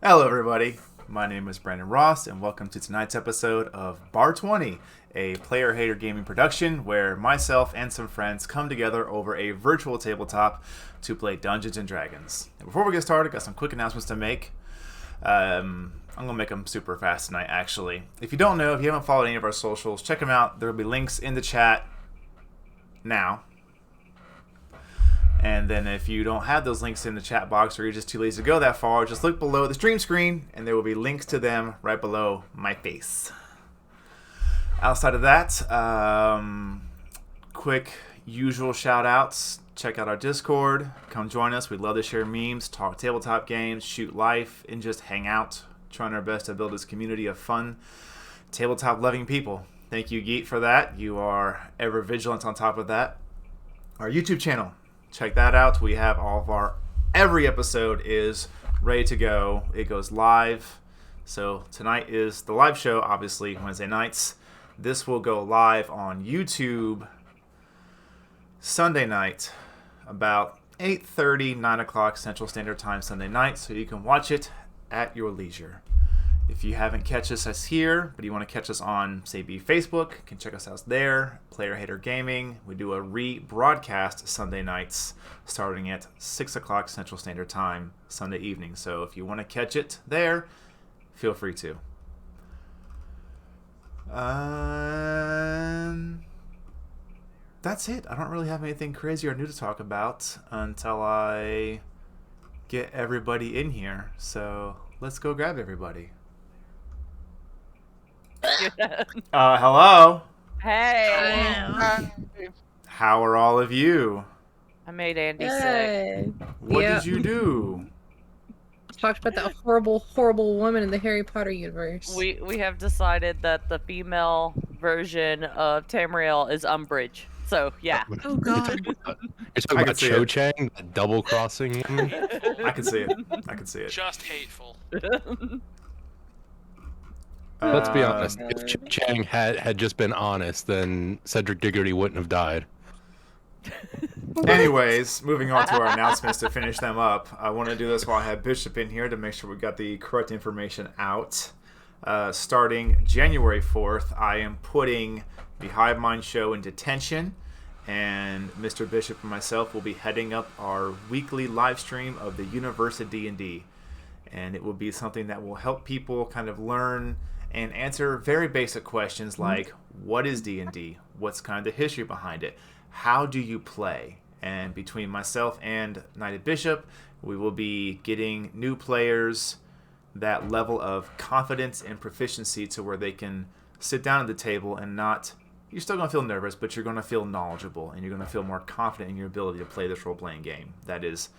Hello, everybody. My name is Brandon Ross, and welcome to tonight's episode of Bar20, a player-hater gaming production where myself and some friends come together over a virtual tabletop to play Dungeons and Dragons. And before we get started, got some quick announcements to make. I'm going to make them super fast tonight, actually. If you don't know, if you haven't followed any of our socials, check them out. There will be links in the chat now. And then if you don't have those links in the chat box or you're just too lazy to go that far, just look below the stream screen and there will be links to them right below my face. Outside of that, quick usual shout outs. Check out our Discord. Come join us. We'd love to share memes, talk tabletop games, shoot life, and just hang out. Trying our best to build this community of fun, tabletop loving people. Thank you, Geet, for that. You are ever vigilant on top of that. Our YouTube channel. Check that out. We have all of our, every episode is ready to go. It goes live. So tonight is the live show, obviously, Wednesday nights. This will go live on YouTube Sunday night, about 8:30, 9 o'clock Central Standard Time Sunday night, so you can watch it at your leisure. If you haven't catch us here, but you want to catch us on, say, Facebook, you can check us out there. Player Hater Gaming. We do a rebroadcast Sunday nights starting at 6 o'clock Central Standard Time Sunday evening. So if you want to catch it there, feel free to. That's it. I don't really have anything crazy or new to talk about until I get everybody in here. So let's go grab everybody. Hello. Hey. How are all of you? I made Andy sick. What did you do? Talked about that horrible, horrible woman in the Harry Potter universe. We have decided that the female version of Tamriel is Umbridge. So yeah. Oh God. You're talking about Cho Chang, double crossing. I can see it. I can see it. Just hateful. Let's be honest. If Cho Chang had just been honest, then Cedric Diggory wouldn't have died. Anyways, moving on to our announcements to finish them up. I want to do this while I have Bishop in here to make sure we got the correct information out. Starting January 4th, I am putting the Hive Mind Show in detention, and Mr. Bishop and myself will be heading up our weekly live stream of the Universe of D&D. And it will be something that will help people kind of learn and answer very basic questions like, what is D&D? What's kind of the history behind it? How do you play? And between myself and Knighted Bishop, we will be getting new players that level of confidence and proficiency to where they can sit down at the table and not... You're still going to feel nervous, but you're going to feel knowledgeable, and you're going to feel more confident in your ability to play this role-playing game. That is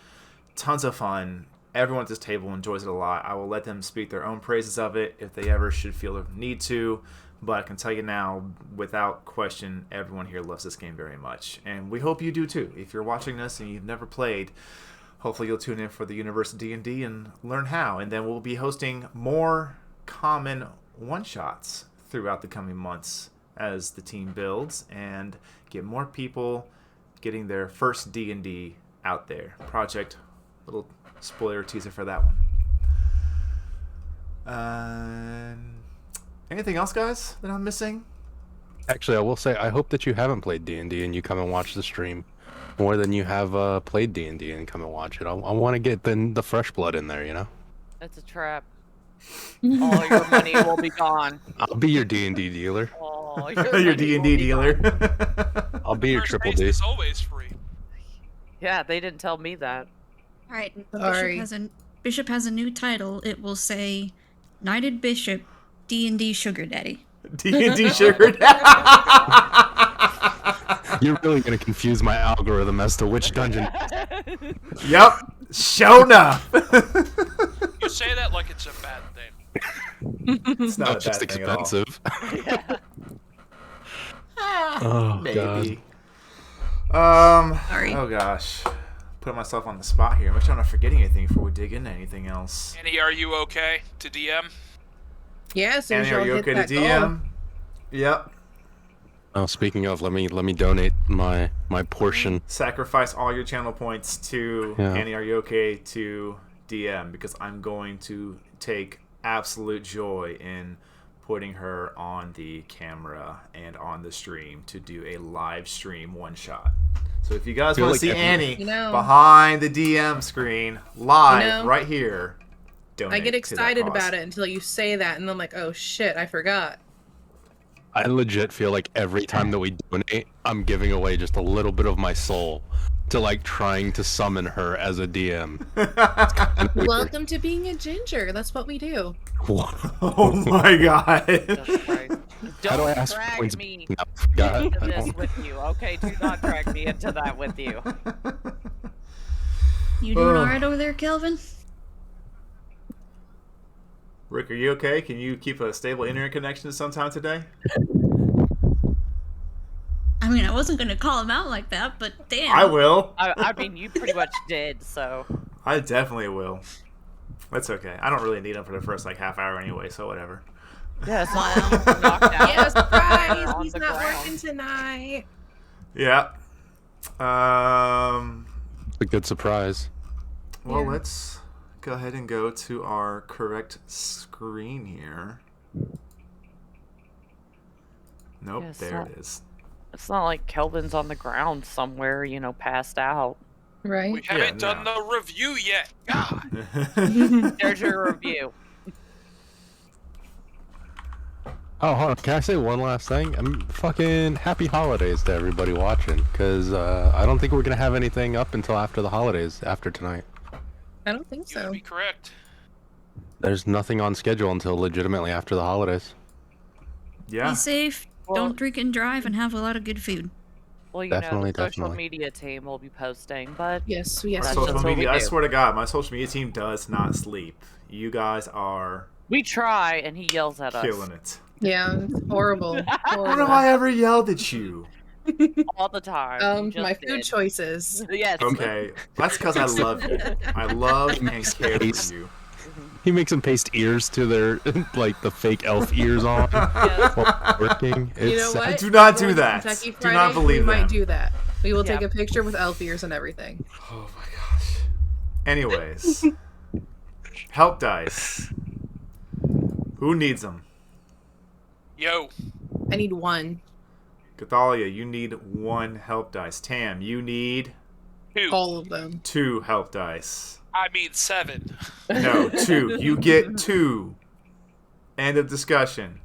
tons of fun. Everyone at this table enjoys it a lot. I will let them speak their own praises of it if they ever should feel the need to. But I can tell you now, without question, everyone here loves this game very much. And we hope you do too. If you're watching this and you've never played, hopefully you'll tune in for the Universe of D&D and learn how. And then we'll be hosting more common one-shots throughout the coming months as the team builds and get more people getting their first D&D out there. Project, little spoiler teaser for that one. Anything else, guys, that I'm missing? Actually, I will say, I hope that you haven't played D&D and you come and watch the stream more than you have played D&D and come and watch it. I want to get the fresh blood in there, you know? It's a trap. All your money will be gone. I'll be your D&D dealer. Oh, Your D&D dealer. I'll be your First triple base D. is always free. Yeah, they didn't tell me that. All right. Sorry. Bishop has a new title. It will say, Knighted Bishop, D&D Sugar Daddy. D&D Sugar. You're really going to confuse my algorithm as to which dungeon. Yep. Show enough. You say that like it's a bad thing. It's not a just bad thing at all. expensive. Yeah. Oh, Maybe. God. Sorry. Oh gosh. Putting myself on the spot here. Make sure I'm not forgetting anything before we dig into anything else. Annie, are you okay to DM? Yeah, as soon as Annie, are y'all you hit okay to that goal. DM? Yep. Oh, speaking of, let me donate my portion. Sacrifice all your channel points to Yeah. Annie, are you okay to DM because I'm going to take absolute joy in putting her on the camera and on the stream to do a live stream one shot. So if you guys want to see Annie behind the DM screen live right here, donate. I get excited about it until you say that, and I'm like, oh shit, I forgot. I legit feel like every time that we donate, I'm giving away just a little bit of my soul to like trying to summon her as a DM. Welcome to being a ginger. That's what we do. Oh my god. Don't drag me into this with you, okay? Do not drag me into that with you. You doing alright over there, Kelvin? Rick, are you okay? Can you keep a stable internet connection sometime today? I mean, I wasn't gonna call him out like that, but damn. I will. I mean, you pretty much did, so. I definitely will. That's okay. I don't really need him for the first like half hour anyway, so whatever. Yes, knocked out. Yeah, surprise! On He's the not ground. working tonight. Yeah. A good surprise. Well, let's go ahead and go to our correct screen here. Nope, Yes, there it is. It's not like Kelvin's on the ground somewhere, passed out. Right? We haven't done the review yet. God. There's your review. Oh, hold on. Can I say one last thing? Fucking happy holidays to everybody watching, because I don't think we're going to have anything up until after the holidays, after tonight. I don't think You would so. be correct. There's nothing on schedule until legitimately after the holidays. Yeah. Be safe, don't drink and drive, and have a lot of good food. Well, Definitely, the social definitely. media team will be posting, but Yes, My yes. That's social just what we media, I do. swear to God, my social media team does not sleep. You guys are we try, and he yells at us killing it. Yeah, it's horrible. When Horrible. have I ever yelled at you? all the time. You just My food did. choices. Yes. Okay, that's because I love you. I love and care for you. He makes them paste ears to their, like, the fake elf ears on Yes. while working. You know It's what? Do not do Going to that. Kentucky Do not Friday, believe we might them. do that. We will take Yeah. a picture with elf ears and everything. Oh my gosh. Anyways, help dice. Who needs them? Yo. I need one. Cathalia, you need 1 help dice. Tam, you need 2. All of them. 2 help dice. I mean 7. No, 2. You get 2. End of discussion.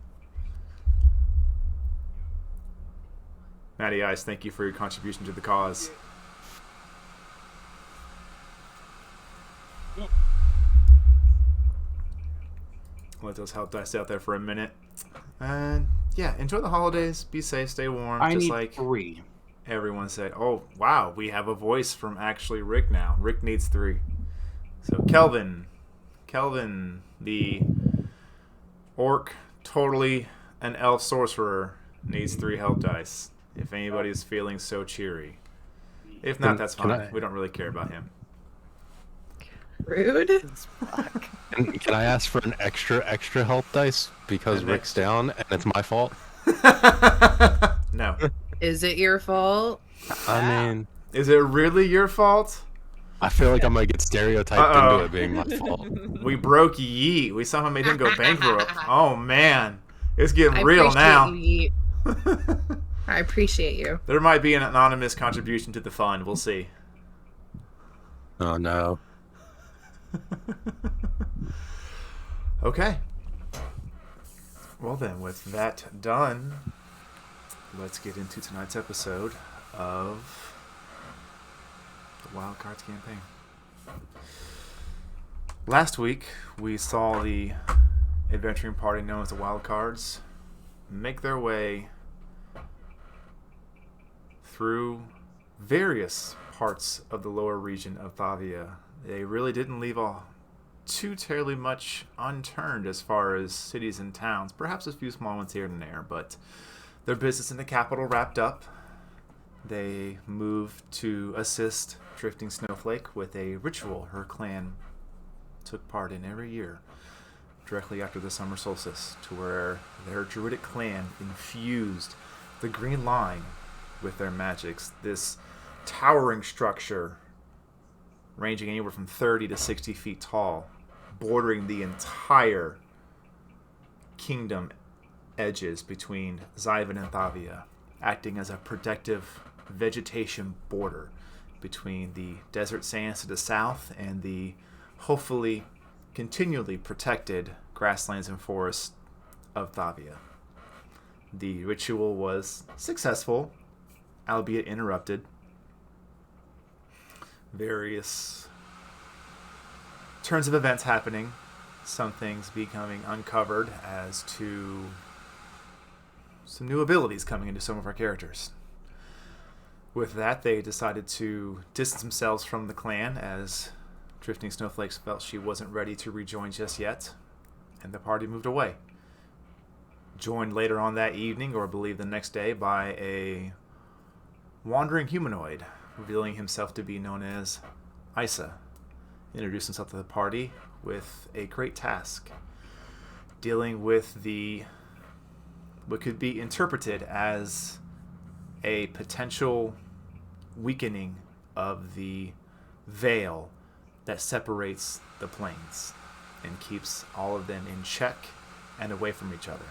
Matty Ice, thank you for your contribution to the cause. Let those help dice out there for a minute. And yeah, enjoy the holidays. Be safe, stay warm. I just need like 3. everyone said. Oh, wow, we have a voice from actually Rick now. Rick needs 3. So Kelvin, the orc, totally an elf sorcerer, needs 3 help dice. If anybody's feeling so cheery. If not, that's Can fine. I- We don't really care about him. Rude. Can I ask for an extra help dice because An Rick's down and it's my fault? No. Is it your fault? I mean, Is it really your fault? I feel like I'm gonna get stereotyped Uh-oh. into it being my fault. We broke Yeet. We somehow made him go bankrupt. Oh man, it's getting I real appreciate now. you, Yeet. I appreciate you. There might be an anonymous contribution to the fund. We'll see. Oh no. Okay. Well then, with that done, let's get into tonight's episode of the Wild Cards campaign. Last week, we saw the adventuring party known as the Wild Cards make their way through various parts of the lower region of Thavia. They really didn't leave too terribly much unturned as far as cities and towns. Perhaps a few small ones here and there, but their business in the capital wrapped up. They moved to assist Drifting Snowflake with a ritual her clan took part in every year directly after the summer solstice, to where their druidic clan infused the green line with their magics. This towering structure ranging anywhere from 30 to 60 feet tall, bordering the entire kingdom edges between Zyvan and Thavia, acting as a protective vegetation border between the desert sands to the south and the hopefully continually protected grasslands and forests of Thavia. The ritual was successful, albeit interrupted. Various turns of events happening, some things becoming uncovered as to some new abilities coming into some of our characters. With that, they decided to distance themselves from the clan as Drifting Snowflakes felt she wasn't ready to rejoin just yet, and the party moved away. Joined later on that evening, or I believe the next day, by a wandering humanoid, revealing himself to be known as Isa. Introduced himself to the party with a great task, dealing with what could be interpreted as a potential weakening of the veil that separates the planes and keeps all of them in check and away from each other.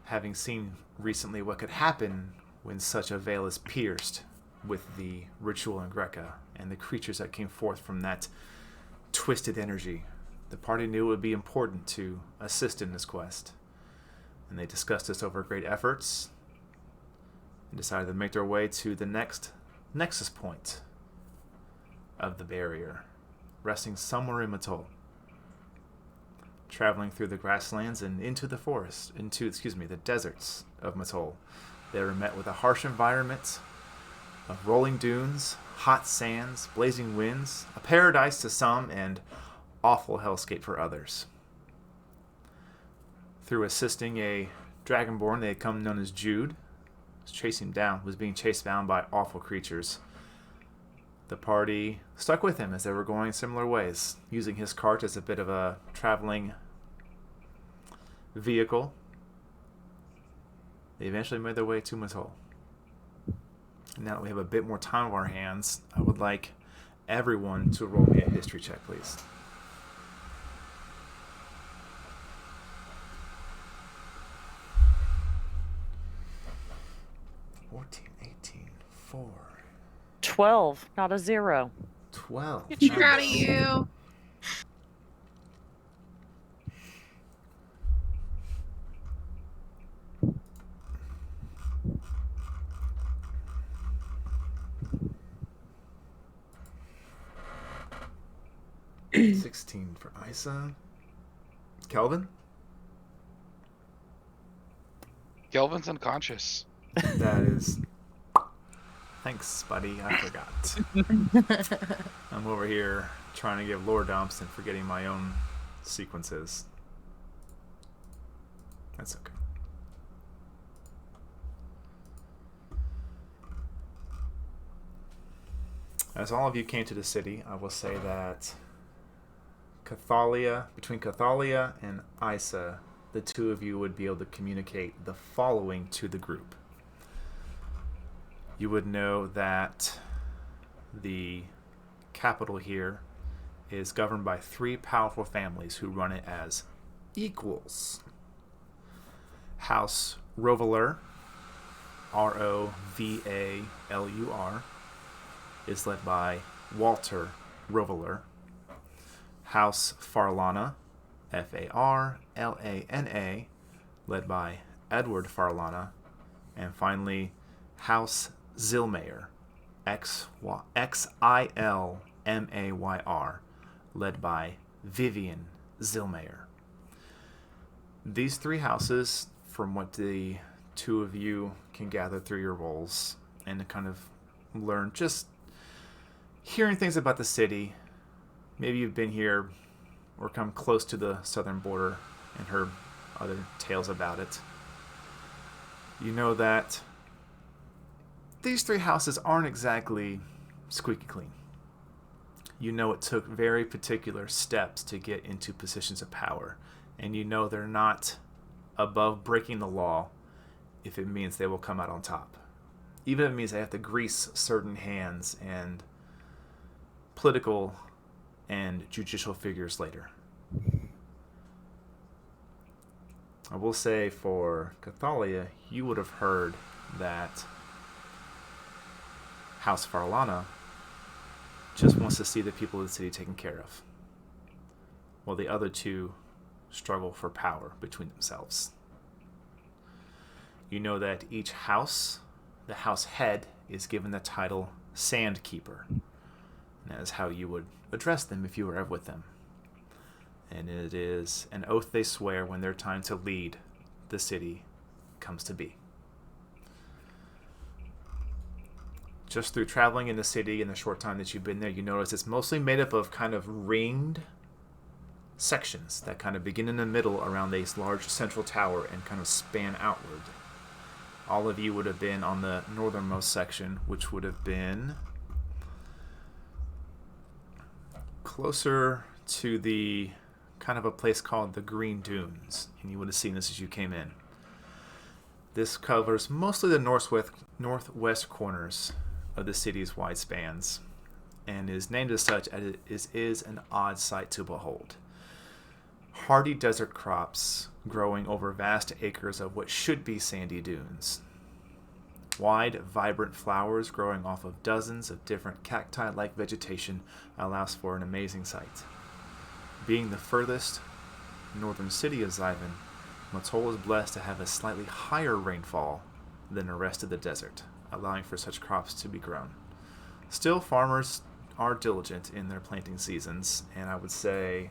Having seen recently what could happen when such a veil is pierced with the ritual in Greca and the creatures that came forth from that twisted energy, the party knew it would be important to assist in this quest. And they discussed this over great efforts and decided to make their way to the next nexus point of the barrier, resting somewhere in Matol. Traveling through the grasslands and into the forest, the deserts of Matol. They were met with a harsh environment of rolling dunes, hot sands, blazing winds, a paradise to some, and awful hellscape for others. Through assisting a dragonborn they had come known as Jude, was being chased down by awful creatures. The party stuck with him as they were going similar ways, using his cart as a bit of a traveling vehicle. They eventually made their way to Matol. Now that we have a bit more time on our hands, I would like everyone to roll me a history check, please. Four. 12, not a 0. 12. Proud of you. Nice. 16 for Isa. Kelvin? Kelvin's unconscious. That is... Thanks, buddy. I forgot. I'm over here trying to give lore dumps and forgetting my own sequences. That's okay. As all of you came to the city, I will say that between Cathalia and Isa, the two of you would be able to communicate the following to the group. You would know that the capital here is governed by 3 powerful families who run it as equals. House Rovalur, Rovalur, is led by Walter Rovalur. House Farlana, Farlana, led by Edward Farlana. And finally, House Zilmayr, Xilmayr, led by Vivian Zilmayr. These 3 houses, from what the two of you can gather through your roles and to kind of learn, just hearing things about the city, maybe you've been here or come close to the southern border and heard other tales about it. You know that these 3 houses aren't exactly squeaky clean. You know it took very particular steps to get into positions of power, and you know they're not above breaking the law if it means they will come out on top. Even if it means they have to grease certain hands and political and judicial figures later. I will say for Cathalia, you would have heard that House Farlana just wants to see the people of the city taken care of, while the other two struggle for power between themselves. You know that each house, the house head, is given the title Sandkeeper. And that is how you would address them if you were ever with them. And it is an oath they swear when their time to lead the city comes to be. Just through traveling in the city in the short time that you've been there, you notice it's mostly made up of kind of ringed sections that kind of begin in the middle around this large central tower and kind of span outward. All of you would have been on the northernmost section, which would have been closer to the kind of a place called the Green Dunes, and you would have seen this as you came in. This covers mostly the northwest corners of the city's wide spans, and is named as such as it is an odd sight to behold. Hardy desert crops growing over vast acres of what should be sandy dunes. Wide, vibrant flowers growing off of dozens of different cacti-like vegetation allows for an amazing sight. Being the furthest northern city of Zyvan, Matol is blessed to have a slightly higher rainfall than the rest of the desert, allowing for such crops to be grown. Still, farmers are diligent in their planting seasons, and I would say,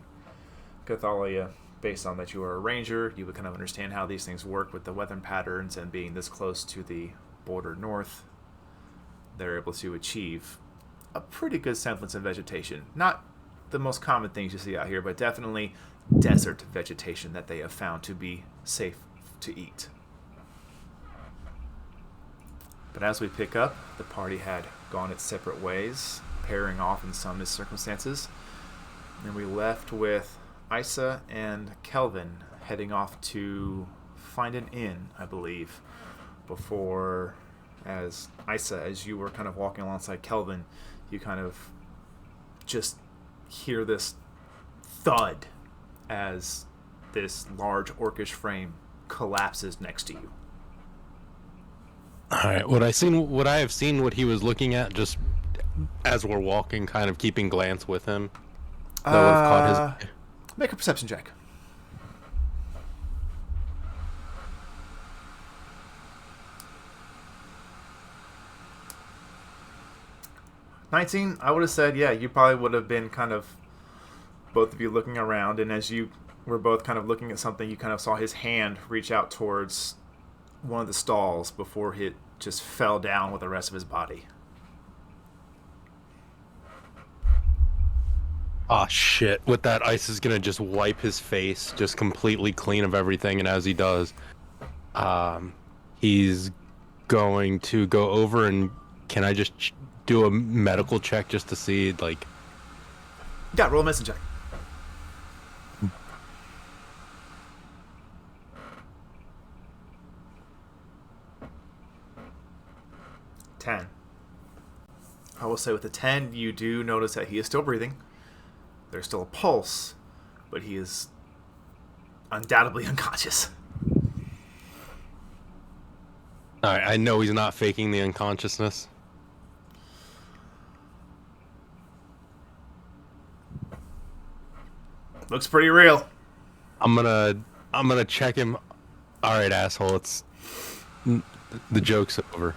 Cathalia, based on that you are a ranger, you would kind of understand how these things work with the weather patterns, and being this close to the border north, they're able to achieve a pretty good semblance of vegetation. Not the most common things you see out here, but definitely desert vegetation that they have found to be safe to eat. But as we pick up, the party had gone its separate ways, pairing off in some circumstances, and we left with Isa and Kelvin heading off to find an inn, I believe, before, as Isa, as you were kind of walking alongside Kelvin, you kind of just hear this thud as this large orcish frame collapses next to you. All right, what I have seen what he was looking at just as we're walking, kind of keeping glance with him. That would have caught his... Make a perception check. $19, I would have said, yeah, you probably would have been kind of, both of you looking around, and as you were both kind of looking at something, you kind of saw his hand reach out towards one of the stalls before it just fell down with the rest of his body. Oh shit, with that, Ice is gonna just wipe his face just completely clean of everything, and as he does, he's going to go over and can I just do a medical check just to see, like... Yeah, roll a medicine check. $10. I will say with the 10, you do notice that he is still breathing. There's still a pulse, but he is undoubtedly unconscious. Alright, I know he's not faking the unconsciousness. Looks pretty real. I'm gonna check him. Alright, asshole, it's... The joke's over.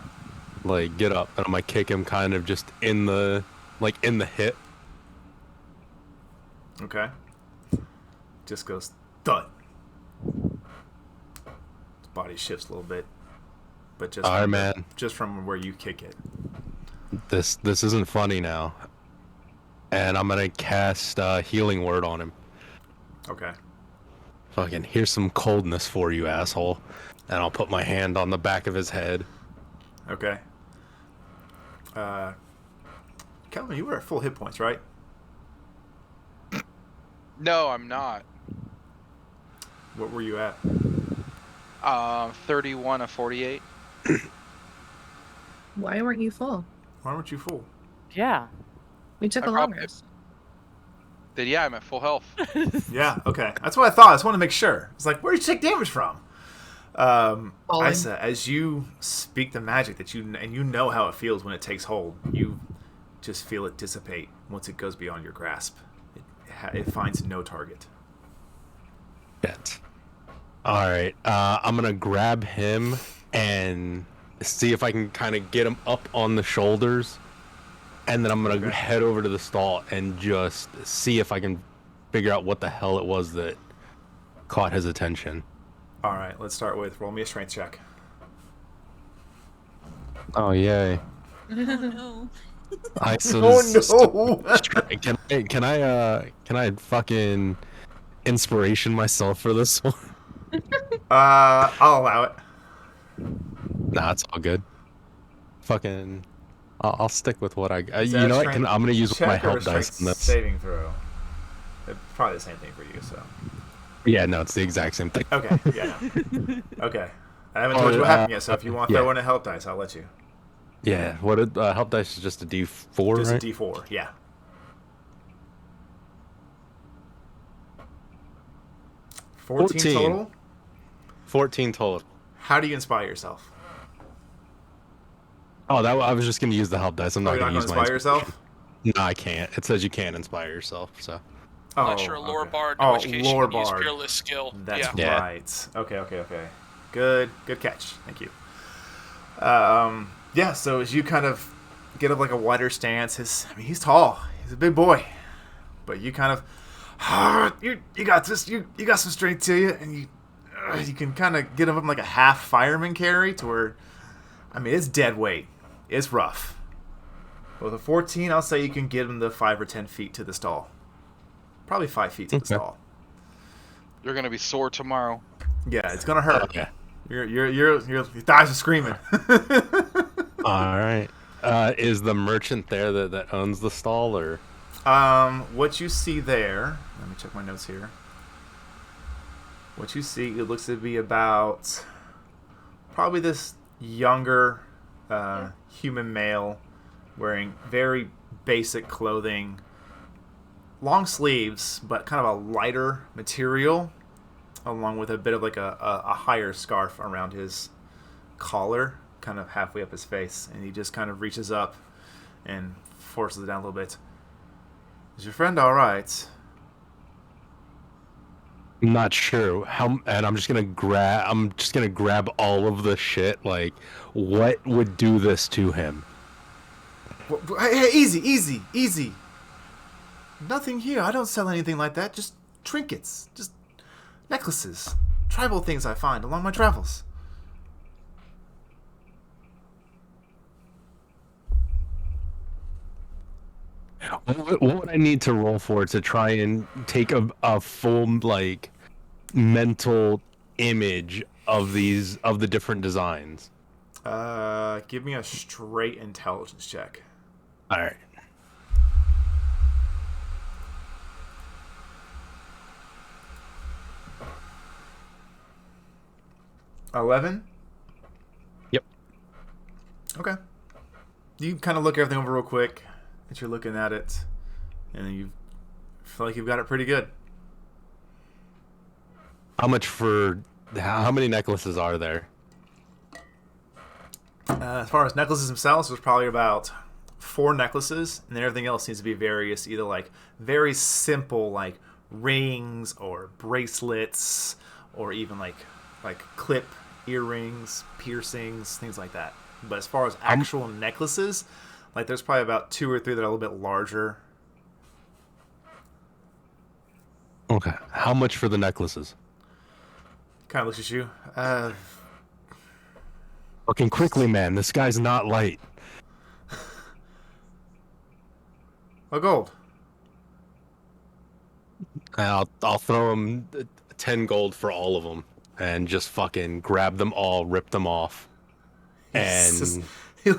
Like, get up. And I'm gonna kick him kind of just in the... Like, in the hip. Okay. Just goes thud. His body shifts a little bit, but just Alright, man. Just from where you kick it. This isn't funny now. And I'm gonna cast Healing Word on him. Okay. Fucking, here's some coldness for you, asshole. And I'll put my hand on the back of his head. Okay. Kelvin, you were at full hit points, right? No, I'm not. What were you at? 31 of 48. Why weren't you full? Why weren't you full? Yeah. We took I a long probably- rest. Then yeah, I'm at full health. Yeah, okay. That's what I thought. I just want to make sure. It's like, where did you take damage from? Falling. Isa, as you speak the magic that you know how it feels when it takes hold, you just feel it dissipate once it goes beyond your grasp. It finds no target. Shit. All right. I'm gonna grab him and see if I can kind of get him up on the shoulders, and then I'm gonna head over to the stall and just see if I can figure out what the hell it was that caught his attention. All right, let's start with roll me a strength check. Oh yay! No. Oh no! Can I fucking inspiration myself for this one? I'll allow it. Nah, it's all good. Fucking, I'll stick with what I. Is You that know a what? strength I'm gonna use my check or a help dice strength on this. saving throw. It's probably the same thing for you. So. Yeah, no, it's the exact same thing. Okay. Yeah. Okay. I haven't told you what happened yet, so if you want to yeah. throw in a help dice, I'll let you. Yeah, what did help dice is just a D4, Just right? a D4. Yeah. 14 total. 14 total. How do you inspire yourself? Oh, I was just gonna use the help dice. I'm Oh, not you're gonna not use going to my inspire yourself? No, I can't. It says you can't inspire yourself. So. Unless you're a lore okay. bard, in Oh, which case lore you can use bard. fearless skill. That's yeah. right. Okay. Good catch. Thank you. Yeah, so as you kind of get up like a wider stance, he's tall. He's a big boy. But you kind of, you got this, you got some strength to you, and you can kind of get him up like a half fireman carry to where, I mean, it's dead weight. It's rough. With a 14, I'll say you can get him the 5 or 10 feet to the stall. Probably 5 feet to the stall. You're gonna be sore tomorrow. Yeah, it's gonna hurt. Okay. Your thighs are screaming. All right. Is the merchant there that owns the stall, or? What you see there? Let me check my notes here. What you see, it looks to be about probably this younger human male wearing very basic clothing, long sleeves, but kind of a lighter material, along with a bit of like a higher scarf around his collar, kind of halfway up his face, and he just kind of reaches up and forces it down a little bit. Is your friend all right? I'm not sure and I'm just gonna grab all of the shit. Like, what would do this to him? Hey, easy. Nothing here. I don't sell anything like that. Just trinkets. Just necklaces. Tribal things I find along my travels. What would I need to roll for to try and take a full, like, mental image of the different designs? Give me a straight intelligence check. All right. $11? Yep. Okay. You kind of look everything over real quick as you're looking at it, and then you feel like you've got it pretty good. How many necklaces are there? As far as necklaces themselves, there's probably about 4 necklaces, and then everything else seems to be various, either like very simple like rings or bracelets, or even like clip earrings, piercings, things like that. But as far as actual necklaces, like there's probably about 2 or 3 that are a little bit larger. Okay. How much for the necklaces? Kind of looks at you. Fucking quickly, man. This guy's not light. A gold. I'll throw him 10 gold for all of them, and just fucking grab them all, rip them off, and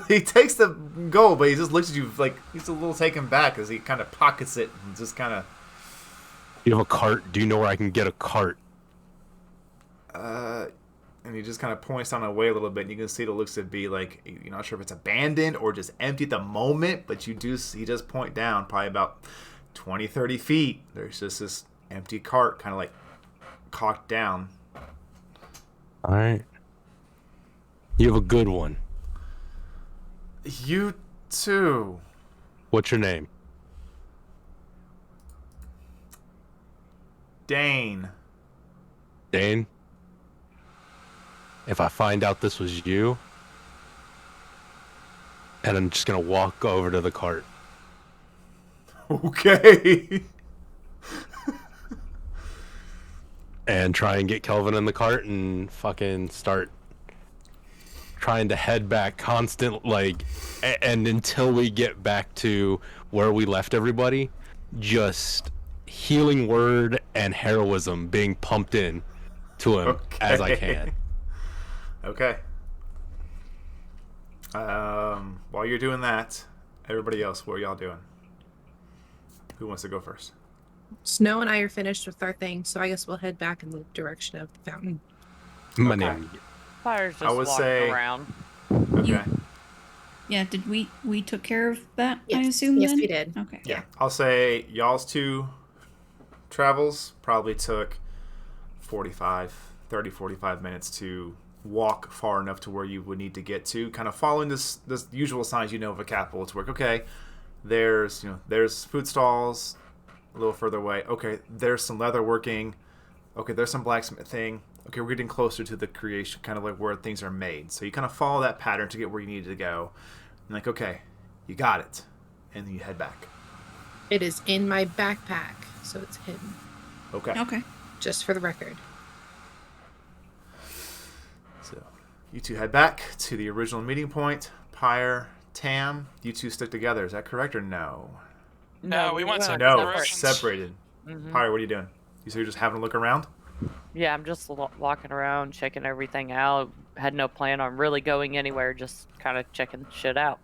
He takes the gold, but he just looks at you like he's a little taken back as he kind of pockets it and just kind of. You have a cart? Do you know where I can get a cart? and he just kind of points down away a little bit, and you can see it looks to be like, you're not sure if it's abandoned or just empty at the moment, but he does point down probably about 20, 30 feet. There's just this empty cart kind of like cocked down. All right. You have a good one. You too. What's your name? Dane. Dane? If I find out this was you, and I'm just going to walk over to the cart. Okay. And try and get Kelvin in the cart and fucking start trying to head back constant, like, and until we get back to where we left everybody, just healing word and heroism being pumped in to him as I can. Okay. While you're doing that, everybody else, what are y'all doing? Who wants to go first? Snow and I are finished with our thing, so I guess we'll head back in the direction of the fountain. My Okay. name. Fire's just I would walking say- around. Okay. Yeah, did we took care of that, I Yes. assume Yes, then? we did. Okay. Yeah. I'll say y'all's two travels probably took 45 minutes to walk far enough to where you would need to get to, kind of following this usual signs of a capital. It's work. Okay, there's food stalls a little further away. Okay, there's some leather working. Okay, there's some blacksmithing. Okay, we're getting closer to the creation, kind of like where things are made. So you kind of follow that pattern to get where you need to go. And like, okay, you got it. And then you head back. It is in my backpack, so it's hidden. Okay. Okay. Just for the record. So you two head back to the original meeting point. Pyre, Tam, you two stick together. Is that correct or no? No, we went separate No, directions. separated. Mhm. Pyre, what are you doing? You say you're just having a look around? Yeah, I'm just walking around, checking everything out. Had no plan on really going anywhere, just kind of checking shit out.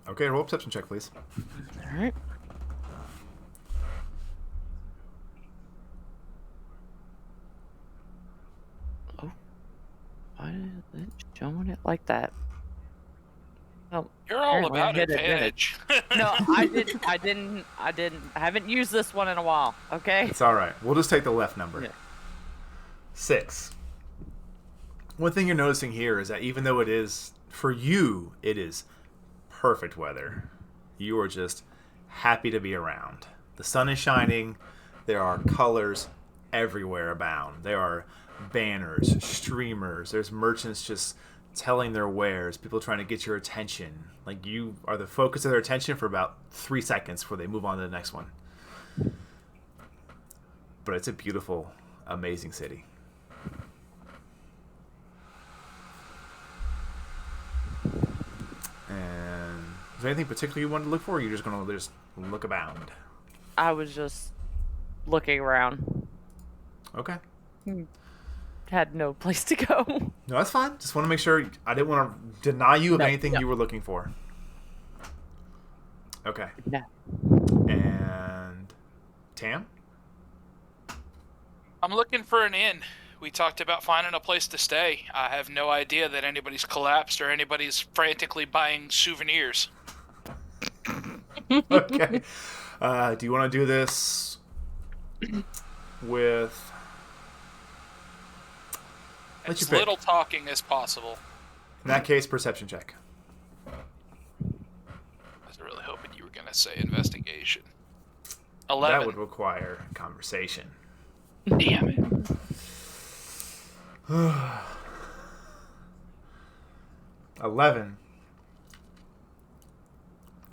Okay, roll a perception check, please. All right. Oh, why is it showing it like that? Oh, You're all apparently I about hit advantage. no, I haven't used this one in a while. Okay. It's all right. We'll just take the left number. Yeah. 6. One thing you're noticing here is that even though it is, for you, it is perfect weather, you are just happy to be around. The sun is shining. There are colors everywhere abound. There are banners, streamers. There's merchants just telling their wares, people trying to get your attention. Like, you are the focus of their attention for about 3 seconds before they move on to the next one. But it's a beautiful, amazing city. And is there anything particular you wanted to look for, or you're just going to just look abound? I was just looking around. Okay. Had no place to go. No, that's fine. Just want to make sure. I didn't want to deny you of No, anything no. you were looking for. Okay. No. And Tam? I'm looking for an inn. We talked about finding a place to stay. I have no idea that anybody's collapsed or anybody's frantically buying souvenirs. Okay. Do you want to do this with... Let you As pick. little talking as possible. In that case, perception check. I was really hoping you were going to say investigation. 11. That would require conversation. Damn it. 11.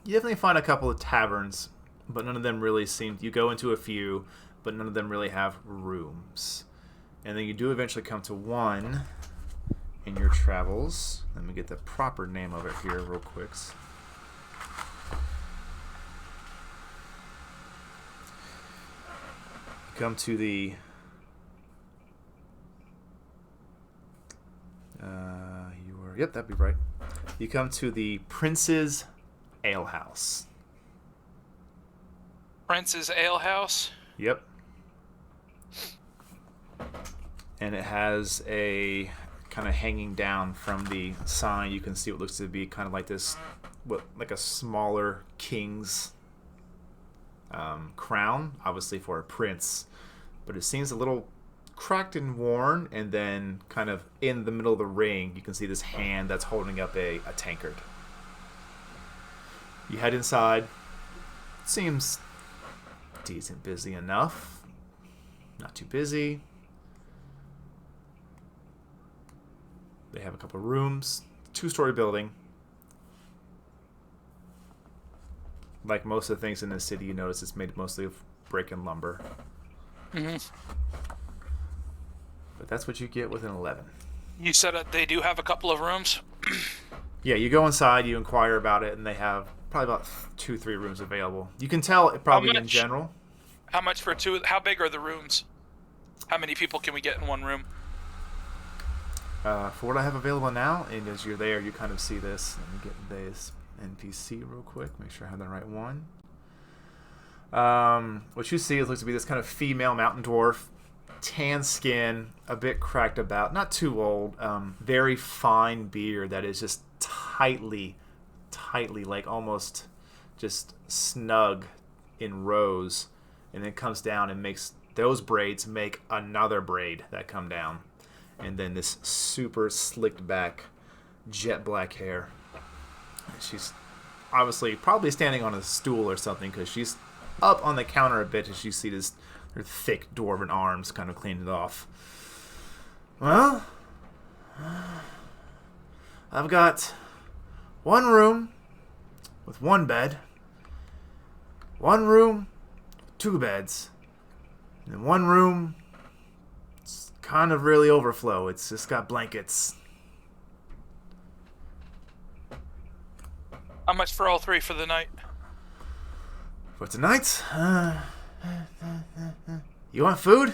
You definitely find a couple of taverns, but none of them really seem... You go into a few, but none of them really have rooms. And then you do eventually come to one in your travels. Let me get the proper name of it here real quick. You come to the... Yep, that'd be right. You come to the Prince's Ale House. Prince's Ale House. Yep. And it has a kind of hanging down from the sign, you can see what looks to be kind of like this, like a smaller king's crown, obviously for a prince, but it seems a little cracked and worn. And then kind of in the middle of the ring, you can see this hand that's holding up a tankard. You head inside. Seems decent busy enough. Not too busy. They have a couple of rooms. 2-story building. Like most of the things in this city, you notice it's made mostly of brick and lumber. Mm-hmm. But that's what you get with an 11. You said they do have a couple of rooms? Yeah, you go inside, you inquire about it, and they have probably about 2-3 rooms available. You can tell it probably in general. How much for two? How big are the rooms? How many people can we get in one room? For what I have available now, and as you're there, you kind of see this. Let me get this NPC real quick, make sure I have the right one. What you see looks to be this kind of female mountain dwarf, tan skin, a bit cracked about, not too old, very fine beard that is just tightly, like almost just snug in rows, and then comes down and makes those braids make another braid that come down, and then this super slicked back jet black hair. She's obviously probably standing on a stool or something, because she's up on the counter a bit as you see this, her thick dwarven arms kind of cleaned it off. Well, I've got one room with one bed, one room, 2 beds, and one room, it's kind of really overflow. It's just got blankets. How much for all 3 for the night? For tonight? You want food?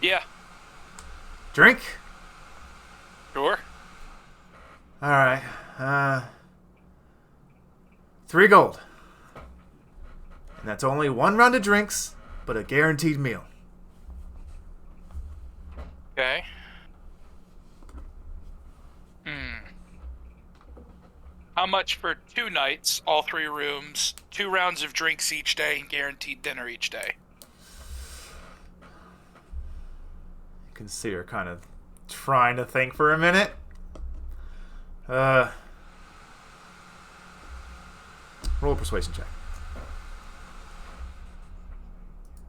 Yeah, Drink? sure. Alright. 3 gold. And that's only 1 round of drinks, but a guaranteed meal. Okay. How much for 2 nights, all 3 rooms, 2 rounds of drinks each day, and guaranteed dinner each day? You can see her kind of trying to think for a minute. Roll a persuasion check.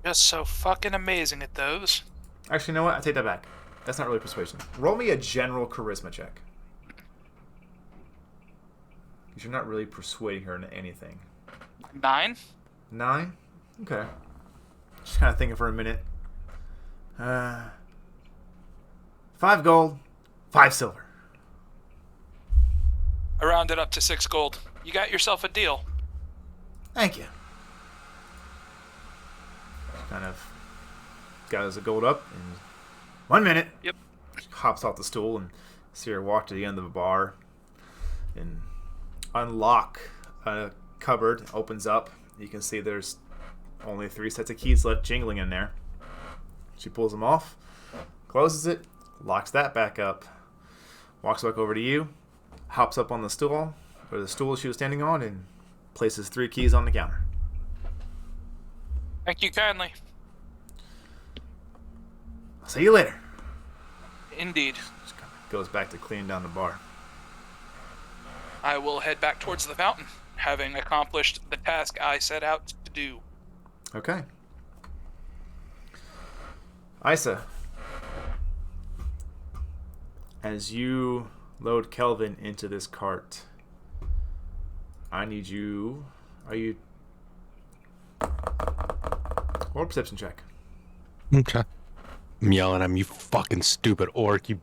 Just so fucking amazing at those. Actually, you know what? I take that back. That's not really persuasion. Roll me a general charisma check. Because you're not really persuading her into anything. 9? 9? Okay. Just kind of thinking for a minute. 5 gold, 5 silver. I rounded up to 6 gold. You got yourself a deal. Thank you. Kind of gathers the gold up in 1 minute. Yep. She hops off the stool and see her walk to the end of the bar and unlock a cupboard. Opens up. You can see there's only 3 sets of keys left jingling in there. She pulls them off, closes it, locks that back up, walks back over to you, hops up on the stool, or the stool she was standing on, and places 3 keys on the counter. Thank you kindly. I'll see you later. Indeed. Just kind of goes back to cleaning down the bar. I will head back towards the fountain, having accomplished the task I set out to do. Okay. Isa, as you load Kelvin into this cart, I need you... Are you... Roll a perception check. Okay. I'm yelling at him, you fucking stupid orc. You.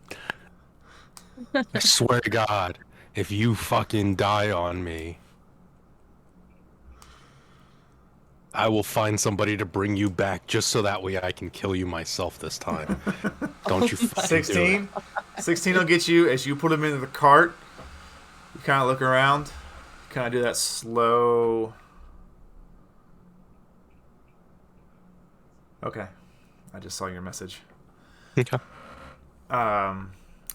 I swear to God, if you fucking die on me, I will find somebody to bring you back just so that way I can kill you myself this time. Don't you fucking 16? do 16 will get you as you put him into the cart. You kind of look around. Kind of do that slow... Okay. I just saw your message. it. Okay.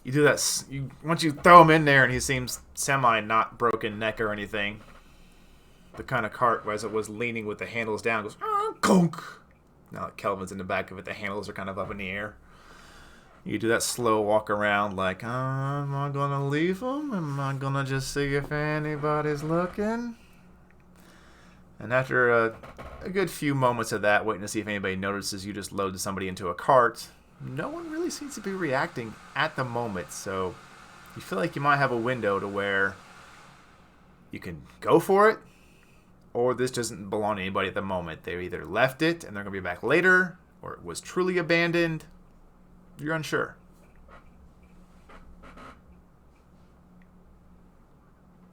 You do that. Once you throw him in there, and he seems semi not broken neck or anything. The kind of cart, as it was leaning with the handles down, goes conk. Now that Kelvin's in the back of it, the handles are kind of up in the air. You do that slow walk around, like, am I gonna leave him? Am I gonna just see if anybody's looking? And after a good few moments of that, waiting to see if anybody notices, you just load somebody into a cart. No one really seems to be reacting at the moment, so you feel like you might have a window to where you can go for it, or this doesn't belong to anybody at the moment. They either left it and they're going to be back later, or it was truly abandoned. You're unsure.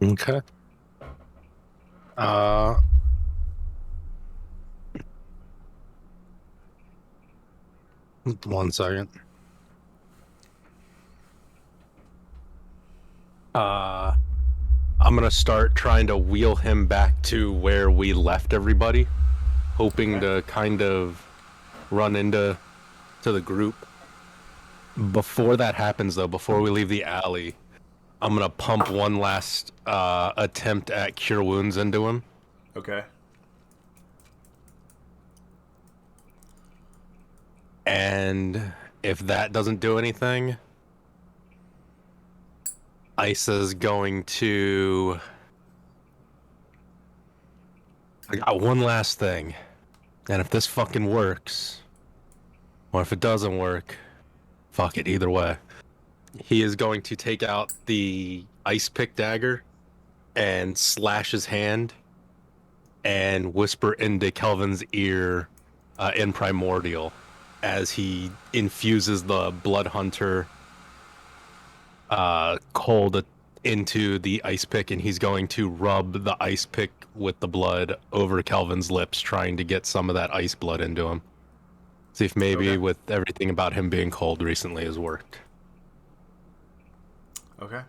Okay. 1 second. I'm gonna start trying to wheel him back to where we left everybody, hoping to kind of run into the group. Before that happens, though, before we leave the alley, I'm gonna pump one last attempt at cure wounds into him. Okay. And if that doesn't do anything, Isa's going to... I got one last thing. And if this fucking works, or if it doesn't work, fuck it, either way. He is going to take out the ice pick dagger and slash his hand and whisper into Kelvin's ear in Primordial as he infuses the Blood Hunter cold into the ice pick, and he's going to rub the ice pick with the blood over Kelvin's lips, trying to get some of that ice blood into him. See if maybe with everything about him being cold recently has worked. Okay.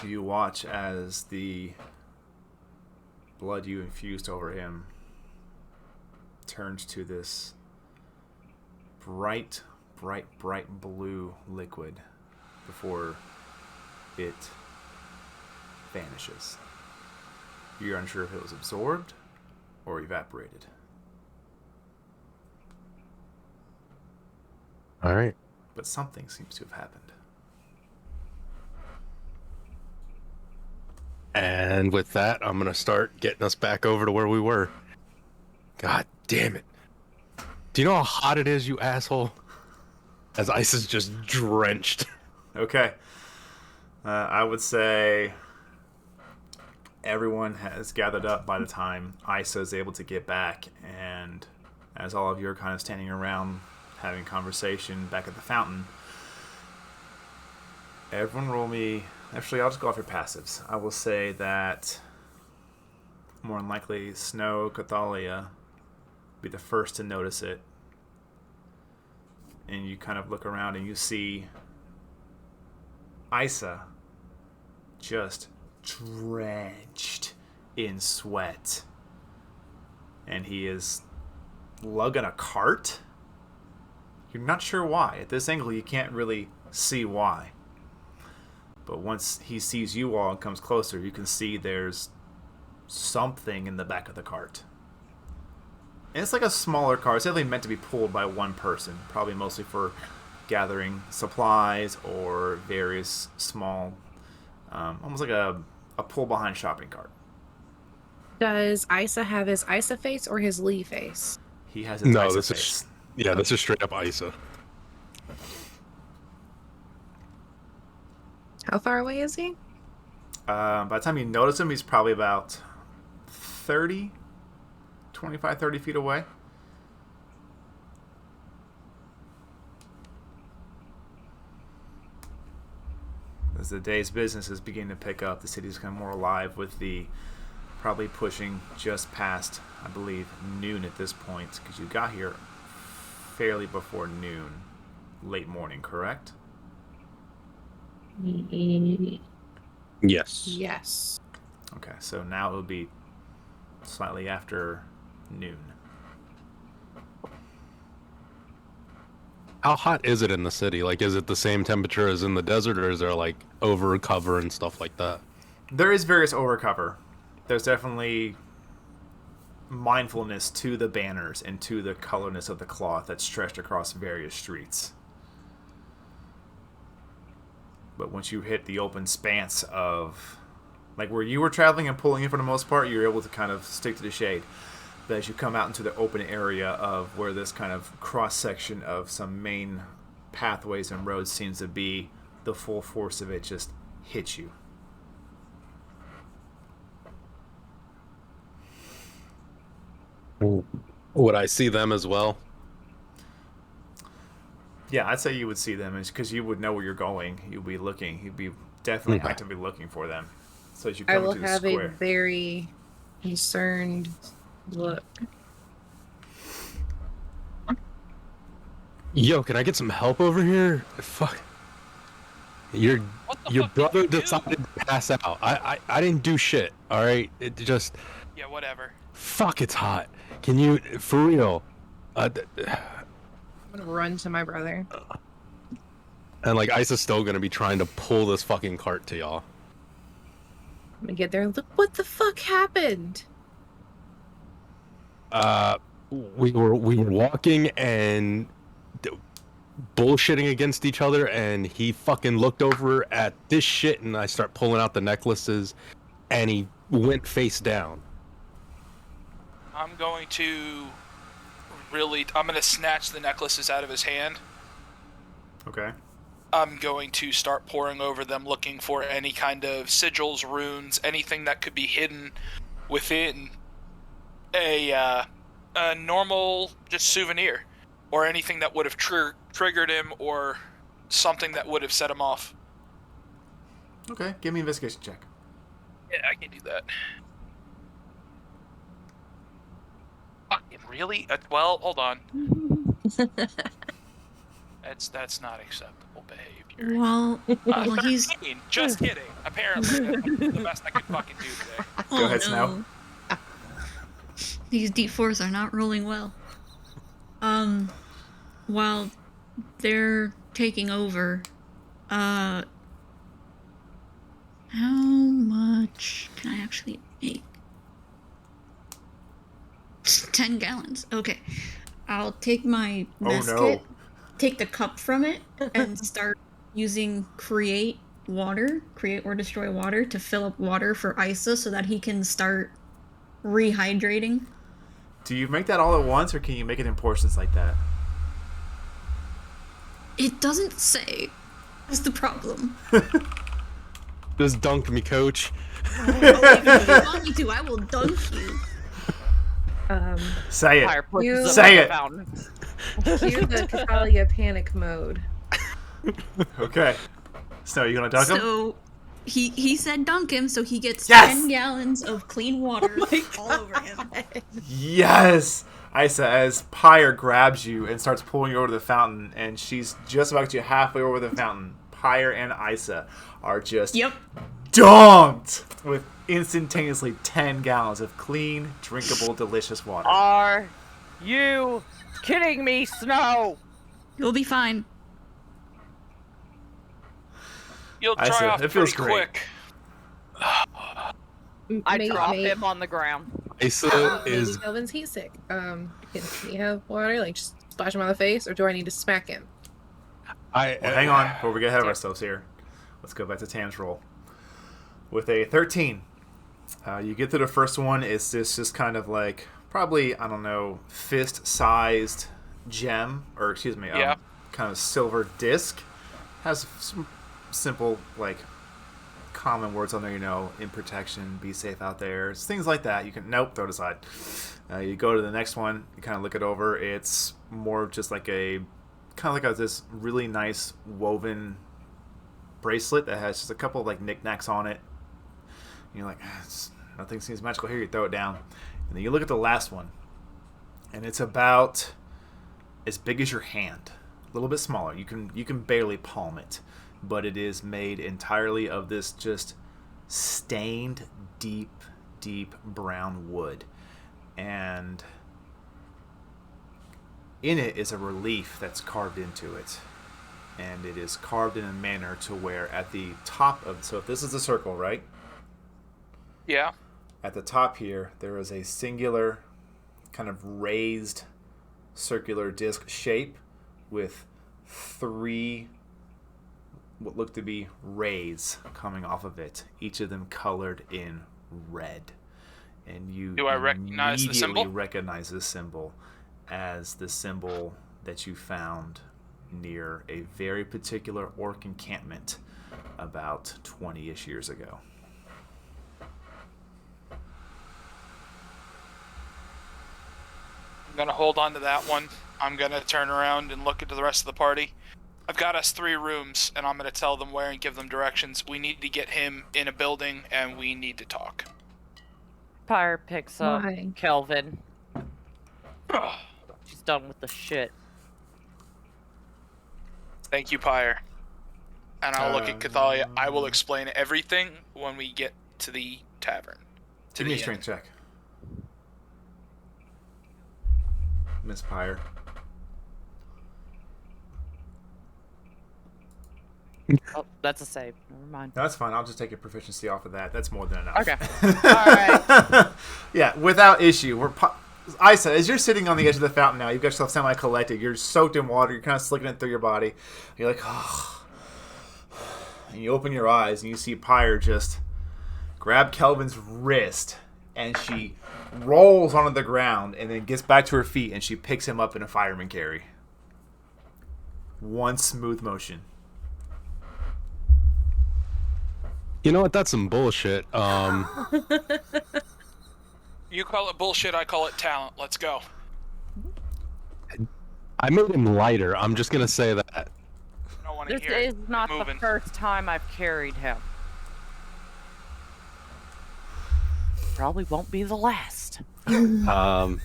You watch as the blood you infused over him turns to this bright blue liquid before it vanishes. You're unsure if it was absorbed or evaporated. All right. But something seems to have happened. And with that, I'm going to start getting us back over to where we were. God damn it. Do you know how hot it is, you asshole? As ice is just drenched. Okay. I would say everyone has gathered up by the time Isa is able to get back, and as all of you are kind of standing around having conversation back at the fountain, everyone roll me... Actually, I'll just go off your passives. I will say that more than likely Snow Cathalia be the first to notice it. And you kind of look around and you see Isa just drenched in sweat. And he is lugging a cart. You're not sure why. At this angle, you can't really see why. But once he sees you all and comes closer, you can see there's something in the back of the cart. And it's like a smaller cart. It's definitely meant to be pulled by one person. Probably mostly for gathering supplies or various small, almost like a pull-behind shopping cart. Does Isa have his Isa face or his Lee face? He has his Isa this face. this is straight up Isa. How far away is he? By the time you notice him, he's probably about 25, 30 feet away. As the day's business is beginning to pick up, the city's becoming more alive with the probably pushing just past, I believe, noon at this point, because you got here fairly before noon, late morning, correct? Yes. Yes. Okay, so now it'll be slightly after noon. How hot is it in the city? Like, is it the same temperature as in the desert, or is there like over cover and stuff like that? There is various overcover. There's definitely mindfulness to the banners and to the colorness of the cloth that's stretched across various streets. But once you hit the open span of, like where you were traveling and pulling in for the most part, you're able to kind of stick to the shade. But as you come out into the open area of where this kind of cross-section of some main pathways and roads seems to be, the full force of it just hits you. Would I see them as well? Yeah, I'd say you would see them because you would know where you're going. You'd be looking. You'd be definitely Okay. actively looking for them. So as you I come will into the have square, a very concerned look. Yo, can I get some help over here? Fuck. Your What the your fuck did brother you do? decided to pass out. I didn't do shit. All right. It just Yeah, whatever. fuck. It's hot. Can you for real? I'm gonna run to my brother. And like Isa's still gonna be trying to pull this fucking cart to y'all. I'm gonna get there. Look what the fuck happened. We were walking and bullshitting against each other, and he fucking looked over at this shit, and I start pulling out the necklaces, and he went face down. I'm going to snatch the necklaces out of his hand. okay. I'm going to start poring over them, looking for any kind of sigils, runes, anything that could be hidden within a normal just souvenir, or anything that would have triggered him, or something that would have set him off. Okay, give me an investigation check. Yeah, I can do that. Fucking really? Well, hold on. That's not acceptable behavior. Well, well, he's 13. Just kidding. Apparently, that's the best I could fucking do today. Go ahead, Snow. These D4s are not rolling well. While they're taking over, how much can I actually make? 10 gallons. Okay. I'll take my mess kit, take the cup from it, and start using create or destroy water to fill up water for Isa so that he can start rehydrating. Do you make that all at once, or can you make it in portions like that? It doesn't say. That's the problem. Just dunk me, coach. If you want me to, I will dunk you. Say Fire it. pushes You- him Say in the it. fountain. Cue the Catalia panic mode. Okay. Snow, you gonna dunk him? So he said dunk him, so he gets Yes! 10 gallons of clean water all over him. Yes! Isa, as Pyre grabs you and starts pulling you over to the fountain, and she's just about to get you halfway over the fountain, Pyre and Isa are just Yep. dunked with instantaneously 10 gallons of clean, drinkable, delicious water. Are you kidding me, Snow? You'll be fine. You'll I dry see. off It feels pretty great. quick. I May- drop may- him on the ground. Isa Maybe is Kelvin's heat sick. Can he have water? Like, just splash him on the face, or do I need to smack him? Well, hang on before we get ahead of ourselves here. Let's go back to Tam's roll. With a 13, you get to the first one. It's just kind of like probably, I don't know, fist-sized gem, or excuse me, Yeah. kind of silver disc. Has some simple, like, common words on there, in protection, be safe out there. It's things like that. You can, nope, throw it aside. You go to the next one, you kind of look it over. It's more of just like this really nice woven bracelet that has just a couple of like knickknacks on it. And you're like, nothing seems magical here. You throw it down, and then you look at the last one, and it's about as big as your hand, a little bit smaller. You can barely palm it, but it is made entirely of this just stained deep brown wood. And in it is a relief that's carved into it. And it is carved in a manner to where at the top of... So if this is a circle, right? Yeah. At the top here, there is a singular kind of raised circular disc shape with 3 what look to be rays coming off of it, each of them colored in red. And you Do I recognize the symbol? immediately recognize this symbol as the symbol that you found near a very particular orc encampment about 20-ish years ago. I'm gonna hold on to that one. I'm gonna turn around and look into the rest of the party. I've got us 3 rooms, and I'm gonna tell them where and give them directions. We need to get him in a building, and we need to talk. Pyre picks up Why? Kelvin. She's done with the shit. Thank you, Pyre. And I'll look at Cathalia. I will explain everything when we get to the tavern. Give me a strength check. Miss Pyre. Oh, that's a save. Never mind. No, that's fine. I'll just take your proficiency off of that. That's more than enough. Okay. Alright. Yeah, without issue. Isa, as you're sitting on the edge of the fountain now, you've got yourself semi-collected. You're soaked in water. You're kind of slicking it through your body. You're like, oh. And you open your eyes and you see Pyre just grab Kelvin's wrist, and she rolls onto the ground and then gets back to her feet, and she picks him up in a fireman carry. One smooth motion. You know what? That's some bullshit. You call it bullshit, I call it talent. Let's go. I made him lighter. I'm just gonna say that. I don't want to This hear it. is not the Moving. first time I've carried him. Probably won't be the last. I hope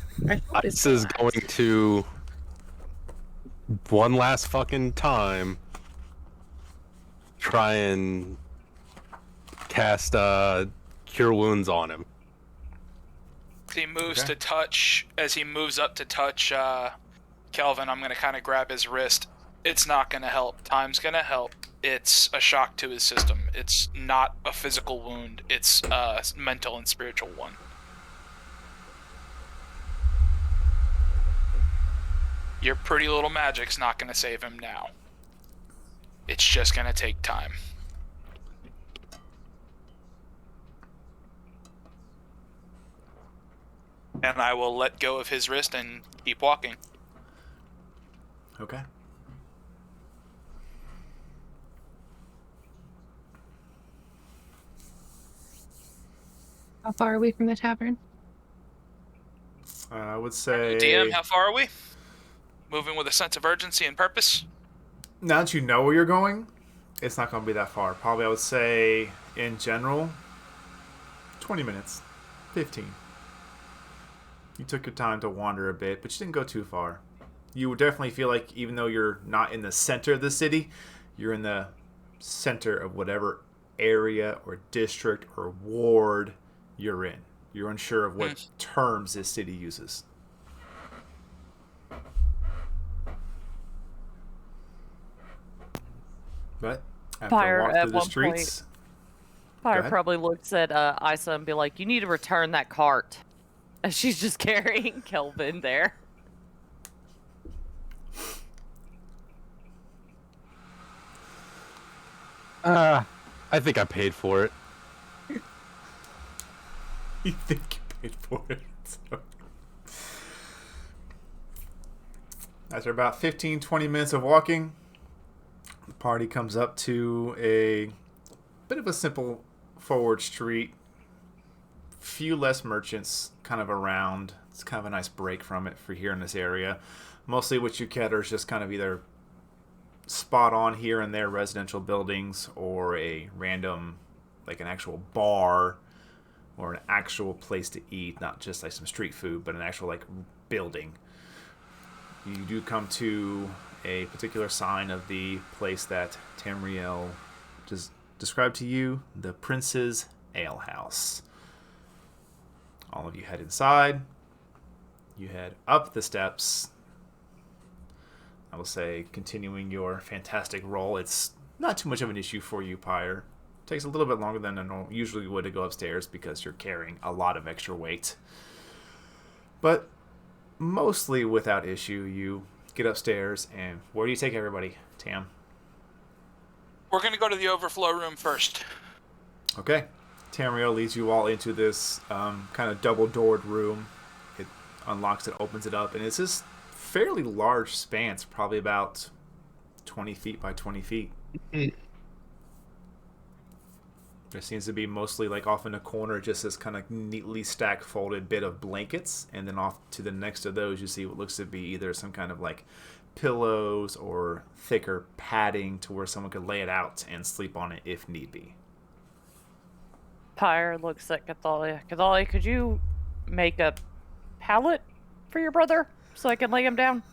Ice is going to one last fucking time try and cast Cure Wounds on him. He moves Okay. to touch. As he moves up to touch Kelvin, I'm going to kind of grab his wrist. It's not going to help. Time's going to help. It's a shock to his system. It's not a physical wound. It's a mental and spiritual one. Your pretty little magic's not going to save him now. It's just going to take time. And I will let go of his wrist and keep walking. Okay. How far are we from the tavern? I would say... DM, how far are we? Moving with a sense of urgency and purpose? Now that you know where you're going, it's not going to be that far. Probably, I would say, in general, 20 minutes. 15. You took your time to wander a bit, but you didn't go too far. You would definitely feel like, even though you're not in the center of the city, you're in the center of whatever area or district or ward you're in. You're unsure of what terms this city uses. But after Pyre, a walk at through the one streets... Pyre ahead. probably looks at Isa and be like, "You need to return that cart." And she's just carrying Kelvin there. I think I paid for it. You think you paid for it. So. After about 15-20 minutes of walking, the party comes up to a bit of a simple forward street. Few less merchants kind of around. It's kind of a nice break from it for here in this area. Mostly what you get is just kind of either spot on here and there residential buildings, or a random, like an actual bar or an actual place to eat, not just like some street food, but an actual like building. You do come to a particular sign of the place that Tamriel just described to you, the Prince's Ale House. All of you head inside. You head up the steps I will say, continuing your fantastic roll. It's not too much of an issue for you, Pyre. Takes a little bit longer than it usually would to go upstairs because you're carrying a lot of extra weight. But mostly without issue, you get upstairs, and where do you take everybody, Tam? We're going to go to the Overflow Room first. Okay. Tamriel leads you all into this kind of double-doored room. It unlocks it, opens it up, and it's this fairly large expanse, probably about 20 feet by 20 feet. There seems to be mostly, like, off in a corner, just this kind of neatly stacked, folded bit of blankets, and then off to the next of those, you see what looks to be either some kind of, like, pillows or thicker padding to where someone could lay it out and sleep on it if need be. Pyre looks at Cathalia. Cathalia, could you make a pallet for your brother so I can lay him down?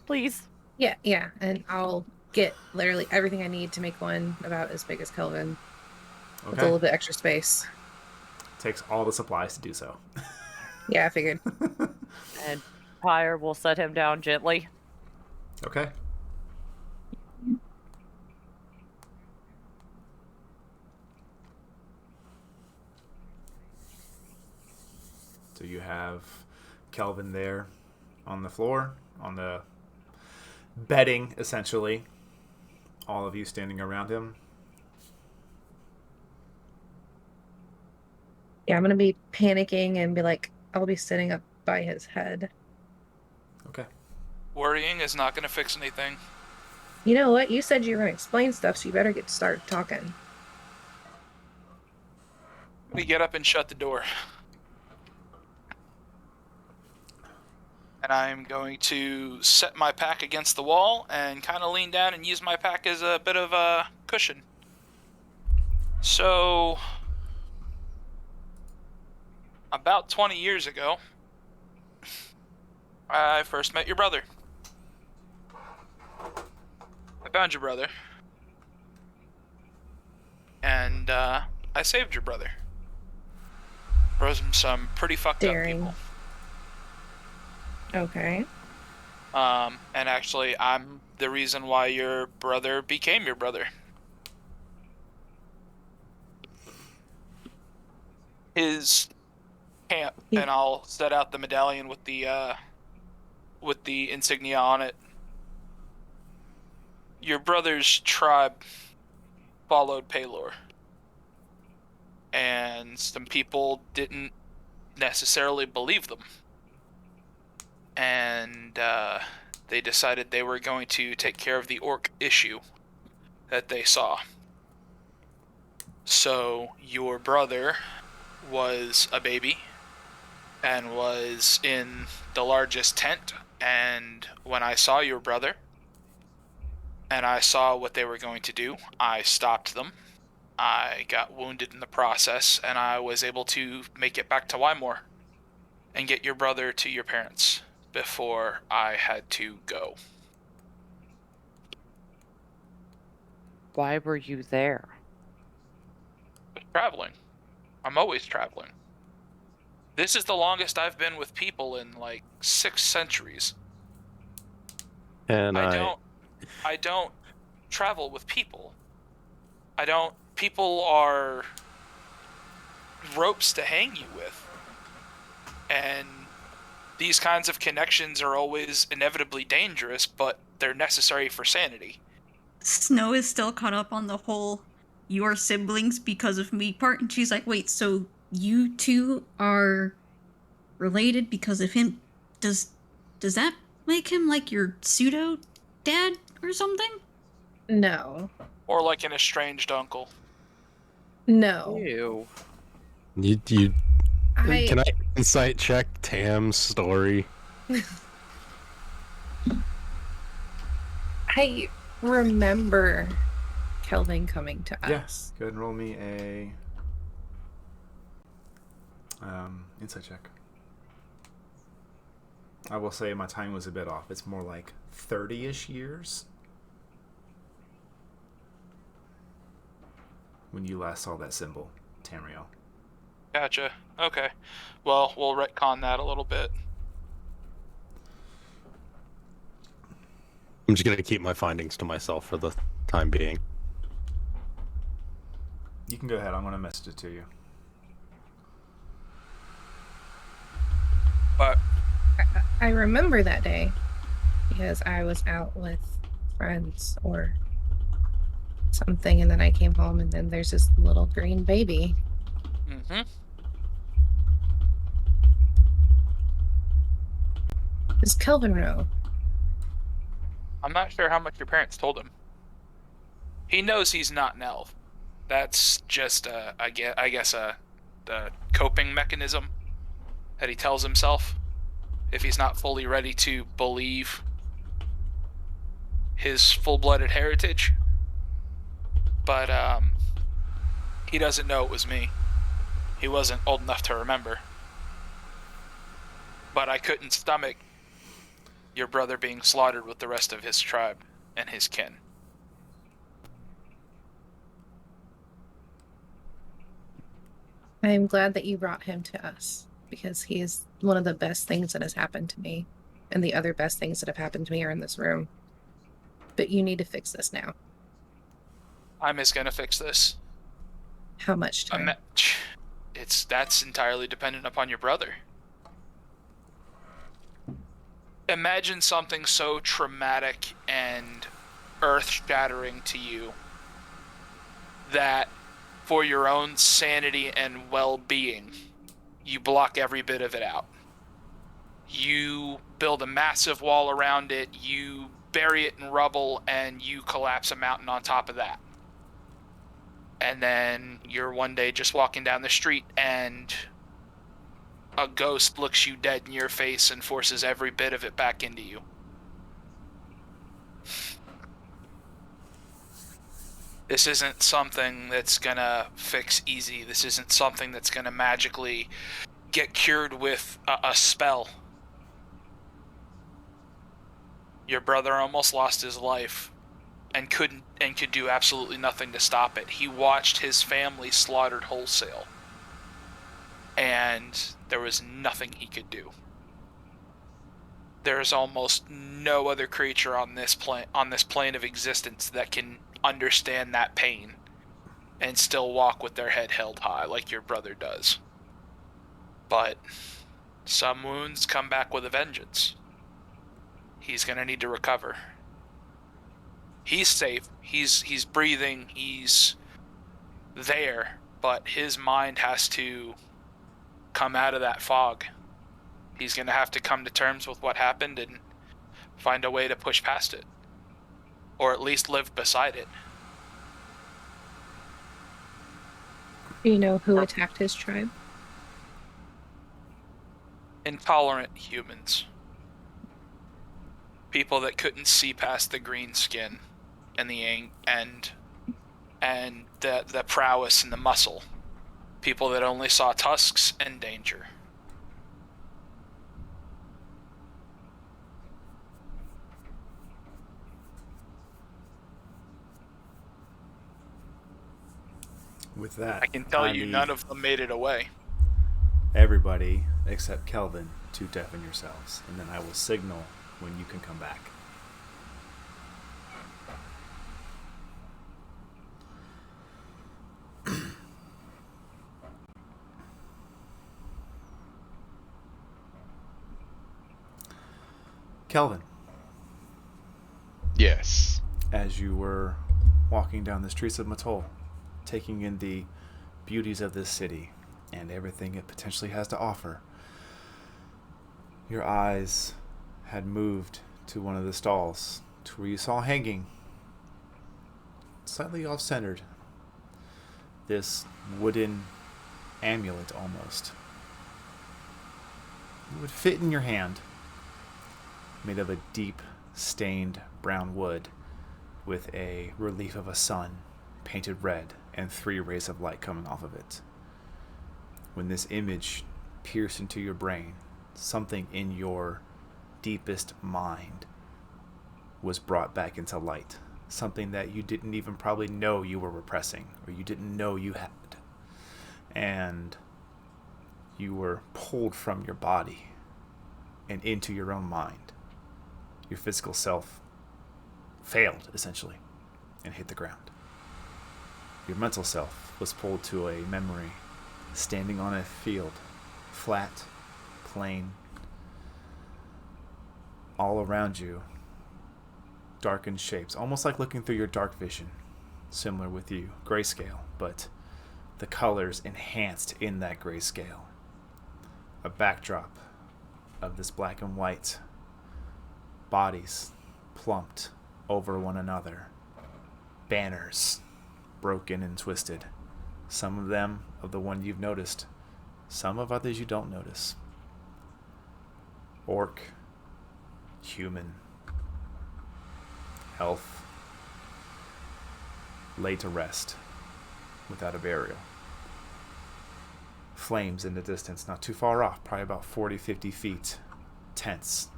Please? Yeah, and I'll get literally everything I need to make one about as big as Kelvin. With a little bit extra space. Takes all the supplies to do so. Yeah, I figured. And Pyre will set him down gently. Okay. So you have Kelvin there on the floor, on the bedding, essentially. All of you standing around him. Yeah, I'm gonna be panicking and be like, I'll be sitting up by his head. Okay. Worrying is not going to fix anything. You know what? You said you were gonna explain stuff, so you better get started talking. We get up and shut the door. And I'm going to set my pack against the wall and kind of lean down and use my pack as a bit of a cushion. So, about 20 years ago, I first met your brother. I found your brother. And I saved your brother. From some pretty fucked up people. Okay. And actually, I'm the reason why your brother became your brother. His camp, and I'll set out the medallion with the insignia on it. Your brother's tribe followed Paylor. And some people didn't necessarily believe them. And they decided they were going to take care of the orc issue that they saw. So your brother was a baby and was in the largest tent, and when I saw your brother and I saw what they were going to do, I stopped them. I got wounded in the process, and I was able to make it back to Wymore and get your brother to your parents before I had to go. Why were you there? Traveling. I'm always traveling. This is the longest I've been with people in like 6 centuries. And I don't travel with people. People are ropes to hang you with. And these kinds of connections are always inevitably dangerous, but they're necessary for sanity. Snow is still caught up on the whole "you are siblings because of me" part, and she's like, wait, so you two are related because of him? Does that make him like your pseudo dad or something? No. Or like an estranged uncle. No. Ew. Can I insight check Tam's story? I remember Kelvin coming to us. Yes. Go ahead and roll me a insight check. I will say my time was a bit off. It's more like 30-ish years when you last saw that symbol, Tamriel. Gotcha. Okay. Well, we'll retcon that a little bit. I'm just gonna keep my findings to myself for the time being. You can go ahead. I'm going to message it to you. But I remember that day because I was out with friends or something, and then I came home, and then there's this little green baby. mm-hmm. Does Kelvin know? I'm not sure how much your parents told him. He knows he's not an elf. That's just I guess a coping mechanism that he tells himself if he's not fully ready to believe his full-blooded heritage. But he doesn't know it was me. He wasn't old enough to remember. But I couldn't stomach your brother being slaughtered with the rest of his tribe and his kin. I'm glad that you brought him to us because he is one of the best things that has happened to me, and the other best things that have happened to me are in this room. But you need to fix this now. I'm just gonna fix this. How much time? That's entirely dependent upon your brother. Imagine something so traumatic and earth-shattering to you that for your own sanity and well-being, you block every bit of it out. You build a massive wall around it, you bury it in rubble, and you collapse a mountain on top of that. And then you're one day just walking down the street and a ghost looks you dead in your face and forces every bit of it back into you. This isn't something that's gonna fix easy. This isn't something that's gonna magically get cured with a spell. Your brother almost lost his life and could do absolutely nothing to stop it. He watched his family slaughtered wholesale, and there was nothing he could do. There's almost no other creature on this plane of existence that can understand that pain and still walk with their head held high like your brother does. But some wounds come back with a vengeance. He's gonna need to recover. He's safe, he's breathing, he's there, but his mind has to come out of that fog. He's gonna have to come to terms with what happened and find a way to push past it. Or at least live beside it. Do you know who attacked his tribe? Intolerant humans. People that couldn't see past the green skin and the prowess and the muscle. People that only saw tusks and danger. With that, I can tell you none of them made it away. Everybody except Kelvin to deafen yourselves, and then I will signal when you can come back. Kelvin, Yes. as you were walking down the streets of Matol, taking in the beauties of this city and everything it potentially has to offer, your eyes had moved to one of the stalls to where you saw hanging, slightly off-centered, this wooden amulet almost. It would fit in your hand, made of a deep stained brown wood with a relief of a sun painted red and 3 rays of light coming off of it. When this image pierced into your brain, something in your deepest mind was brought back into light. Something that you didn't even probably know you were repressing, or you didn't know you had. And you were pulled from your body and into your own mind. Your physical self failed, essentially, and hit the ground. Your mental self was pulled to a memory, standing on a field, flat, plain, all around you, darkened shapes, almost like looking through your dark vision, similar with you, grayscale, but the colors enhanced in that grayscale. A backdrop of this black and white, bodies plumped over one another, banners broken and twisted, some of them of the one you've noticed, some of others you don't notice. Orc, human, elf, lay to rest without a burial. Flames in the distance, not too far off, probably about 40, 50 feet. Tents,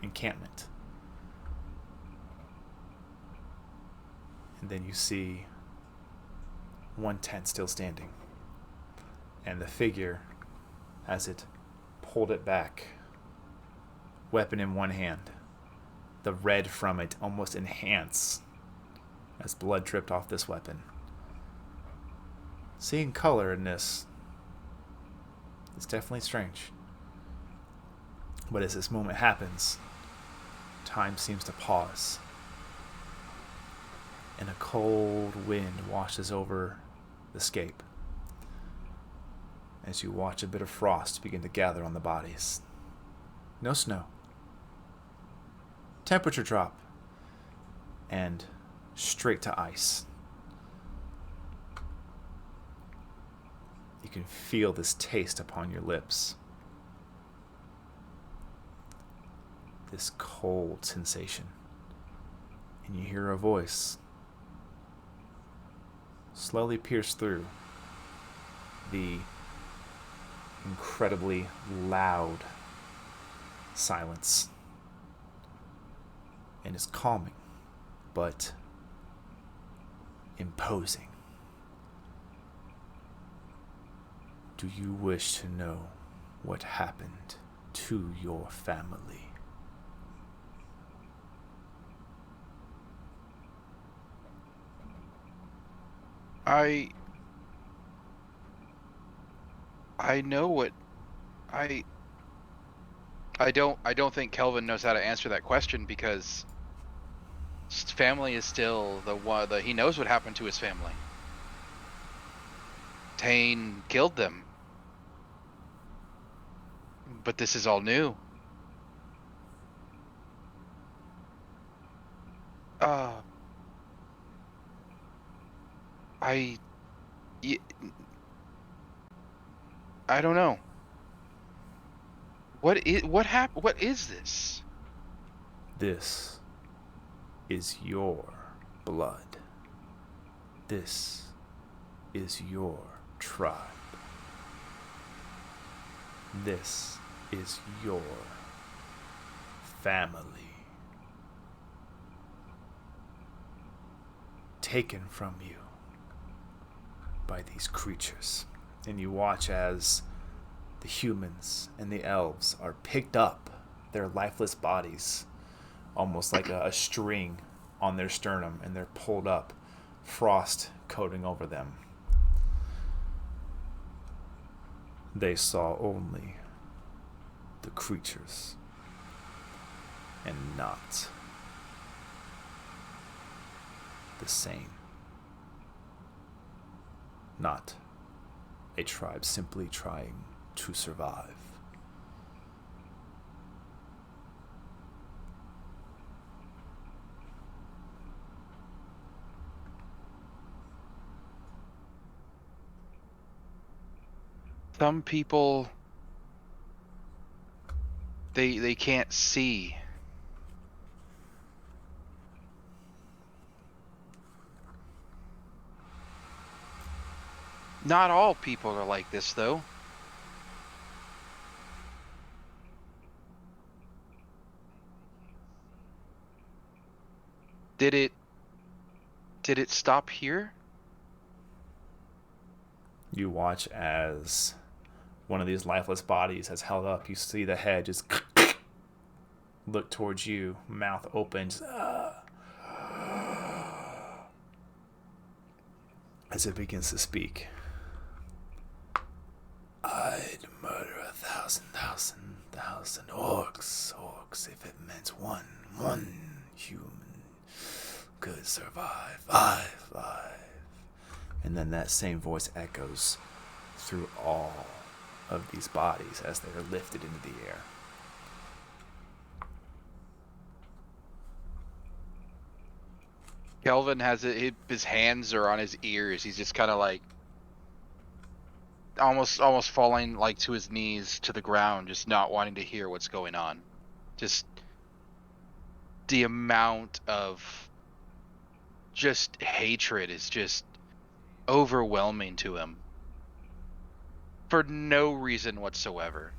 encampment. And then you see one tent still standing. And the figure, as it pulled it back, weapon in one hand, the red from it almost enhanced as blood dripped off this weapon. Seeing color in this is definitely strange. But as this moment happens, time seems to pause, and a cold wind washes over the scape as you watch a bit of frost begin to gather on the bodies. No snow. Temperature drop, and straight to ice. You can feel this taste upon your lips. This cold sensation. And you hear a voice slowly pierce through the incredibly loud silence. And it's calming, but imposing. Do you wish to know what happened to your family? I know what I don't think Kelvin knows how to answer that question, because family is still the one that he knows what happened to his family. Tane killed them. But this is all new. I don't know. What happened? What is this? This is your blood. This is your tribe. This is your family. Taken from you by these creatures. And you watch as the humans and the elves are picked up, their lifeless bodies, almost like a string on their sternum, and they're pulled up, frost coating over them. They saw only the creatures and not the same. Not a tribe simply trying to survive. Some people, they can't see. Not all people are like this, though. Did it stop here? You watch as one of these lifeless bodies has held up. You see the head just look towards you, mouth open. Just, as it begins to speak. I'd murder 1,000 orcs if it meant one human could survive. Five. And then that same voice echoes through all of these bodies as they are lifted into the air. Kelvin has his hands are on his ears. He's just kind of like almost falling like to his knees to the ground, just not wanting to hear what's going on. Just the amount of just hatred is just overwhelming to him for no reason whatsoever.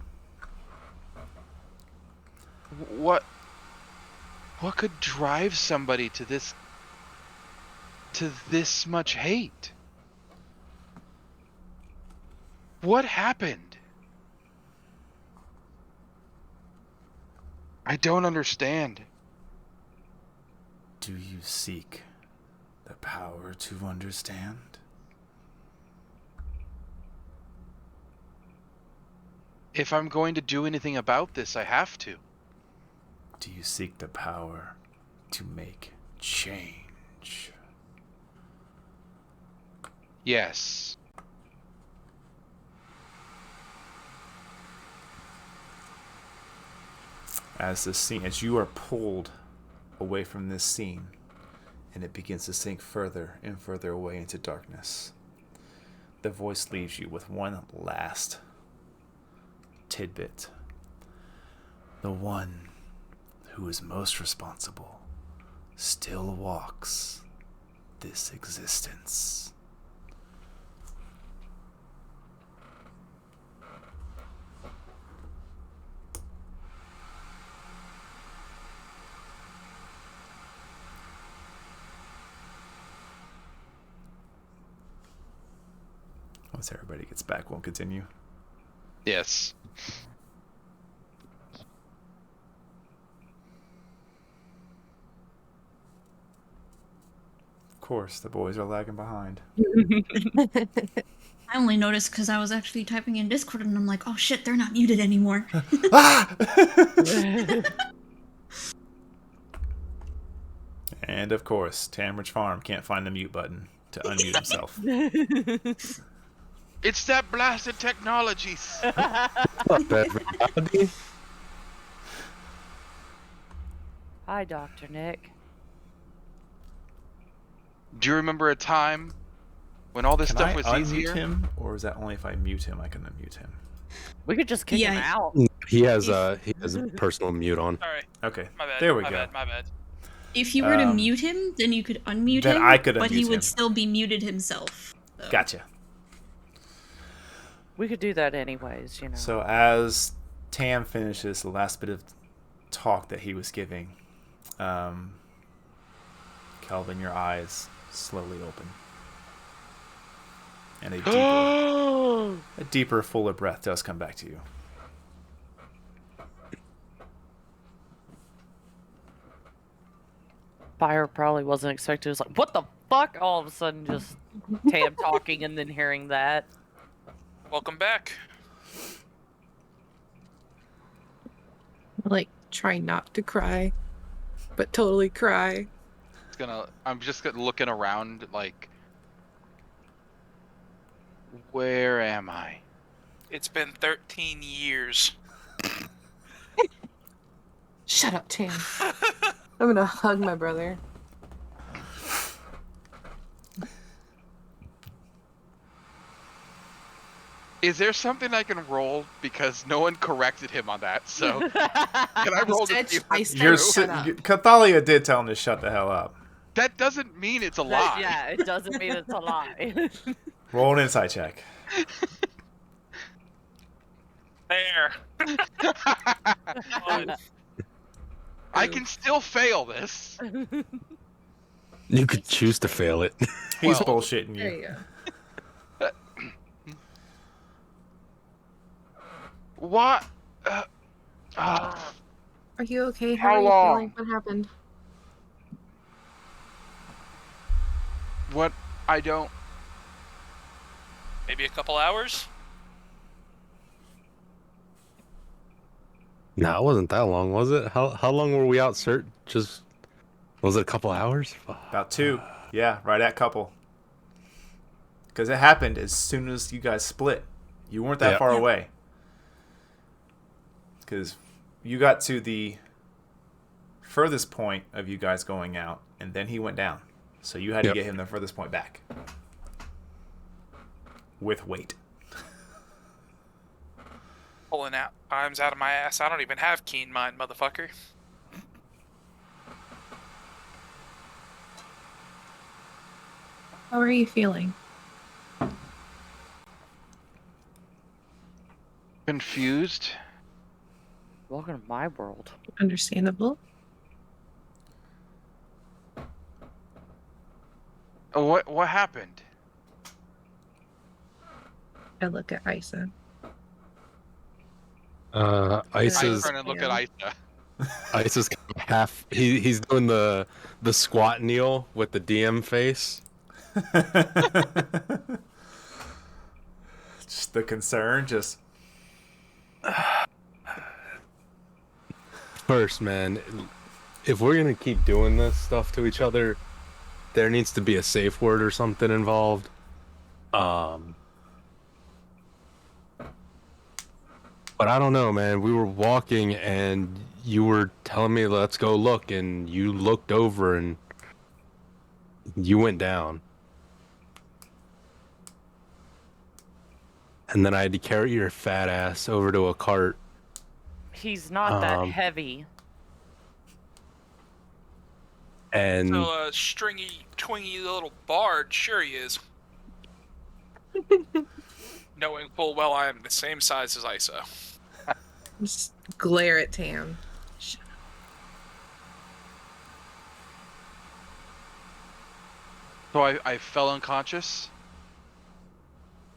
What could drive somebody to this much hate? What happened? I don't understand. Do you seek the power to understand? If I'm going to do anything about this, I have to. Do you seek the power to make change? Yes. As you are pulled away from this scene, and it begins to sink further and further away into darkness, the voice leaves you with one last tidbit. The one who is most responsible still walks this existence. Once everybody gets back, we'll continue. Yes. Of course, the boys are lagging behind. I only noticed because I was actually typing in Discord and I'm like, oh shit, they're not muted anymore. And of course, Tamridge Farm can't find the mute button to unmute himself. It's that blasted technology. What's up, everybody? Hi, Dr. Nick. Do you remember a time when all this Can stuff I was unmute easier? him, or is that only if I mute him I can unmute him? We could just kick him Yeah. out. He has a personal mute on. Sorry, Okay, my bad. there we my go. Bad, my bad. If you were to mute him, then you could unmute Then him, I could but he unmute would him. still be muted himself. So. Gotcha. We could do that anyways, you know. So as Tam finishes the last bit of talk that he was giving, Kelvin, your eyes slowly open. And a deeper, fuller breath does come back to you. Fire probably wasn't expected. It was like, what the fuck? All of a sudden, just Tam talking and then hearing that. Welcome back. Like, try not to cry, but totally cry. I'm just looking around like, where am I? It's been 13 years. Shut up, Tam. I'm gonna hug my brother. Is there something I can roll? Because no one corrected him on that, so can I roll to see I what's said true? shut up. Cathalia did tell him to shut the hell up. That doesn't mean it's a lie. Yeah, it doesn't mean it's a lie. Roll an insight check. There. I can still fail this. You could choose to fail it. He's Well, bullshitting There you. you go. What? Are you okay? How are you long? feeling? What happened? What? I don't. Maybe a couple hours? No, it wasn't that long, was it? How long were we out, sir? Just was it a couple hours? About 2. Yeah, right at couple. Because it happened as soon as you guys split. You weren't that far away. Because you got to the furthest point of you guys going out, and then he went down. So you had to get him the furthest point back. With weight. Pulling out arms out of my ass. I don't even have keen mind, motherfucker. How are you feeling? Confused. Welcome to my world. Understandable. What happened? I look at Isa. I Isa's turn and look at Isa. Isa's half. He's doing the squat kneel with the DM face. Just the concern, just... First, man, if we're gonna keep doing this stuff to each other, there needs to be a safe word or something involved. But I don't know, man. We were walking and you were telling me, let's go look, and you looked over and you went down. And then I had to carry your fat ass over to a cart. He's not that heavy. And So a stringy, twingy little bard, sure he is. Knowing full well I am the same size as Isa. Just glare at Tam. So I fell unconscious.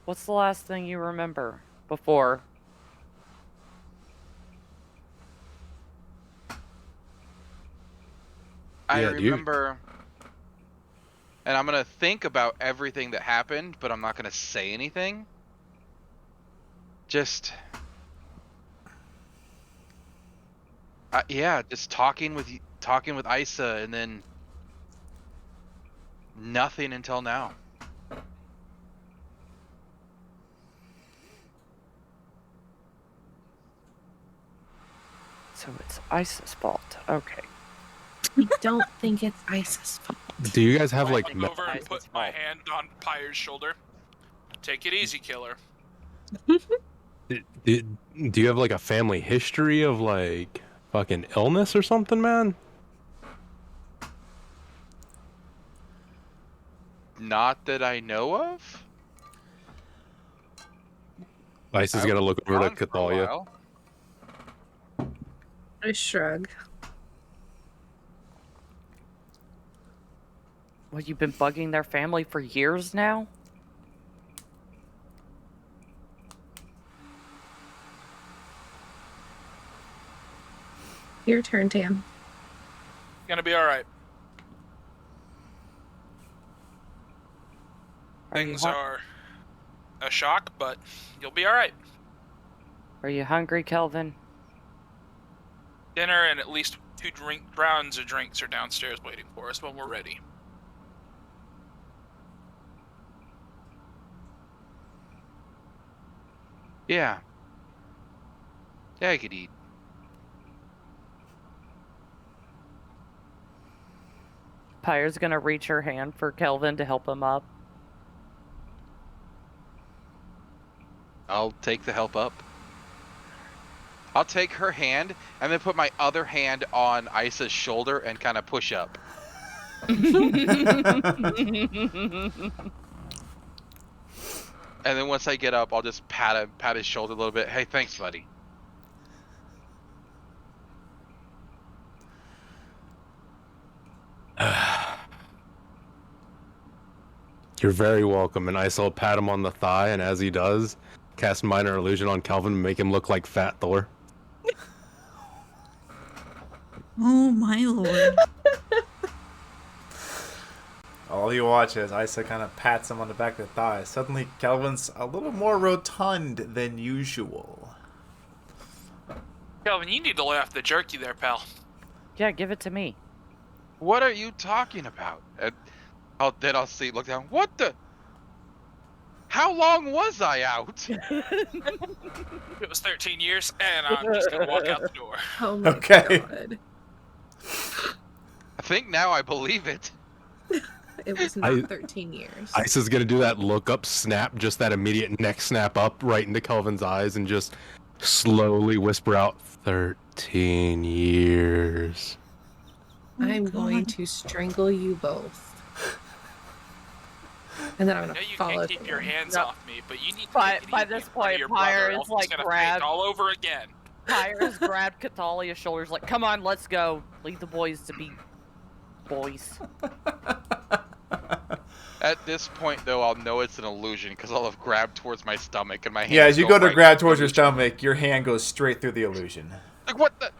What's the last thing you remember before? I Yeah, remember, and I'm gonna think about everything that happened, but I'm not gonna say anything. Just, yeah, just talking with Isa, and then nothing until now. So it's Isa's fault. Okay. I don't think it's Isa's fault. do you guys have I like look over and put my hand on Pyre's shoulder. Take it easy, killer. do you have like a family history of like fucking illness or something, man? Not that I know of. Isa's I gonna was look over to gone for a Cathalia. while. I shrug. Well, you've been bugging their family for years now? Your turn, Tam. Gonna be alright. Things are a shock, but you'll be alright. Are you hungry, Kelvin? Dinner and at least 2 rounds of drinks are downstairs waiting for us when we're ready. Yeah. Yeah, I could eat. Pyre's gonna reach her hand for Kelvin to help him up. I'll take the help up. I'll take her hand and then put my other hand on Isa's shoulder and kind of push up. And then once I get up, I'll just pat his shoulder a little bit. Hey, thanks, buddy. You're very welcome. And Isa will pat him on the thigh, and as he does, cast minor illusion on Kelvin to make him look like Fat Thor. Oh my lord. All while you watch as Isa kind of pats him on the back of the thigh. Suddenly, Kelvin's a little more rotund than usual. Kelvin, you need to lay off the jerky there, pal. Yeah, give it to me. What are you talking about? And I'll see. Look down. What the? How long was I out? It was 13 years, and I'm just gonna walk out the door. Oh my Okay. god. I think now I believe it. It was not 13 years. Isa's gonna do that look up snap, just that immediate neck snap up right into Kelvin's eyes and just slowly whisper out 13 years. I'm going to strangle you both. And then I'm I gonna know you follow can't keep your him. hands No. off me, but you need to By- take it by easy this in front of point, your Pyre brother, is, else he's like, gonna grabbed- faint all over again. Pyre's grabbed Catalia's shoulders like, come on, let's go. Leave the boys to be boys. At this point, though, I'll know it's an illusion because I'll have grabbed towards my stomach and my hand. Yeah, as you go to grab towards your stomach, your hand goes straight through the illusion. Like what the?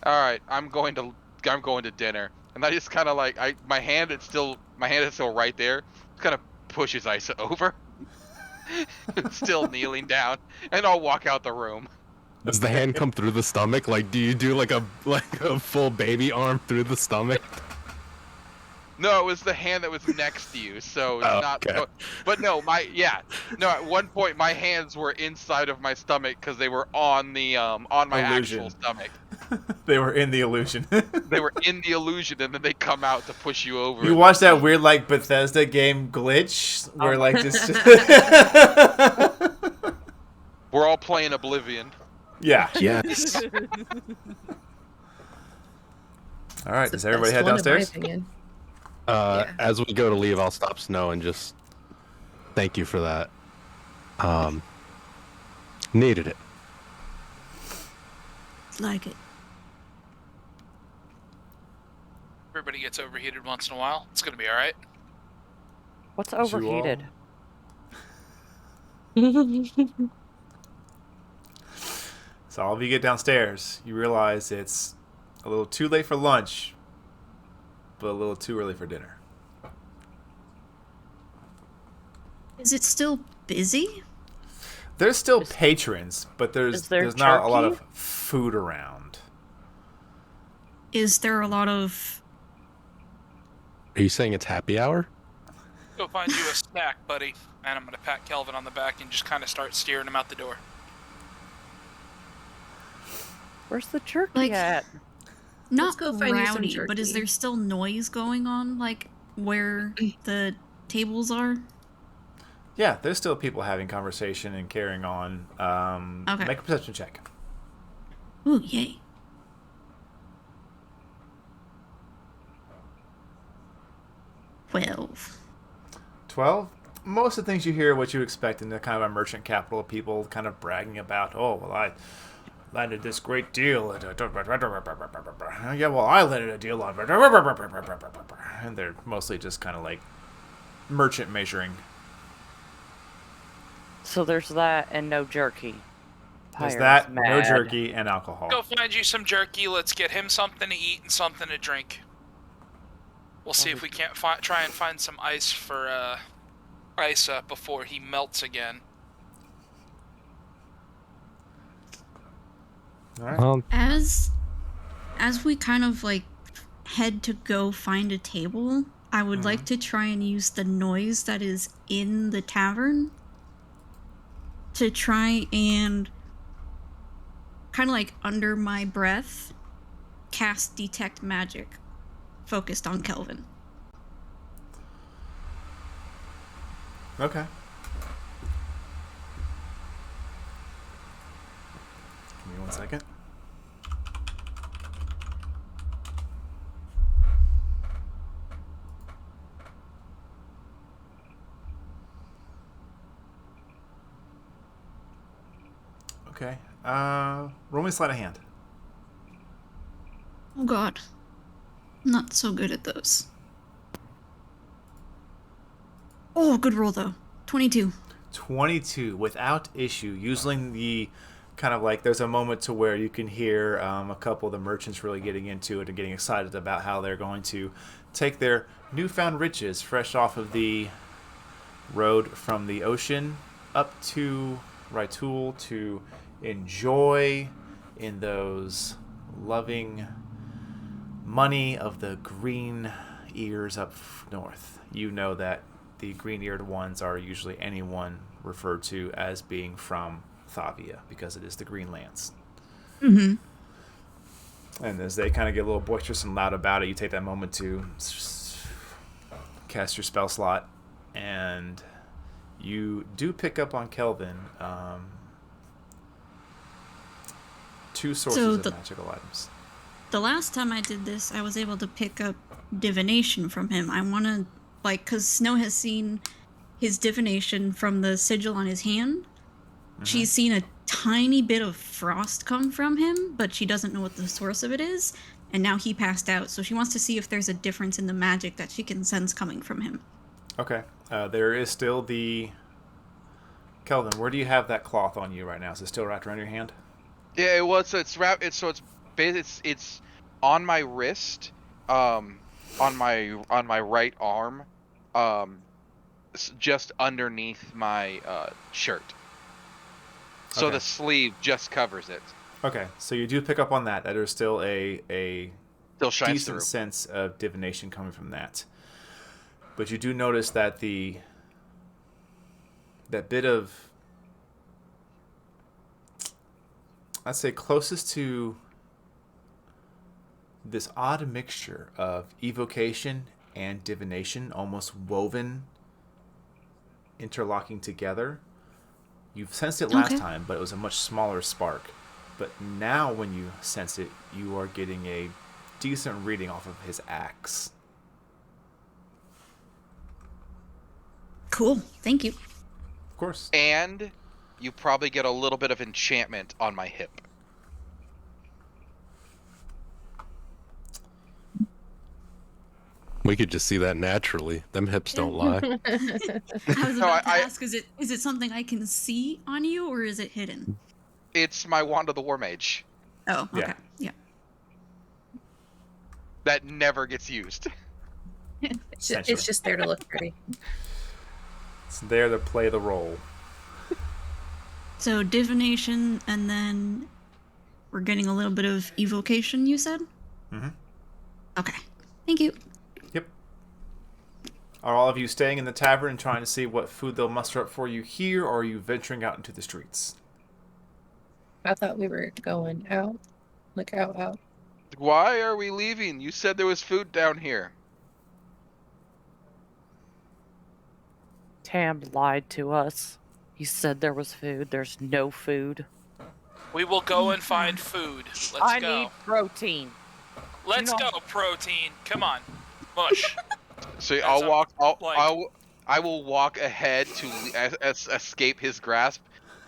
All right, I'm going to dinner, and I just kind of like my hand is still right there. Kind of pushes Isa over, still kneeling down, and I'll walk out the room. Does the hand come through the stomach? Like, do you do like a full baby arm through the stomach? No, it was the hand that was next to you, so Oh, not. okay. But no, at one point my hands were inside of my stomach because they were on the on my Illusion. actual stomach. They were in the illusion. They were in the illusion, and then they come out to push you over. You watch that weird like Bethesda game glitch where like just We're all playing Oblivion. yeah. Yes. All right, It's the does everybody best head one, in my downstairs? opinion. As we go to leave, I'll stop Snow and just thank you for that. Needed it. Like it. Everybody gets overheated once in a while. It's gonna be all right. What's As you overheated? So all of you get downstairs. You realize it's a little too late for lunch, but a little too early for dinner. Is it still busy? There's still patrons, but is there there's not a lot jerky? of food around. Is there a lot of... Are you saying it's happy hour? Go find you a snack, buddy. And I'm gonna pat Kelvin on the back and just kind of start steering him out the door. Where's the jerky Like- at? Not go find you some rowdy, but is jerky. there still noise going on, like, where the tables are? Yeah, there's still people having conversation and carrying on. Okay. Make a perception check. Ooh, yay. 12. 12. Most of the things you hear are what you expect in the kind of a merchant capital of people kind of bragging about, oh, well, I landed this great deal. Yeah, well, I landed a deal on... And they're mostly just kind of like merchant measuring. So there's that and no jerky. There's Pyre's that, no mad. jerky, and alcohol. Go find you some jerky. Let's get him something to eat and something to drink. We'll see if we can't try and find some ice for Isa before he melts again. All right. As we kind of, like, head to go find a table, I would like to try and use the noise that is in the tavern to try and kind of like under my breath cast detect magic focused on Kelvin. Okay. Give me 1 second. Okay. Roll me sleight of hand. Oh god. I'm not so good at those. Oh, good roll though. 22. 22 without issue, using the kind of like there's a moment to where you can hear a couple of the merchants really getting into it and getting excited about how they're going to take their newfound riches fresh off of the road from the ocean up to Raitul to enjoy in those loving money of the green ears up north. You know that the green-eared ones are usually anyone referred to as being from Thavia because it is the Greenlands. Mm-hmm. And as they kind of get a little boisterous and loud about it, you take that moment to cast your spell slot, and you do pick up on Kelvin 2 sources of magical items. The last time I did this, I was able to pick up divination from him. I want to, because Snow has seen his divination from the sigil on his hand. Mm-hmm. She's seen a tiny bit of frost come from him, but she doesn't know what the source of it is. And now he passed out, so she wants to see if there's a difference in the magic that she can sense coming from him. Okay. There is still the... Kelvin, where do you have that cloth on you right now? Is it still wrapped around your hand? Yeah, it was. It's wrapped. It's on my wrist, on my right arm, just underneath my shirt. So the sleeve just covers it. Okay, so you do pick up on that. That is still a still shines decent through. Sense of divination coming from that. But you do notice that that bit of, I'd say, closest to this odd mixture of evocation and divination, almost woven, interlocking together. You've sensed it last time, but it was a much smaller spark. But now when you sense it, you are getting a decent reading off of his axe. Cool. Thank you. Of course. And you probably get a little bit of enchantment on my hip. We could just see that naturally. Them hips don't lie. I was about to ask, is it something I can see on you, or is it hidden? It's my Wand of the War Mage. Oh, okay. Yeah. That never gets used. It's just there to look pretty. It's there to play the role. So divination, and then we're getting a little bit of evocation, you said? Mm-hmm. Okay. Thank you. Yep. Are all of you staying in the tavern and trying to see what food they'll muster up for you here, or are you venturing out into the streets? I thought we were going out. Like out. Why are we leaving? You said there was food down here. Tam lied to us. He said there was food. There's no food. We will go and find food. Let's go. I need protein. Let's go, protein. Come on. Mush. So I will walk ahead to escape his grasp.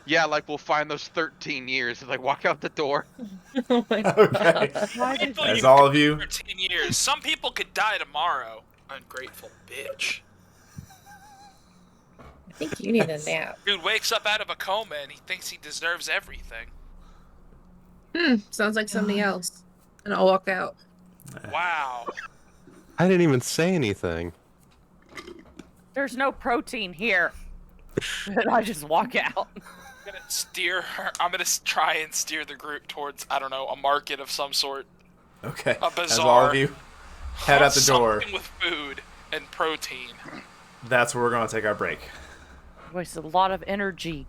Yeah, like we'll find those 13 years. Like walk out the door. Oh my god. Okay. As all of you. 13 years. Some people could die tomorrow. Ungrateful bitch. I think you need a nap. Dude wakes up out of a coma and he thinks he deserves everything. Sounds like something else. And I'll walk out. Wow. I didn't even say anything. There's no protein here. And I just walk out. I'm gonna try and steer the group towards, I don't know, a market of some sort. Okay. A bazaar. As all of you head out the door. Something with food and protein. That's where we're going to take our break. Wasted a lot of energy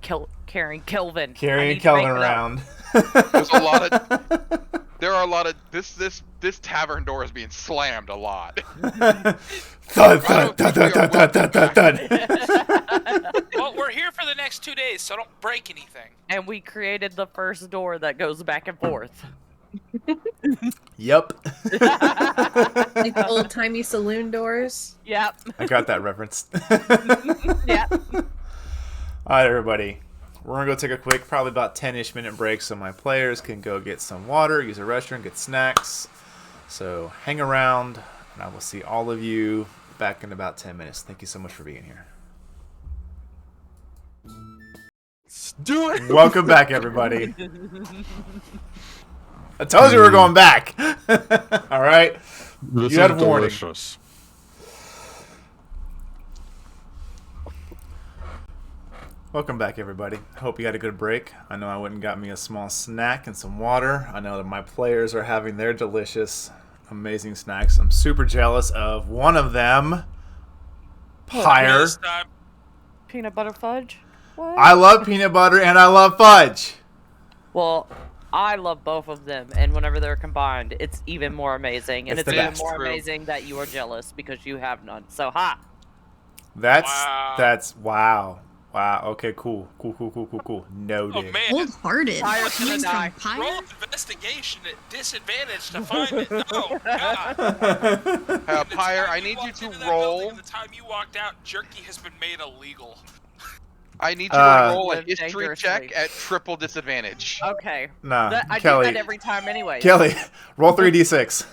carrying Kelvin. Carrying Kelvin around. There are a lot of this tavern door is being slammed a lot. Thud, thud, thud, thud, thud, thud, thud, thud. Well, we're here for the next 2 days, so don't break anything. And we created the first door that goes back and forth. Yep. Like the old-timey saloon doors. Yep. I got that reference. Yep. All right, everybody. We're going to go take a quick, probably about 10-ish minute break so my players can go get some water, use a restroom, get snacks. So hang around, and I will see all of you back in about 10 minutes. Thank you so much for being here. Let's do it. Welcome back, everybody. I told you we were going back. All right. This You had is warning. delicious. Welcome back, everybody. Hope you had a good break. I know I went and got me a small snack and some water. I know that my players are having their delicious, amazing snacks. I'm super jealous of one of them, Pyre. This time, Peanut butter fudge? What? I love peanut butter and I love fudge. Well, I love both of them, and whenever they're combined, it's even more amazing. And It's it's the even best. more True. amazing that you are jealous because you have none. So, ha! That's wow. Wow. Okay, cool. Noted. oh man, Cold-hearted. Pyre's gonna Coming die. from Pyre? roll investigation at disadvantage to find it. Oh god. Pyre, I need you to roll. The time you walked out, jerky has been made illegal. I need you to roll a Live history dangerously. check at triple disadvantage. Okay. Nah, I do Kelly. that every time anyway. Kelly, roll 3d6.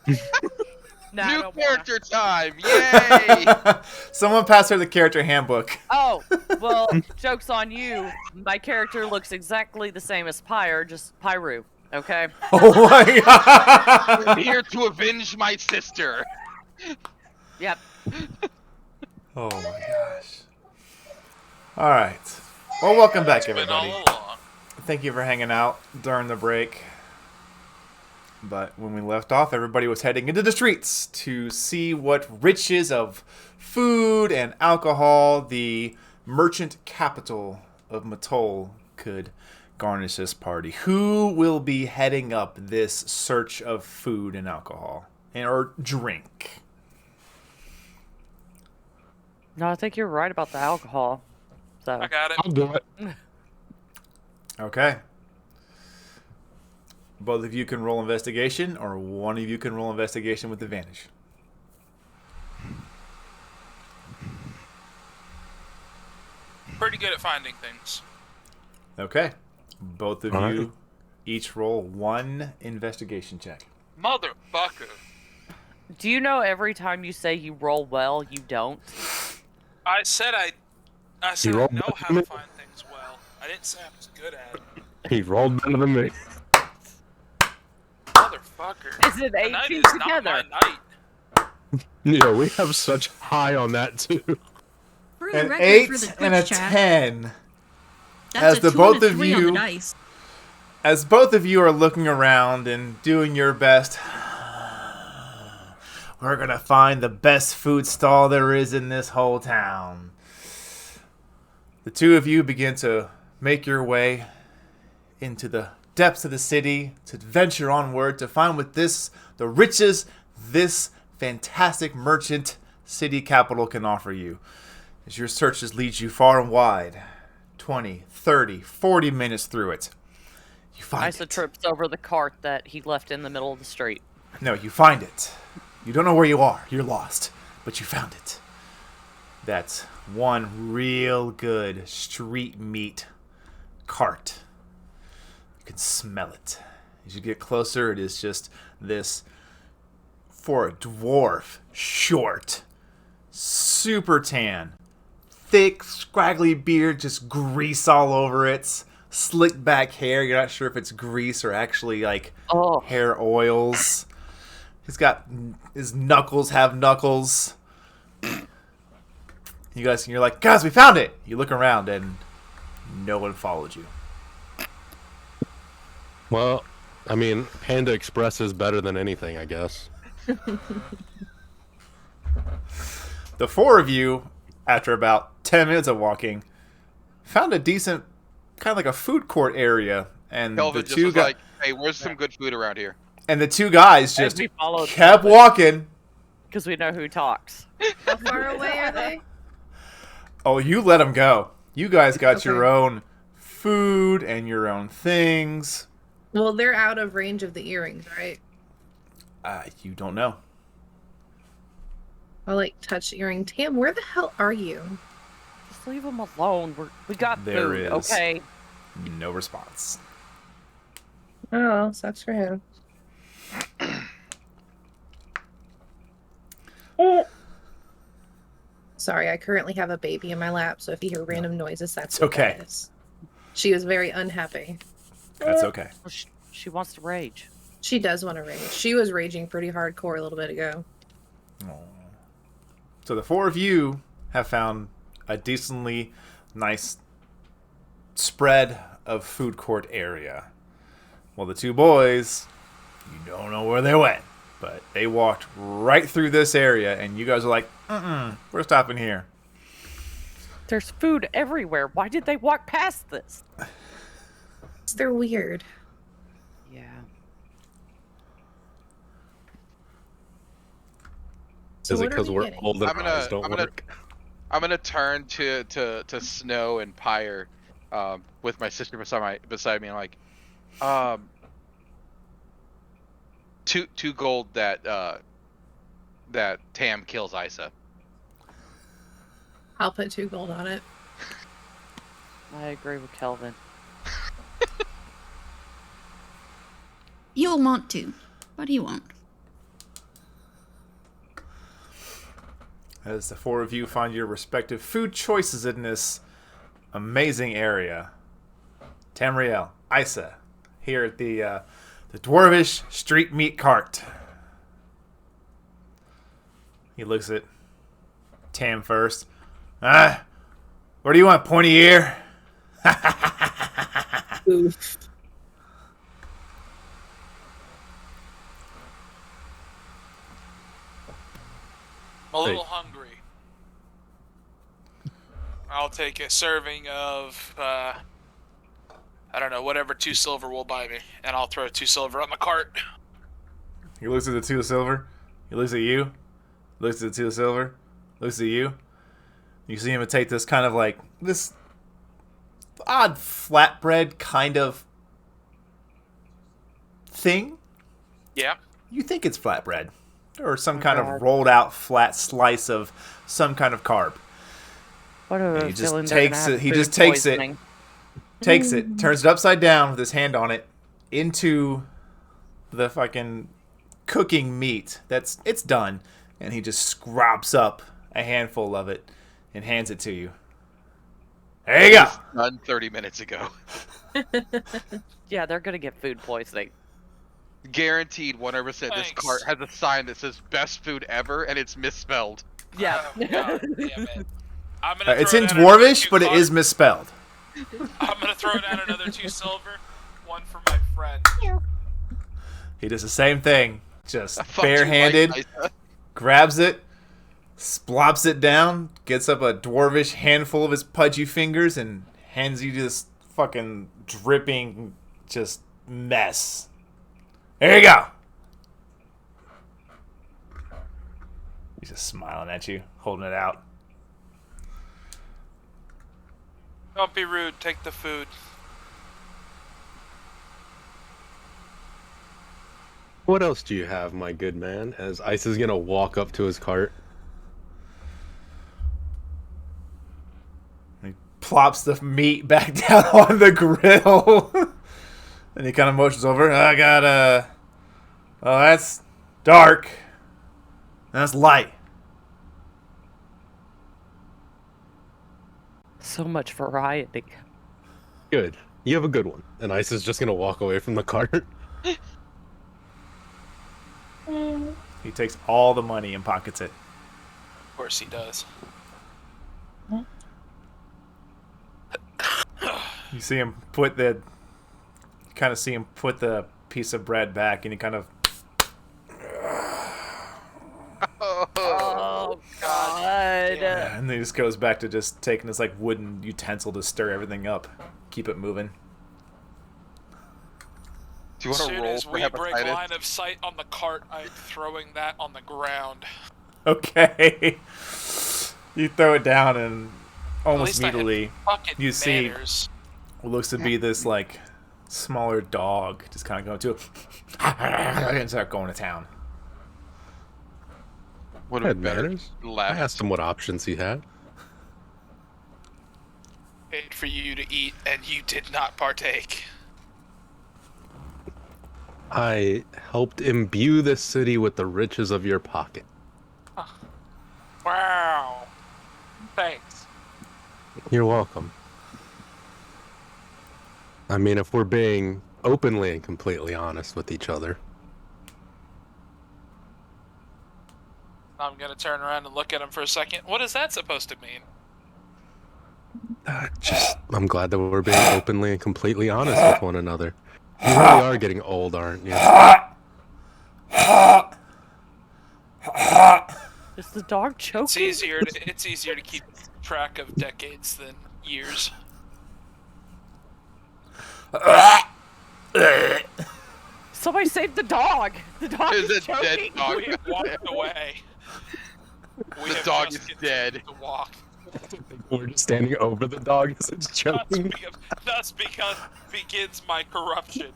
No, I New don't wanna. character time! Yay! Someone pass her the character handbook. Oh, well, joke's on you. My character looks exactly the same as Pyre, just Pyru. Okay? Oh my god! I'm here to avenge my sister. Yep. Oh my gosh. Alright. Well, welcome back, Been everybody. all along. Thank you for hanging out during the break. But when we left off, everybody was heading into the streets to see what riches of food and alcohol the merchant capital of Matol could garnish this party. Who will be heading up this search of food and alcohol or drink? No, I think you're right about the alcohol. So, I got it. I'll do it. Okay. Both of you can roll investigation, or one of you can roll investigation with advantage. Pretty good at finding things. Okay. Both of All you right. each roll one investigation check. Motherfucker. do you know every time you say you roll well, you don't? I said I rolled know better how than to me. find things well. I didn't say I was good at it. He rolled better than me. Motherfucker. Is it The 8 night two is not together? my night. Yeah, we have such high on that too. For the An record, 8 for the and a Twitch chat, 10. that's as a the 2 both and a of 3 on you- the dice. As both of you are looking around and doing your best, we're going to find the best food stall there is in this whole town. The two of you begin to make your way into the depths of the city to venture onward to find what the riches this fantastic merchant city capital can offer you. As your searches lead you far and wide, 20, 30, 40 minutes through it, you find Isa it. trips over the cart that he left in the middle of the street. No, you find it. You don't know where you are. You're lost. But you found it. That's one real good street meat cart. You can smell it. As you get closer, it is just this, for a dwarf, short, super tan, thick, scraggly beard, just grease all over it. Slick back hair. You're not sure if it's grease or actually like Oh. hair oils. He's got his knuckles have knuckles. You're like, guys, we found it. You look around and no one followed you. Well, I mean, Panda Express is better than anything, I guess. The four of you, after about 10 minutes of walking, found a decent, kind of like a food court area, and Kelvin the just two was guys, like, hey, where's some good food around here? and the two guys As just we followed kept walking. because we know who talks. How far away are they? Oh, you let them go. You guys got your Okay. own food and your own things. Well, they're out of range of the earrings, right? You don't know. I'll like touch the earring. Tam, where the hell are you? Just leave them alone. We got There food, is. okay? No response. Oh, sucks for him. Sorry, I currently have a baby in my lap, so if you hear random noises, that's It's what okay. that is. She was very unhappy. That's okay. Well, she wants to rage. She does want to rage. She was raging pretty hardcore a little bit ago. Aw. So the four of you have found a decently nice spread of food court area. Well, the two boys, you don't know where they went, but they walked right through this area, and you guys are like, we're stopping here. There's food everywhere. Why did they walk past this? They're weird. Yeah. So Is it what are because we we're getting? old and eyes don't work? I'm gonna turn to Snow and Pyre, with my sister beside me, and like, two gold that Tam kills Isa. I'll put 2 gold on it. I agree with Kelvin. You'll want to, but he won't. As the four of you find your respective food choices in this amazing area. Tamriel, Isa, here at the Dwarvish Street Meat Cart. He looks at Tam first. What do you want, pointy ear? Oof. I'm a little hungry. I'll take a serving of, I don't know, whatever 2 silver will buy me, and I'll throw 2 silver on the cart. He looks at the 2 silver. He looks at you. Looks at the 2 silver. Looks at you. You see him take this kind of like, this odd flatbread kind of thing. Yeah. You think it's flatbread. Or some kind of rolled out flat slice of some kind of carb. What a He just feeling takes it. He just takes it, turns it upside down with his hand on it into the fucking cooking meat. It's done, and he just scraps up a handful of it and hands it to you. There you go. Done 30 minutes ago. Yeah, they're gonna get food poisoning. Guaranteed 100% this Thanks. cart has a sign that says best food ever and it's misspelled. Yeah. God damn it. I'm gonna It's throw in down another Dwarvish, 2 but it is cards. misspelled. I'm gonna throw down another 2 silver, 1 for my friend. He does the same thing, just I fucked you barehanded, like Isa. grabs it, splops it down, gets up a dwarvish handful of his pudgy fingers, and hands you this fucking dripping just mess. There you go. He's just smiling at you, holding it out. Don't be rude. Take the food. What else do you have, my good man? As Ice is gonna walk up to his cart. He plops the meat back down on the grill. And he kind of motions over. I got oh, that's dark. That's light. So much variety. Good. You have a good one. And Ice is just gonna walk away from the cart. He takes all the money and pockets it. Of course he does. You see him put the piece of bread back, and he kind of Oh God! and then he just goes back to just taking this like wooden utensil to stir everything up, keep it moving. Do you As want to soon roll as for we break hepatitis? line of sight on the cart, I'm throwing that on the ground. Okay. You throw it down, and At almost least I had immediately fucking you see manners. what looks to be this like smaller dog just kind of going to it and start going to town. Would Had have better manners. I left. asked him what options he had. Paid for you to eat, and you did not partake. I helped imbue this city with the riches of your pocket. Wow. Thanks. You're welcome. I mean, if we're being openly and completely honest with each other. I'm gonna turn around and look at him for a second. What is that supposed to mean? I'm glad that we're being openly and completely honest with one another. You really are getting old, aren't you? Is the dog choking? It's easier to keep track of decades than years. Somebody save the dog! The dog There's is a choking! dead dog. We walked away. The dog is dead. To walk. We're just standing over the dog as it's choking. Thus begins my corruption.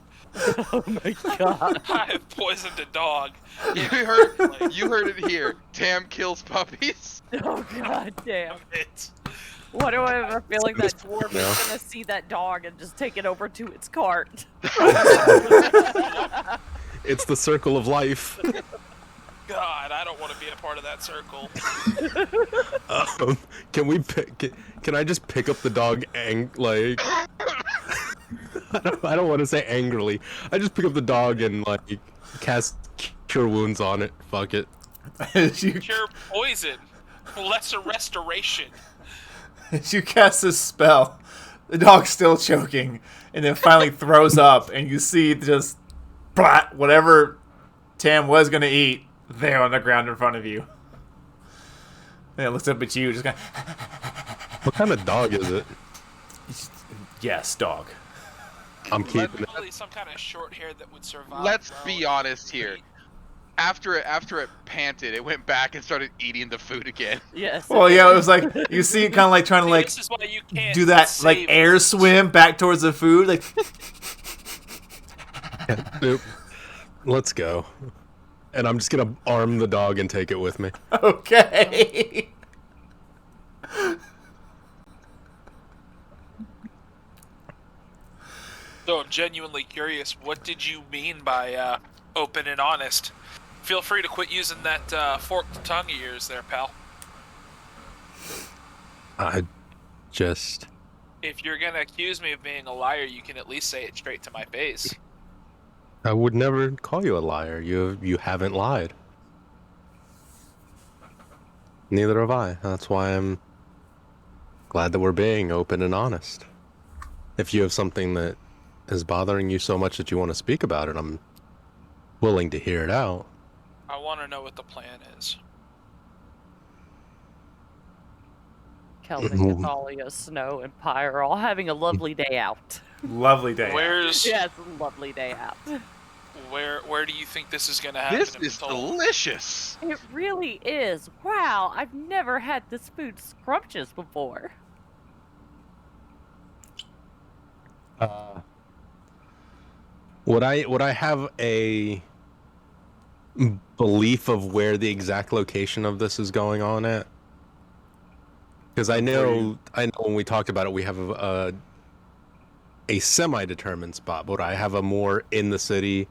Oh my god. I have poisoned a dog. You heard it here. Tam kills puppies. Oh god damn. It. Why do I have a feeling that dwarf No. is gonna see that dog and just take it over to its cart? It's the circle of life. God, I don't want to be a part of that circle. Can I just pick up the dog like? I don't want to say angrily. I just pick up the dog and like cast cure wounds on it. Fuck it. As you, Cure poison. Lesser restoration. as you cast this spell, the dog's still choking, and then finally throws up, and you see just blat, whatever Tam was gonna eat there on the ground in front of you. And it looks up at you, just kind What kind of dog is it? yes, dog. I'm keeping it. Probably some kind of short hair that would survive. Let's well be in honest the here. heat. After it panted, it went back and started eating the food again. Yes. Well, yeah, it was like you see it kind of like trying to See, like this is why you can't do that like save air it. swim back towards the food, like. Nope. Let's go. And I'm just gonna arm the dog and take it with me. Okay. So I'm genuinely curious, what did you mean by open and honest? Feel free to quit using that forked tongue of yours there, pal. I just. If you're gonna accuse me of being a liar, you can at least say it straight to my face. I would never call you a liar. You haven't lied. Neither have I. That's why I'm glad that we're being open and honest. If you have something that is bothering you so much that you want to speak about it, I'm willing to hear it out. I want to know what the plan is. Kelvin, Natalia, Snow, and Pi are all having a lovely day out. Lovely day. Where's Yes, lovely day out. where do you think this is gonna happen? This in is Patola? delicious. It really is. Wow, I've never had this food scrumptious before. Would I have a belief of where the exact location of this is going on at? Because I know when we talked about it, we have a semi-determined spot. But would I have a more in the city,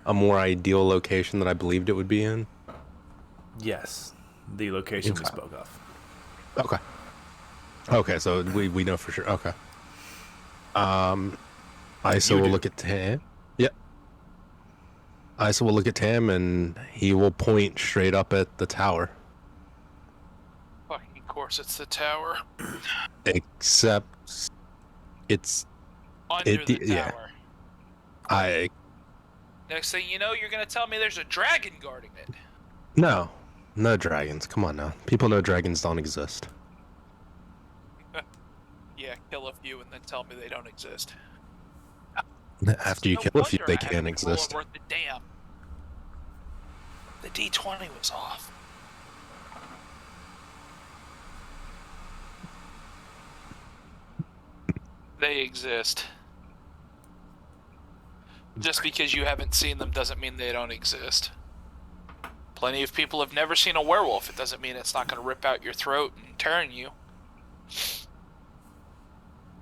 a more ideal location that I believed it would be in? Yes, the location we Okay. spoke of. Okay. Okay, so we know for sure. Okay. Isa will look at Tam. Yep. Isa will look at Tam, and he will point straight up at the tower. Fucking course, it's the tower. Except it's Under the yeah. tower. I Next thing you know, you're gonna tell me there's a dragon guarding it. no dragons. Come on now, people know dragons don't exist. Yeah, kill a few and then tell me they don't exist. After you No kill a few, wonder they I can haven't rolled exist. worth the damn. The D20 was off. They exist. Just because you haven't seen them doesn't mean they don't exist. Plenty of people have never seen a werewolf. It doesn't mean it's not going to rip out your throat and turn you.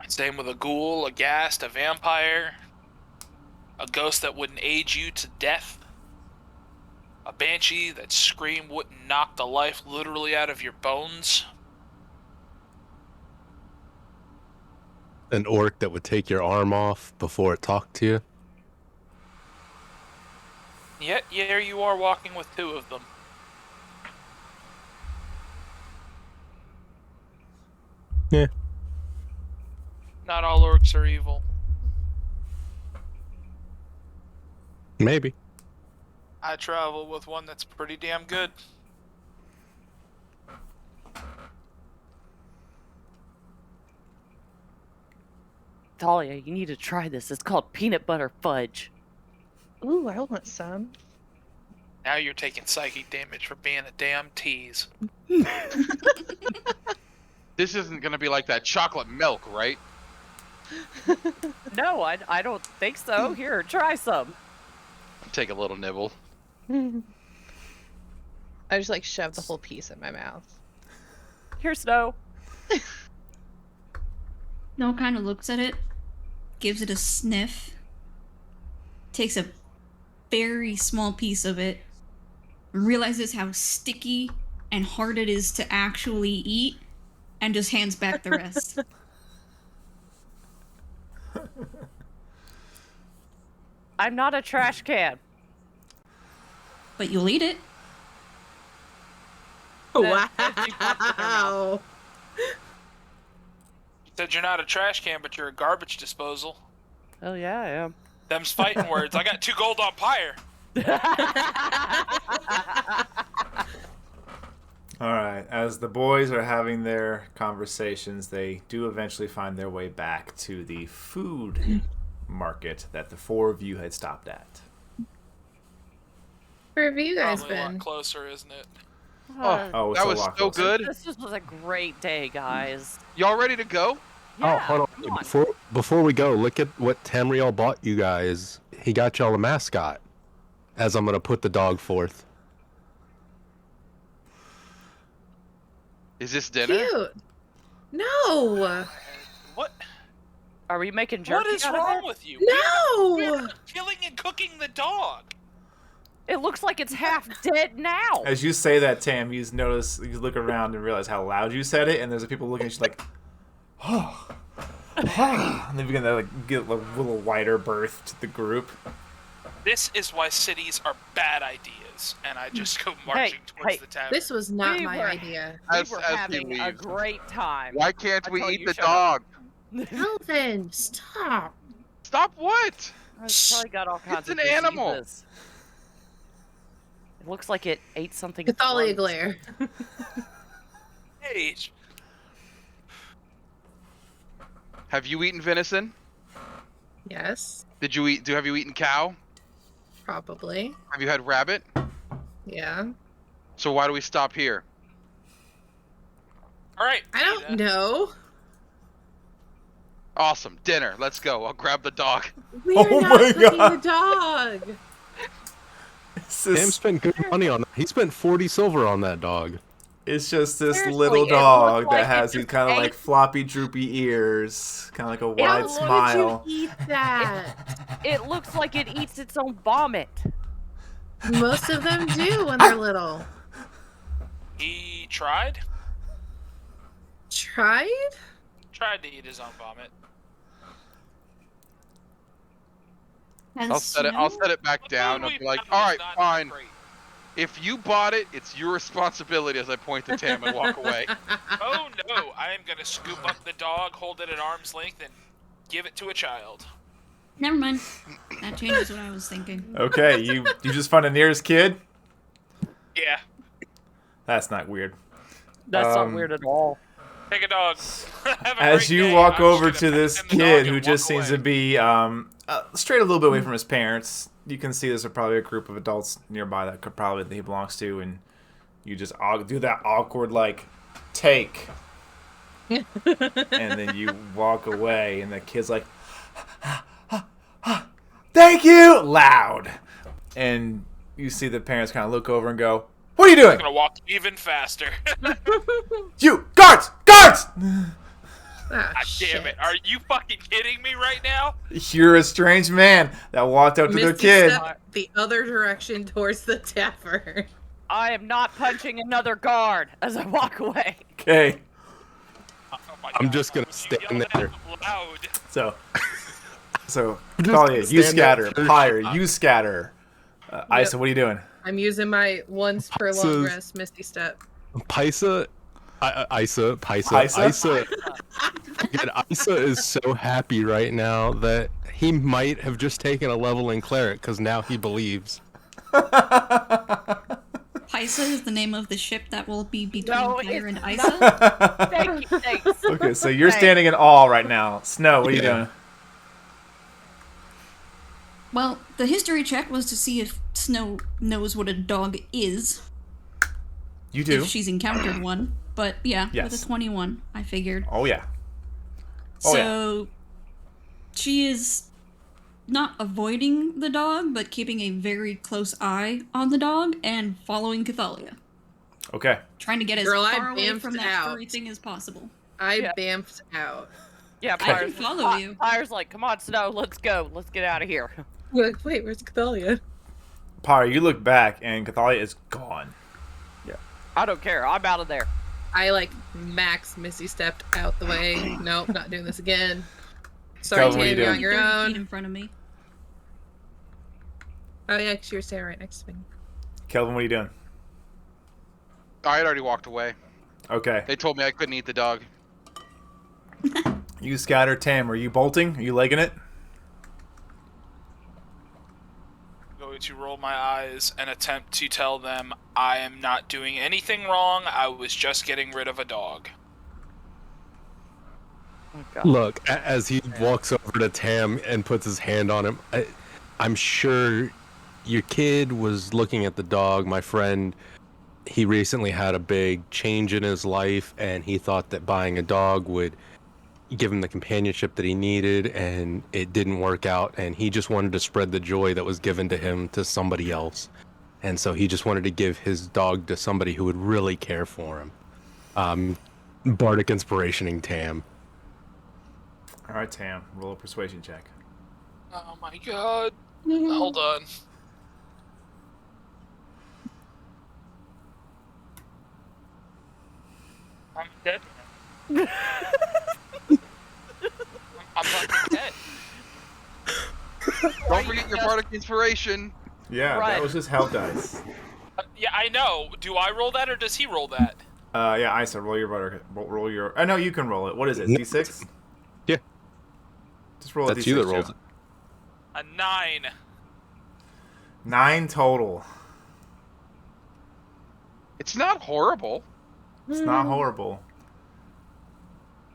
Same with a ghoul, a ghast, a vampire, a ghost that wouldn't age you to death, a banshee that scream wouldn't knock the life literally out of your bones. an orc that would take your arm off before it talked to you? Yet, here you are walking with 2 of them. Yeah. Not all orcs are evil. Maybe. I travel with one that's pretty damn good. Talia, you need to try this. It's called peanut butter fudge. Ooh, I want some. Now you're taking psychic damage for being a damn tease. This isn't gonna be like that chocolate milk, right? No, I don't think so. Here, try some. Take a little nibble. I just like shove the whole piece in my mouth. Here, Snow. Noah kind of looks at it, gives it a sniff, takes a very small piece of it, realizes how sticky and hard it is to actually eat, and just hands back the rest. I'm not a trash can. But you'll eat it. Wow. You said you're not a trash can, but you're a garbage disposal. Oh yeah, I am. Them's fighting words. I got 2 gold on pyre. All right. As the boys are having their conversations, they do eventually find their way back to the food market that the 4 of you had stopped at. Where have you guys Probably a lot been? closer, isn't it? Oh, it's That a was lot so closer. good. This was a great day, guys. Y'all ready to go? Yeah, Oh, hold come on. Before we go, look at what Tamriel bought you guys. He got y'all a mascot. As I'm gonna put the dog forth. Is this dinner? Cute. No. What? Are we making jerky What is out of wrong it? with you? No. We're killing and cooking the dog. It looks like it's half dead now. As you say that, Tam, you look around and realize how loud you said it, and there's people looking at you like, oh, and they begin to get a little wider berth to the group. This is why cities are bad ideas, and I just go marching towards hey, the tavern. This was not We my were- idea. We As were he having a leaves. great time. Why can't we Until eat you the shut up. dog? Elvin, stop. Stop what? It's probably got all kinds It's of an animal. diseases. It looks like it ate something. Cathalia gross. glare. Age. Have you eaten venison? Yes, Have you eaten cow? probably. Have you had rabbit? Yeah. So why do we stop here? All right. I don't know. Awesome. Dinner. Let's go. I'll grab the dog. We Oh are not my cooking God. the dog. Tim spent good money on that. He spent 40 silver on that dog. It's just this Seriously, little it dog looked like that has it these just kind of ate- like floppy, droopy ears, kind of like a How wide would smile. you eat that? It looks like it eats its own vomit. Most of them do when they're little. He tried Tried? to eat his own vomit. I'll set it back down. I'll be like, all right, fine. If you bought it, it's your responsibility. As I point to Tam and walk away. Oh no! I am gonna scoop up the dog, hold it at arm's length, and give it to a child. Never mind. That changes what I was thinking. Okay, you just find a nearest kid? Yeah, That's not weird. That's Um, not weird at all. take a dog. Have a As great you day. walk I'm just over gonna to pet this him, the dog, kid and who walk just seems away. to be straight a little bit away from his parents, you can see there's probably a group of adults nearby that he belongs to, and you just do that awkward like take, and then you walk away, and the kid's like, "Thank you," loud, and you see the parents kind of look over and go, "What are you doing? I'm gonna walk even faster. You guards! Guards!" Ah, God damn it! Are you fucking kidding me right now? You're a strange man that walked up to the Misty kid. stepped the other direction towards the tavern. I am not punching another guard as I walk away. Okay. Oh my my I'm God, just gonna you stand yelled that there. Loud. So Just Thalia, you stand scatter. there. Pyre, you scatter. Yep. Isa, what are you doing? I'm using my once per long Paisas. rest Misty Step. Paisa, Isa, Again, Isa is so happy right now that he might have just taken a level in cleric because now he believes. Paisa is the name of the ship that will be between No, Pyre and it's Isa. Thank you, thanks. Okay, so you're Thanks. standing in awe right now. Snow, what are you Yeah. doing? Well, the history check was to see if Snow knows what a dog is, You do. if she's encountered one. But yeah, Yes. with a 21, I figured. Oh yeah. Oh, So she is not avoiding the dog, but keeping a very close eye on the dog and following Cathalia. Okay. Trying to get as Girl, I far away bamfed from that out. furry thing as possible. I Yeah. bamfed out. Yeah, I can Pyre's, follow you. Pyre's like, come on, Snow, let's go. Let's get out of here. Like, wait, where's Cathalia? Pyre, you look back and Cathalia is gone. I don't care. I'm out of there. I like max Misty stepped out the way. Nope, not doing this again. Sorry, Kelvin, what are you Tam, you're on doing? your 30 feet own. in front of me. Oh yeah, 'cause you were standing right next to me. Kelvin, what are you doing? I had already walked away. Okay. They told me I couldn't eat the dog. You scatter. Tam, are you bolting? Are you legging it? Going to roll my eyes and attempt to tell them I am not doing anything wrong. I was just getting rid of a dog. Oh, God. Look, as he walks over to Tam and puts his hand on him, I'm sure your kid was looking at the dog. My friend, he recently had a big change in his life, and he thought that buying a dog would give him the companionship that he needed, and it didn't work out, and he just wanted to spread the joy that was given to him to somebody else. And so he just wanted to give his dog to somebody who would really care for him. Bardic inspirationing Tam. All right, Tam. Roll a persuasion check. Oh my God. Hold on. I'm dead. I'm fucking dead. Don't forget your bardic inspiration. Yeah, Right. that was just hell dice. Yeah, I know. Do I roll that or does he roll that? Yeah, Isa, roll your butter. Roll your. I know you can roll it. What is it? D6. Yeah. Just roll a That's D6. you that rolls Joe. it. A 9. 9 total. It's not horrible. It's not horrible.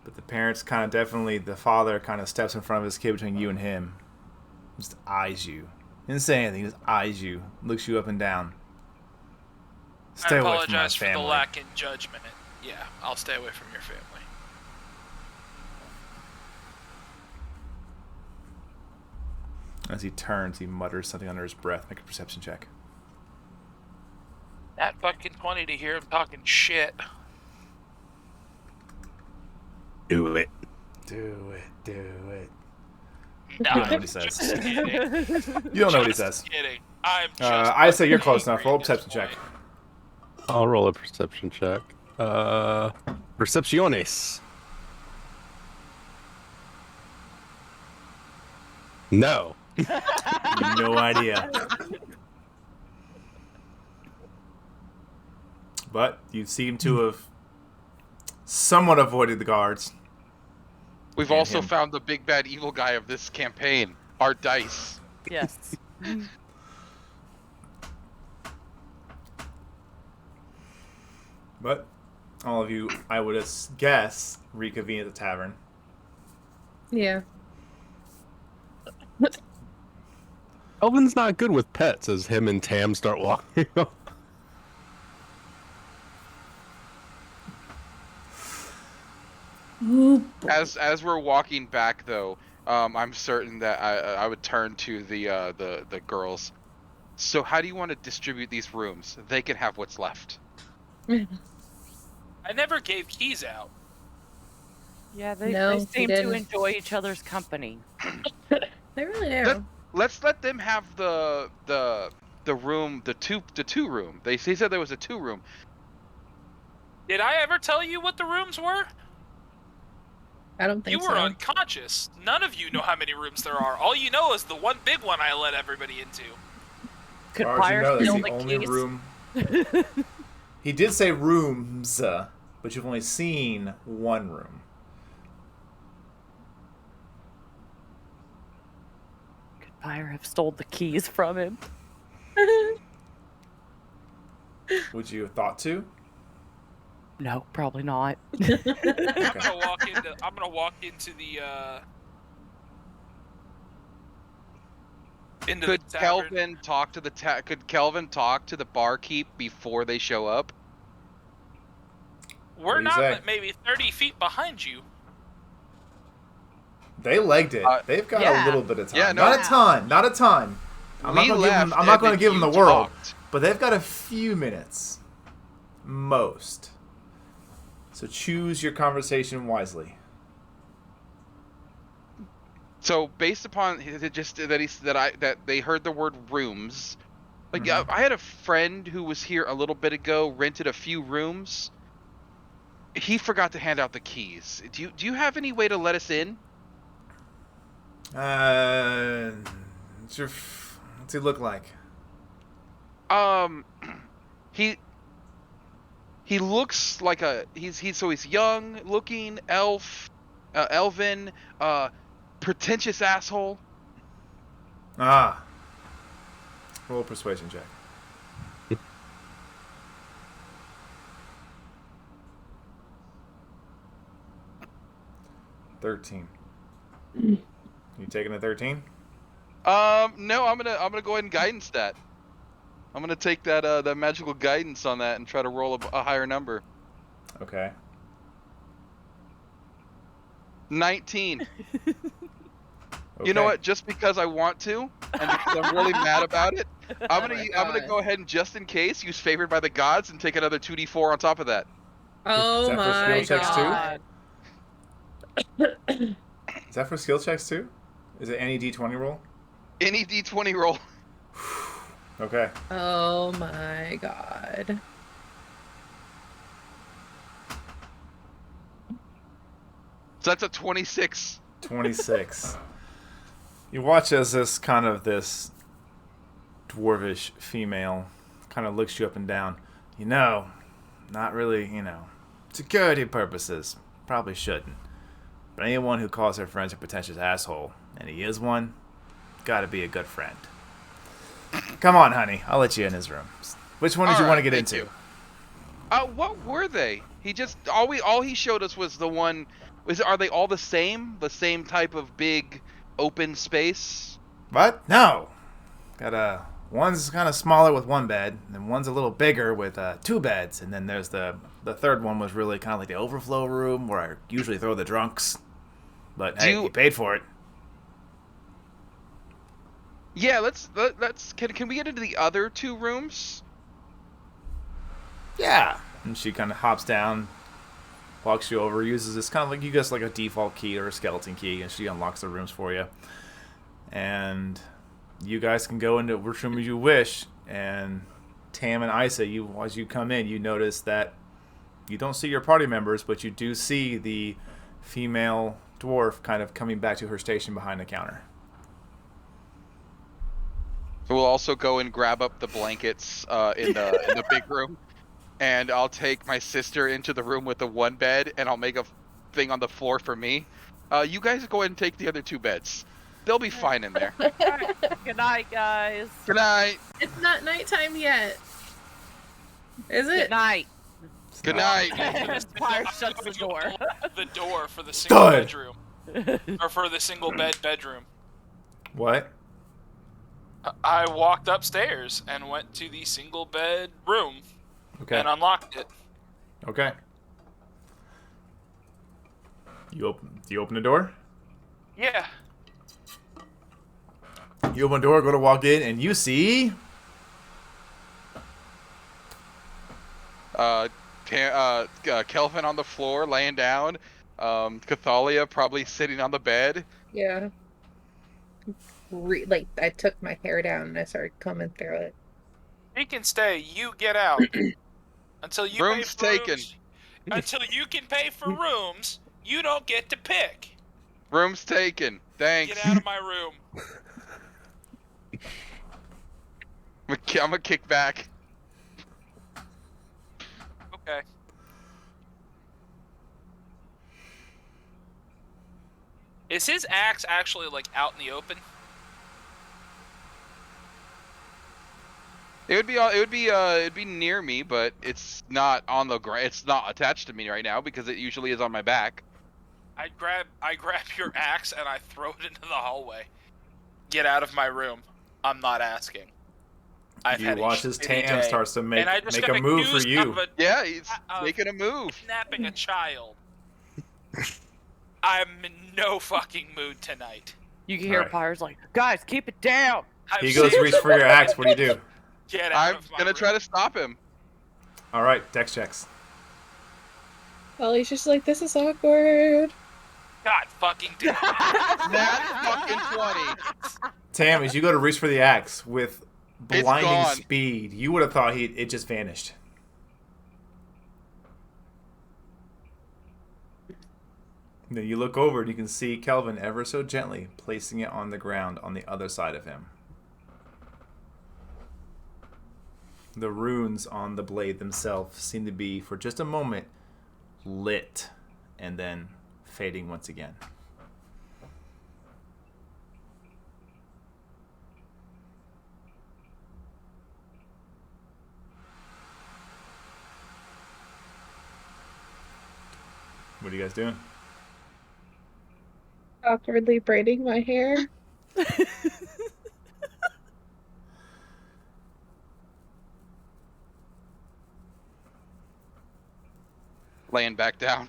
But the parents kind of definitely, the father kind of steps in front of his kid between you and him. Just eyes you. Didn't say anything, just eyes you. Looks you up and down. Stay I away from my apologize for the family. lack in judgment. Yeah, I'll stay away from your family. As he turns, he mutters something under his breath. Make a perception check. That fucking 20 to hear him talking shit. Do it. Do it, do it. No, You don't know what he I'm says. just kidding. You don't know what he Just says. kidding. I'm just I say you're close enough. angry Roll a at this perception check. point. I'll roll a perception check. Percepciones. No. No idea. But you seem to have somewhat avoided the guards. We've And also him. found the big bad evil guy of this campaign. Our dice. Yes. But all of you, I would guess, reconvene at the tavern. Yeah. Elvin's not good with pets as him and Tam start walking. Ooh, boy. As we're walking back, though, I'm certain that I would turn to the girls. So how do you want to distribute these rooms? They can have what's left. I never gave keys out. Yeah, they No, he seem to didn't. enjoy each other's company. They really do. Let's let them have the room, the two room. They said there was a 2 room. Did I ever tell you what the rooms were? I don't think You were so. unconscious. None of you know how many rooms there are. All you know is the one big one I let everybody into. Could As far as you Pyre know, that's steal the the only keys? room. He did say rooms, but you've only seen one room. Could Pyre have stole the keys from him? Would you have thought to? No, probably not. I'm gonna walk into the into Could the tavern. Kelvin talk to the Could Kelvin talk to the barkeep before they show up? We're do you not say? maybe 30 feet behind you. They legged it. They've got a little bit of time. Yeah, no. Not a ton. Not a ton. I'm not going to give them the world, but they've got a few minutes, most. So choose your conversation wisely. So based upon just that they heard the word rooms, like I had a friend who was here a little bit ago, rented a few rooms. He forgot to hand out the keys. Do you have any way to let us in? What's he look like? He looks like he's young looking, elven, pretentious asshole. Roll a persuasion check. $13. You taking a 13? No, I'm gonna go ahead and guidance that. I'm gonna take that magical guidance on that and try to roll a higher number. Okay. 19. Okay. You know what? Just because I want to, and because I'm really mad about it, I'm gonna go ahead and just in case use favored by the gods and take another 2d4 on top of that. Oh Is that for my skill checks god. Is that for skill checks too? Is it any d20 roll? Any d20 roll. Okay. Oh my god. So that's a 26. 26. You watch as this dwarvish female kind of looks you up and down. Not really, security purposes. Probably shouldn't. But anyone who calls their friends a pretentious asshole, and he is one, gotta be a good friend. Come on, honey. I'll let you in his room. Which one did you want to get into? What were they? All he showed us was the one. Are they all the same? The same type of big open space? What? No. One's kind of smaller with one bed, and one's a little bigger with 2 beds, and then there's the third one was really kind of like the Overflow Room where I usually throw the drunks. But hey, you paid for it. Yeah, let's can we get into the other 2 rooms? Yeah. And she kind of hops down, walks you over, uses this kind of like you guess like a default key or a skeleton key, and she unlocks the rooms for you. And you guys can go into which room you wish. And Tam and Isa, as you come in, you notice that you don't see your party members, but you do see the female dwarf kind of coming back to her station behind the counter. So we'll also go and grab up the blankets in the big room, and I'll take my sister into the room with the 1 bed, and I'll make a thing on the floor for me. You guys go ahead and take the other 2 beds. They'll be fine in there. Alright, good night, guys. Good night. It's not nighttime yet. Is it? Good night. Good night. Pyre shuts the door. The door for the single Done. bedroom, or for the single bedroom. What? I walked upstairs and went to the single bed room Okay. and unlocked it. Okay. Do you open the door? Yeah. You open the door, go to walk in, and you see Kelvin on the floor laying down. Cathalia probably sitting on the bed. Yeah. I took my hair down and I started combing through it. He can stay. You get out. Until you Rooms pay for taken. rooms. Until you can pay for rooms, You don't get to pick. Room's taken. Thanks. Get out of my room. I'm gonna kick back. Okay. Is his axe actually like out in the open? It'd be near me, but it's not on the ground. It's not attached to me right now because it usually is on my back. I grab your axe and I throw it into the hallway. Get out of my room. I'm not asking. You watch as Tam starts to make I just a got move for accused you. of Yeah, he's making a move. Kidnapping a child. I'm in no fucking mood tonight. You can hear Alright. Pyre's like, guys, keep it down. I've He goes seen- reach for your axe. What do you do? Get out I'm of my gonna room. try to stop him. All right, dex checks. Ollie's just like, this is awkward. God fucking damn it. Nat fucking 20. Tam, as you go to reach for the axe with It's blinding gone. speed, you would have thought it just vanished. Then you look over and you can see Kelvin ever so gently placing it on the ground on the other side of him. The runes on the blade themselves seem to be, for just a moment, lit and then fading once again. What are you guys doing? Awkwardly braiding my hair. Laying back down.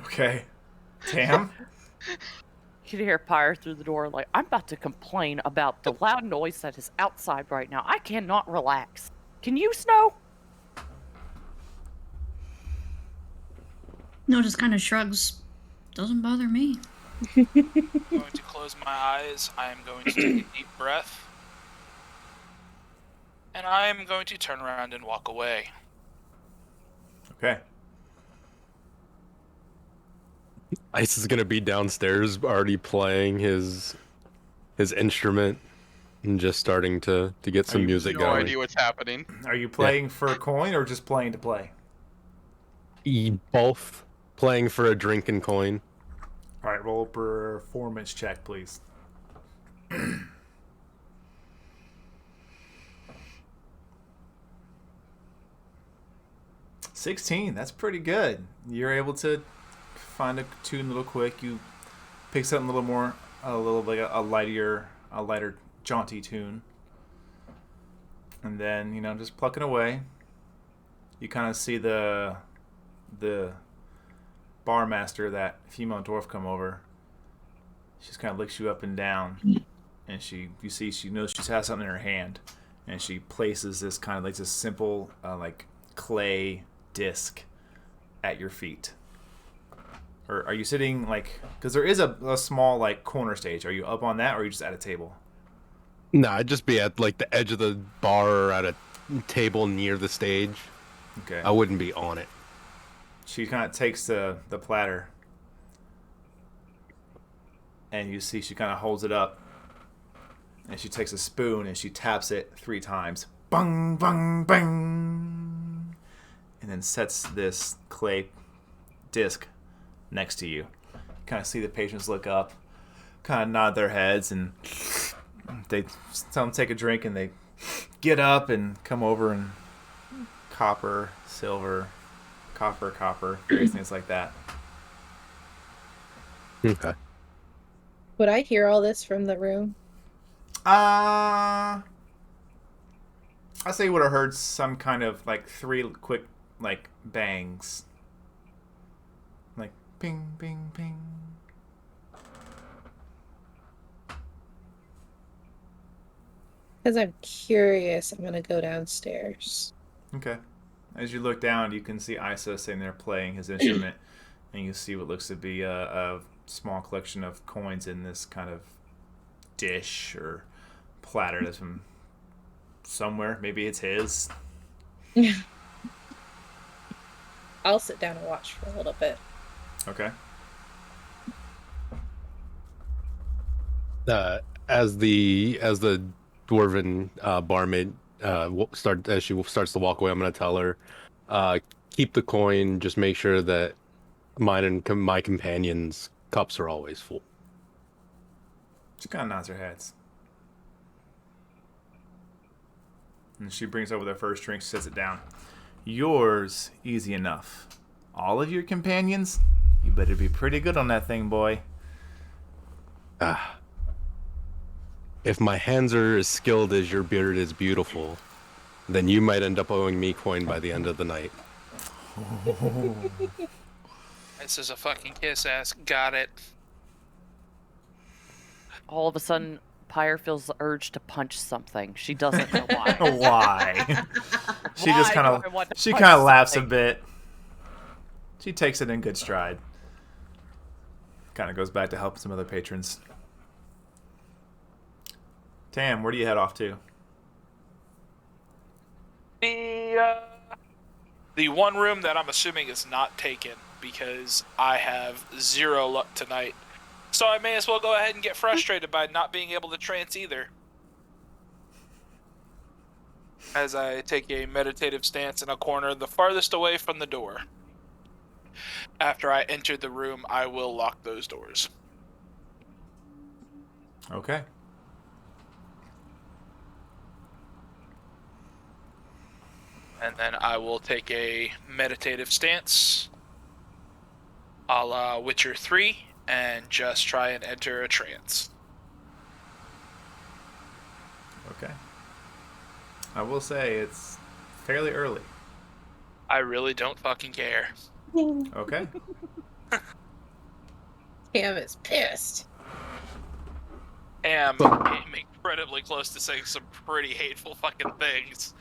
Okay. Tam? You can hear Pyre through the door like, I'm about to complain about the loud noise that is outside right now. I cannot relax. Can you, Snow? No, just kind of shrugs. Doesn't bother me. I'm going to close my eyes. I am going to take a deep breath. And I am going to turn around and walk away. Okay. Ice is gonna be downstairs already playing his instrument and just starting to get some music No going. idea what's happening. Are you playing for a coin or just playing to play? Both playing for a drink and coin. All right, roll a performance check, please. 16. That's pretty good. You're able to find a tune a little quick. You pick something a little like a lighter, jaunty tune, and then just plucking away. You kind of see the bar master, that female dwarf, come over. She just kind of licks you up and down, and she knows she has something in her hand, and she places this kind of like this simple like clay disc at your feet. Or are you sitting like, because there is a small like corner stage? Are you up on that, or are you just at a table? No, I'd just be at like the edge of the bar or at a table near the stage. Okay. I wouldn't be on it. She kind of takes the platter, and you see she kind of holds it up, and she takes a spoon and she taps it 3 times. Bang, bang, bang. And then sets this clay disc next to you. Kind of see the patrons look up, kind of nod their heads, and they tell them to take a drink, and they get up and come over, and copper, silver, copper, various things like that. Okay. Would I hear all this from the room? I say you would have heard some kind of like 3 quick like bangs. Like ping, ping, ping. Because I'm curious, I'm gonna go downstairs. Okay. As you look down, you can see Isa sitting there playing his instrument, and you see what looks to be a small collection of coins in this kind of dish or platter that's from somewhere. Maybe it's his. I'll sit down and watch for a little bit. Okay. As the dwarven barmaid as she starts to walk away, I'm gonna tell her, keep the coin. Just make sure that mine and my companions' cups are always full. She kind of nods her heads. And she brings over the first drink, sets it down. Yours, easy enough. All of your companions, you better be pretty good on that thing, boy. If my hands are as skilled as your beard is beautiful, then you might end up owing me coin by the end of the night. This is a fucking kiss ass. Got it. All of a sudden, Pyre feels the urge to punch something. She doesn't know why. Why? She Why just kind do I want of to she punch kind of laughs a something? bit. She takes it in good stride. Kind of goes back to help some other patrons. Tam, where do you head off to? The one room that I'm assuming is not taken because I have 0 luck tonight. So I may as well go ahead and get frustrated by not being able to trance either. As I take a meditative stance in a corner the farthest away from the door. After I enter the room, I will lock those doors. Okay. And then I will take a meditative stance, a la Witcher 3, and just try and enter a trance. Okay. I will say it's fairly early. I really don't fucking care. Okay. Cam is pissed. I'm incredibly close to saying some pretty hateful fucking things.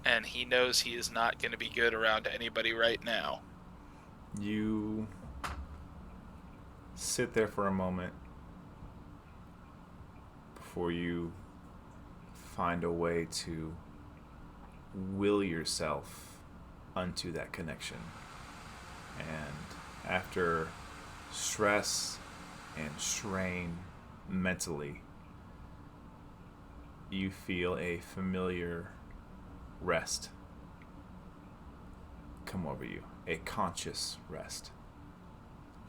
And he knows he is not going to be good around anybody right now. You sit there for a moment before you find a way to will yourself unto that connection. And after stress and strain mentally, you feel a familiar rest come over you, a conscious rest,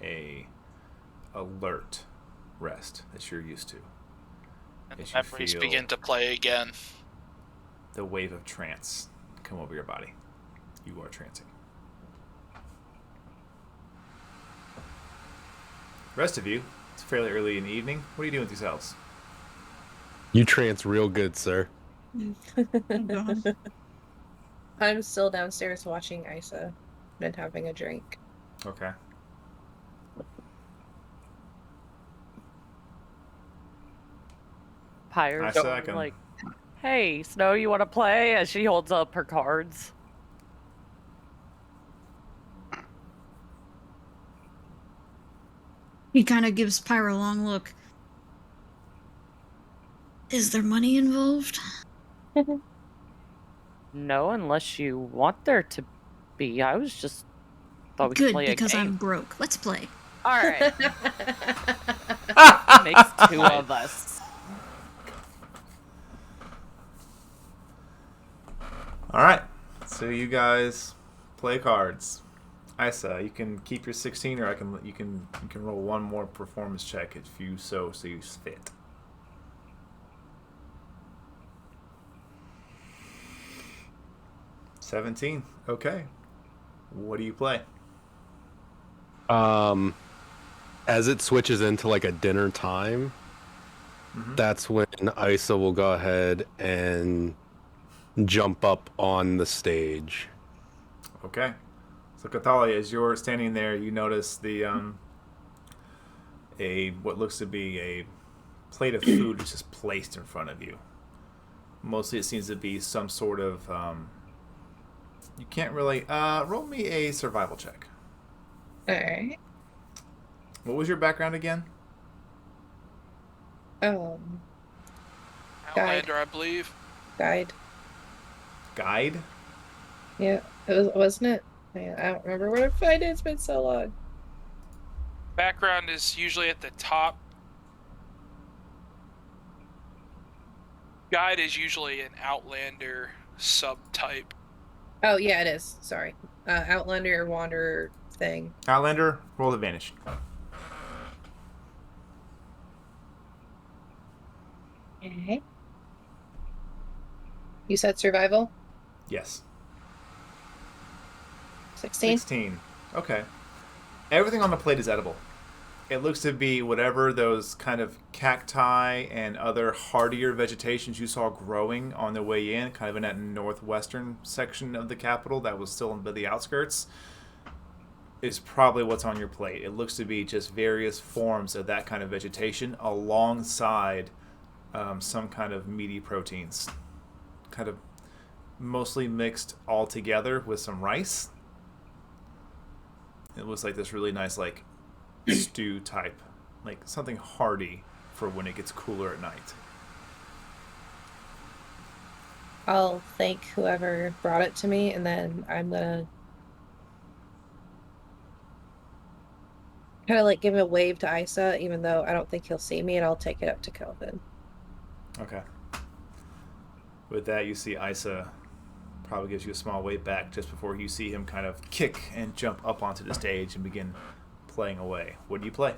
a alert rest that you're used to. And the As you memories feel begin to play again. the wave of trance come over your body. You are trancing. Rest of you, it's fairly early in the evening. What are you doing with yourselves? You trance real good, sir. I'm still downstairs watching Isa and having a drink. Okay. Pyre's I second. like, hey, Snow, you want to play? As she holds up her cards. He kind of gives Pyra a long look. Is there money involved? No, unless you want there to be. I was just thought we could Good, play a because game. I'm broke. Let's play. All right. Makes 2 of us. All right. So you guys play cards. Isa, you can keep your 16, or you can roll one more performance check if you so see fit. $17. Okay. What do you play? As it switches into like a dinner time, that's when Isa will go ahead and jump up on the stage. Okay. So Cathalia, as you're standing there, you notice the what looks to be a plate of food is just placed in front of you. Mostly it seems to be some sort of you can't really roll me a survival check. Alright. What was your background again? Outlander, I believe. Guide. Guide? Yeah, it was, wasn't it? I don't remember what I find it. It's been so long. Background is usually at the top. Guide is usually an Outlander subtype. Oh, yeah, it is. Sorry. Outlander, Wanderer thing. Outlander, roll advantage. Okay. You said survival? Yes. 16? 16. Okay. Everything on the plate is edible. It looks to be whatever those kind of cacti and other hardier vegetations you saw growing on the way in, kind of in that northwestern section of the capital that was still in the outskirts, is probably what's on your plate. It looks to be just various forms of that kind of vegetation alongside some kind of meaty proteins. Kind of mostly mixed all together with some rice. It looks like this really nice, like, stew type, like something hearty for when it gets cooler at night. I'll thank whoever brought it to me, and then I'm gonna kind of like give a wave to Isa, even though I don't think he'll see me, and I'll take it up to Kelvin. Okay. With that, you see Isa probably gives you a small wave back just before you see him kind of kick and jump up onto the stage and begin playing away. What do you play?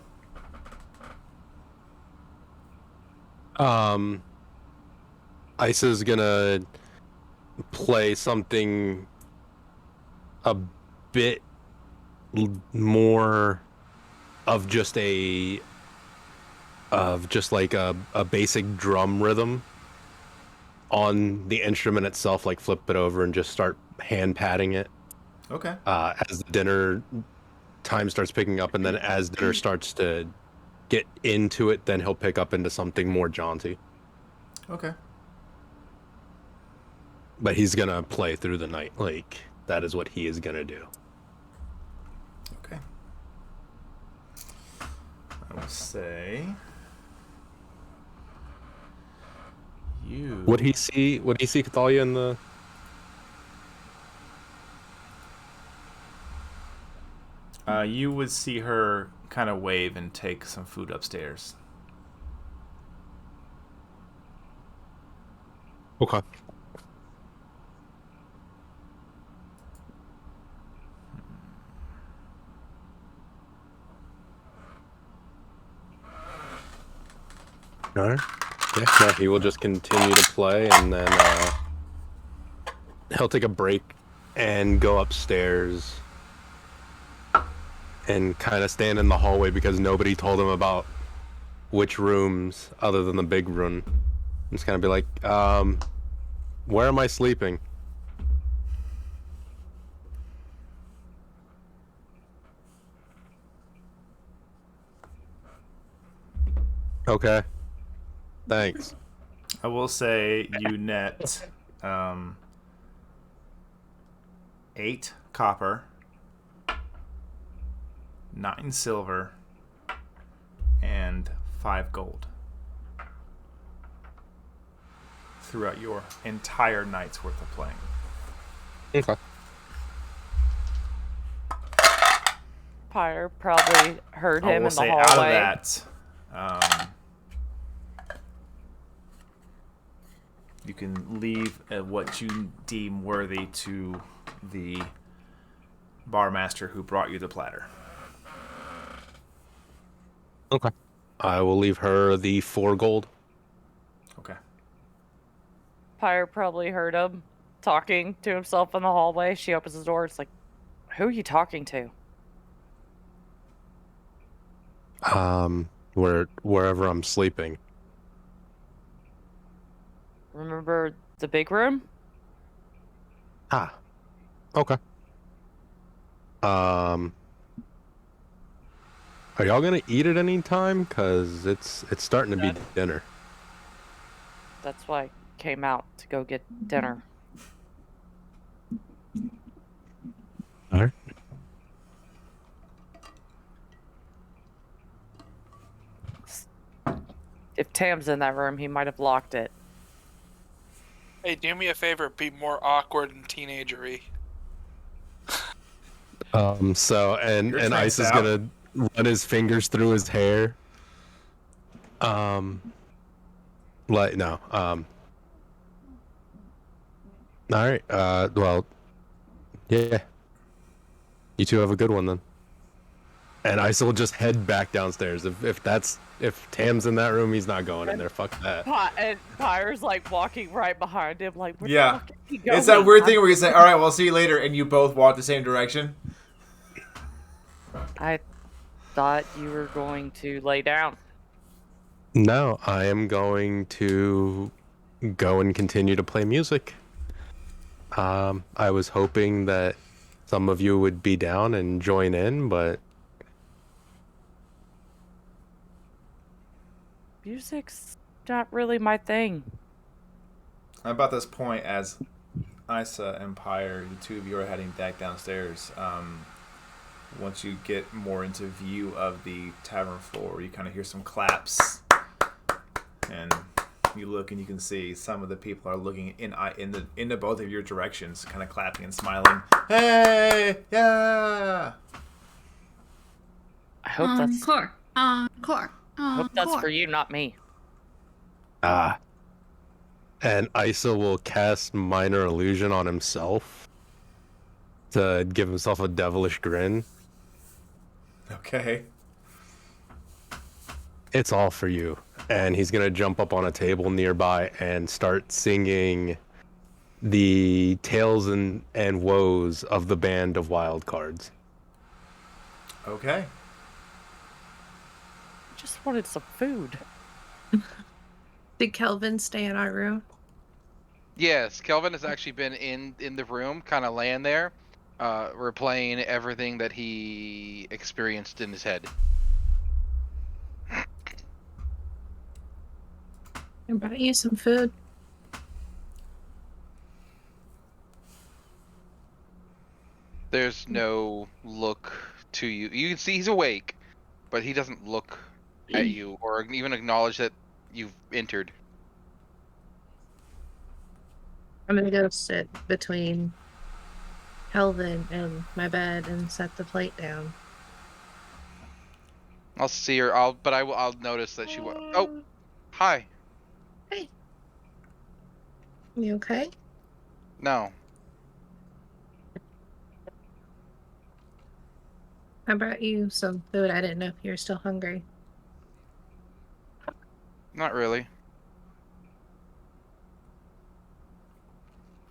Isa's gonna play something a bit more of just like a basic drum rhythm on the instrument itself, like flip it over and just start hand patting it. Okay. As the dinner time starts picking up, and then as dinner starts to get into it, then he'll pick up into something more jaunty. Okay. But he's gonna play through the night. Like, that is what he is gonna do. Okay. I will say you. Would he see Cathalia in the? You would see her kind of wave and take some food upstairs. Okay. All right. Yeah, no, he will just continue to play, and then he'll take a break and go upstairs and kind of stand in the hallway because nobody told him about which rooms other than the big room. Just kind of be like, where am I sleeping? Okay. Thanks. I will say you net 8 copper, 9 silver, and 5 gold throughout your entire night's worth of playing. Okay. Pyre probably heard I him will in the say hallway. out of that, you can leave what you deem worthy to the barmaster who brought you the platter. Okay. I will leave her the 4 gold. Okay. Pyre probably heard him talking to himself in the hallway. She opens the door. It's like, who are you talking to? Wherever I'm sleeping. Remember the big room? Ah. Okay. Are y'all gonna eat at any time? Cause it's starting to be dinner. That's why I came out to go get dinner. All right. If Tam's in that room, he might have locked it. Hey, do me a favor, be more awkward and teenagery. So and You're Ice is tranced gonna run his fingers through his hair. Like no. All right. Well, yeah. You two have a good one then. And Ice will just head back downstairs. If Tam's in that room, he's not going in there. Fuck that. And Pyre's like walking right behind him, like, where Yeah. the fuck is he going? It's that weird thing where you say, all right, well, I'll see you later, and you both walk the same direction. I thought you were going to lay down. No, I am going to go and continue to play music. I was hoping that some of you would be down and join in, but Music's not really my thing. About this point, as Isa and Pyre, the two of you are heading back downstairs, once you get more into view of the tavern floor, you kind of hear some claps, and you look and you can see some of the people are looking into both of your directions, kind of clapping and smiling. Hey, yeah! I hope that's Encore. I hope that's for you, not me. And Isa will cast Minor Illusion on himself to give himself a devilish grin. Okay. It's all for you. And he's gonna jump up on a table nearby and start singing the tales and woes of the Band of Wild Cards. Okay. Just wanted some food. Did Kelvin stay in our room? Yes, Kelvin has actually been in the room, kind of laying there, replaying everything that he experienced in his head. I brought you some food. There's no look to you. You can see he's awake, but he doesn't look at you or even acknowledge that you've entered. I'm gonna go sit between Kelvin and my bed and set the plate down. I'll see her. I'll notice that she. Oh, hi. Hey. You okay? No. I brought you some food. I didn't know if you were still hungry. Not really.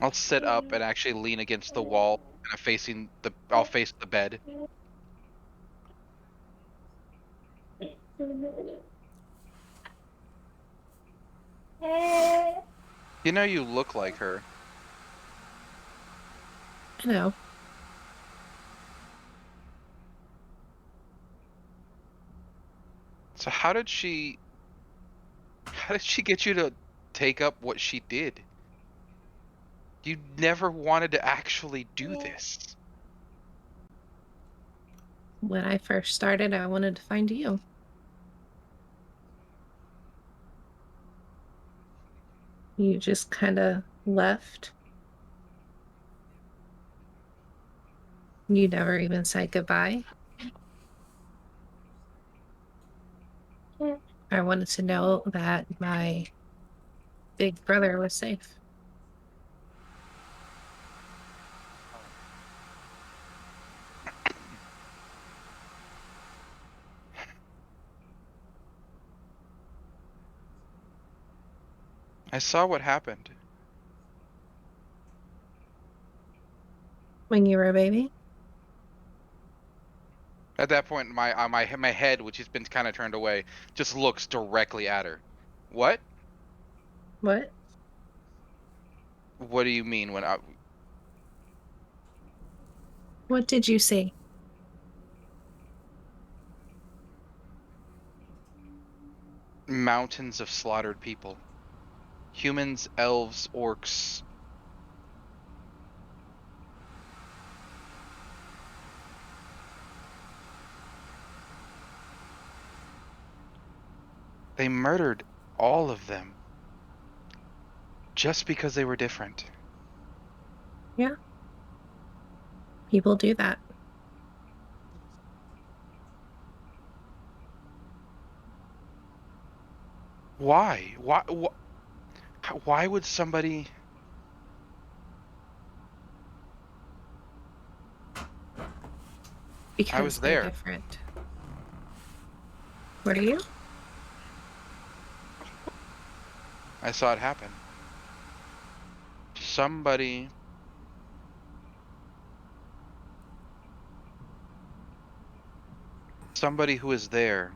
I'll sit up and actually lean against the wall, kind of I'll face the bed. You know you look like her. I know. So how did she get you to take up what she did? You never wanted to actually do this. When I first started, I wanted to find you. You just kind of left. You never even said goodbye. I wanted to know that my big brother was safe. I saw what happened. When you were a baby? At that point, my head, which has been kind of turned away, just looks directly at her. What? What? What do you mean when I... What did you see? Mountains of slaughtered people. Humans, elves, orcs. They murdered all of them. Just because they were different. Yeah. People do that. Why? Why would somebody... Because was they're there. different. What are you? I saw it happen. Somebody who was there,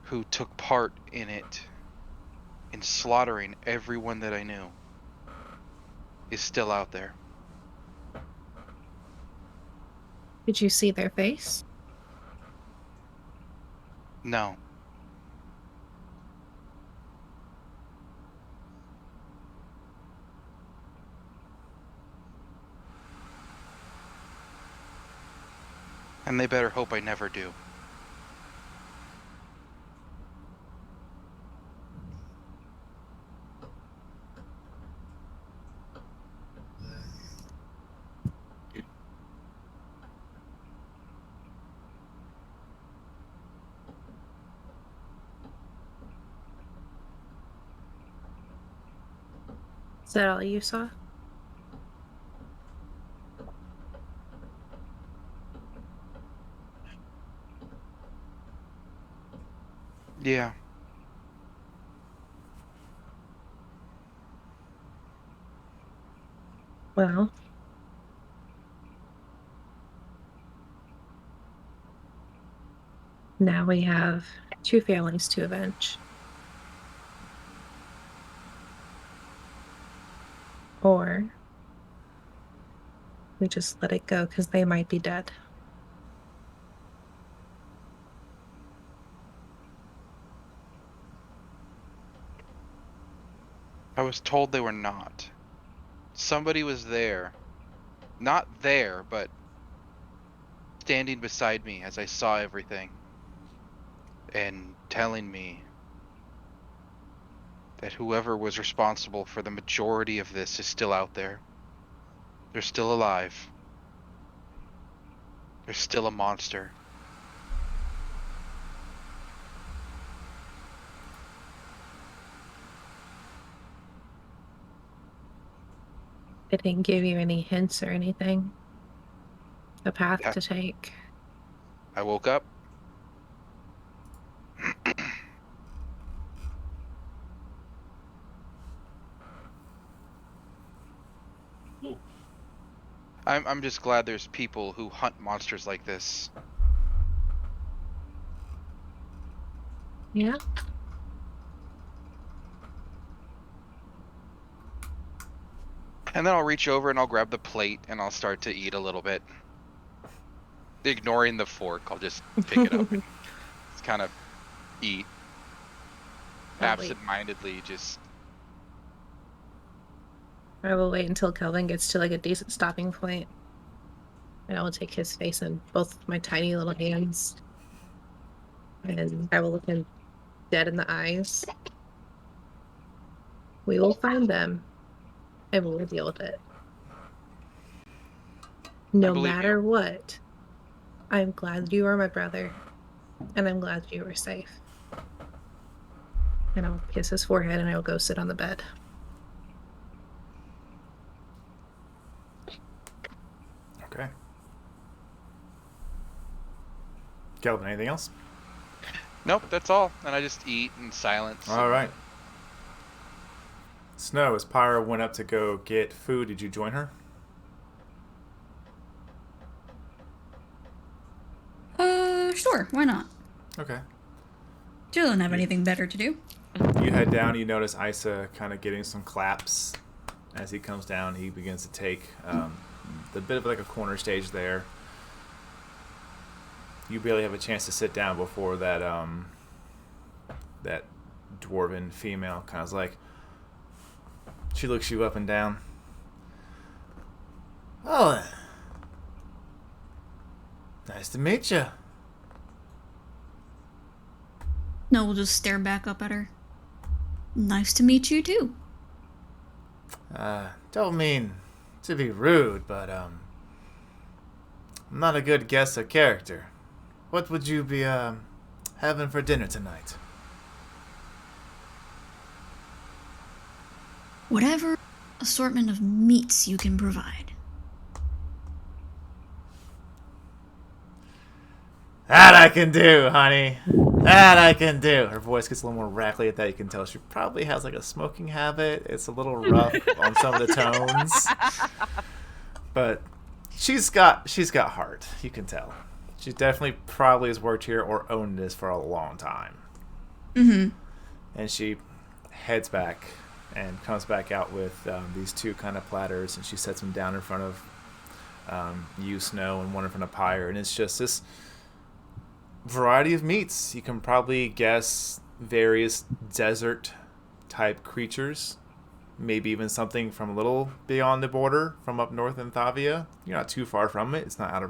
who took part in it, in slaughtering everyone that I knew, is still out there. Did you see their face? No. And they better hope I never do. Is that all you saw? Yeah. Well, now we have 2 families to avenge. Or we just let it go because they might be dead. I was told they were not. Somebody was there. Not there, but standing beside me as I saw everything. And telling me that whoever was responsible for the majority of this is still out there. They're still alive. They're still a monster. They didn't give you any hints or anything. A path Yeah. to take. I woke up. I'm just glad there's people who hunt monsters like this. Yeah. And then I'll reach over and I'll grab the plate and I'll start to eat a little bit. Ignoring the fork, I'll just pick it up and just kind of eat. Absent-mindedly, just... I will wait until Kelvin gets to like a decent stopping point. And I will take his face in both of my tiny little hands. And I will look him dead in the eyes. We will find them. And we will deal with it. No matter what. I'm glad you are my brother. And I'm glad you were safe. And I'll kiss his forehead and I will go sit on the bed. Okay. Kelvin, anything else? Nope, that's all. And I just eat in silence. All right. Snow, as Pyra went up to go get food, did you join her? Sure, why not? Okay. Jill doesn't have anything better to do. You head down, you notice Isa kind of getting some claps. As he comes down, he begins to take the bit of like a corner stage there. You barely have a chance to sit down before that that dwarven female kind of like, she looks you up and down. Oh, nice to meet you. No, we'll just stare back up at her. Nice to meet you too. Don't mean to be rude, but I'm not a good guess of character. What would you be having for dinner tonight? Whatever assortment of meats you can provide. That I can do, honey. That I can do. Her voice gets a little more rattly at that. You can tell she probably has like a smoking habit. It's a little rough on some of the tones. But she's got heart. You can tell. She definitely probably has worked here or owned this for a long time. Mm-hmm. And she heads back and comes back out with these two kind of platters, and she sets them down in front of you, Snow, and one in front of Pyre. And it's just this variety of meats. You can probably guess various desert type creatures, maybe even something from a little beyond the border from up north in Thavia. You're not too far from it. It's not out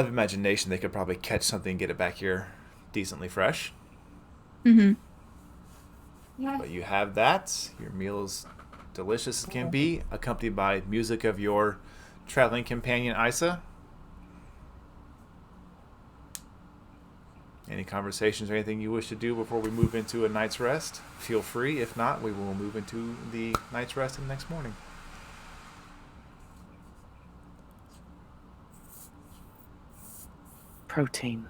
of imagination. They could probably catch something and get it back here decently fresh. Mm-hmm. Yeah. But you have that. Your meal is delicious as can be, accompanied by music of your traveling companion Isa. Any conversations or anything you wish to do before we move into a night's rest? Feel free. If not, we will move into the night's rest in the next morning. Protein.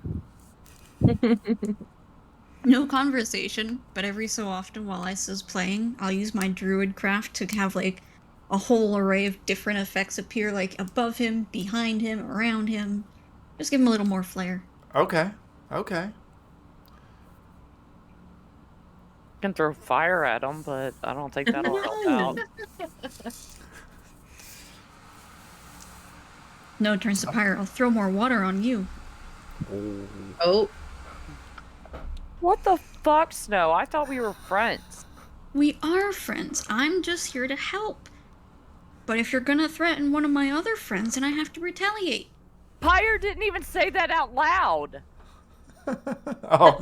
No conversation, but every so often while Isa's playing, I'll use my druid craft to have like a whole array of different effects appear, like above him, behind him, around him. Just give him a little more flair. Okay. Can throw fire at them, but I don't think that'll help out. No, it turns to fire. I'll throw more water on you. Oh. What the fuck, Snow? I thought we were friends. We are friends. I'm just here to help. But if you're gonna threaten one of my other friends, then I have to retaliate. Pyre didn't even say that out loud. Oh.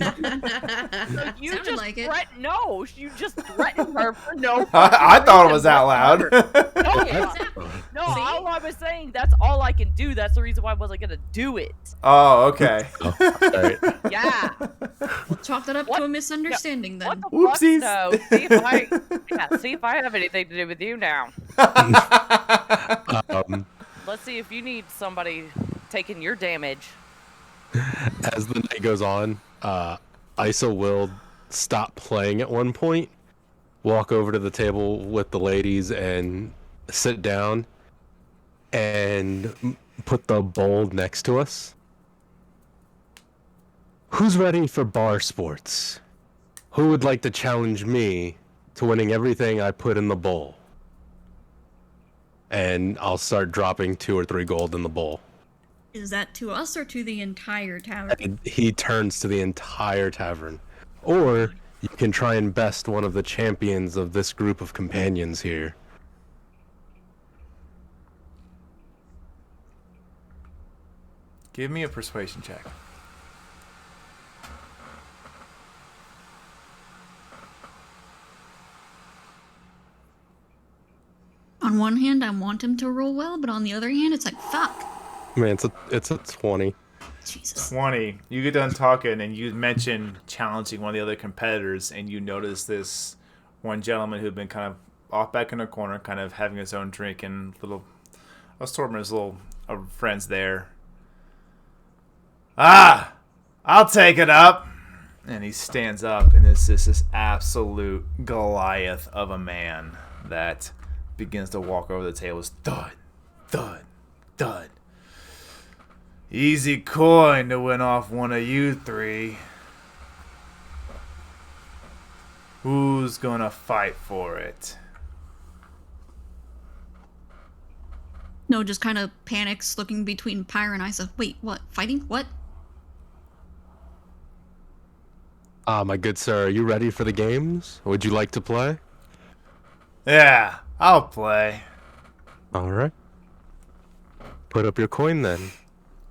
You Sounded just like it. no, you just threatened her for no. I thought it was out loud. No, yeah. No, See? all I was saying, that's all I can do. That's the reason why I wasn't gonna do it. Oh, okay. Oh, alright. Yeah. We'll chalk that up What? to a misunderstanding What then. the Whoopsies. fuck? No. See if I have anything to do with you now. Let's see if you need somebody taking your damage. As the night goes on, Isa will stop playing at one point, walk over to the table with the ladies and sit down and put the bowl next to us. Who's ready for bar sports? Who would like to challenge me to winning everything I put in the bowl? And I'll start dropping 2 or 3 gold in the bowl. Is that to us or to the entire tavern? And he turns to the entire tavern. Or you can try and best one of the champions of this group of companions here. Give me a persuasion check. On one hand, I want him to roll well, but on the other hand, it's like, fuck. Man, it's a 20. Jesus. 20. You get done talking, and you mention challenging one of the other competitors, and you notice this one gentleman who'd been kind of off back in a corner, kind of having his own drink, and little assortment of his little friends there. Ah! I'll take it up! And he stands up, and it's just this absolute Goliath of a man that begins to walk over the table. It's thud, thud, thud. Easy coin to win off one of you 3. Who's gonna fight for it? No, just kind of panics, looking between Pyre and Isa. Wait, what? Fighting? What? My good sir, are you ready for the games? Would you like to play? Yeah, I'll play. Alright. Put up your coin then.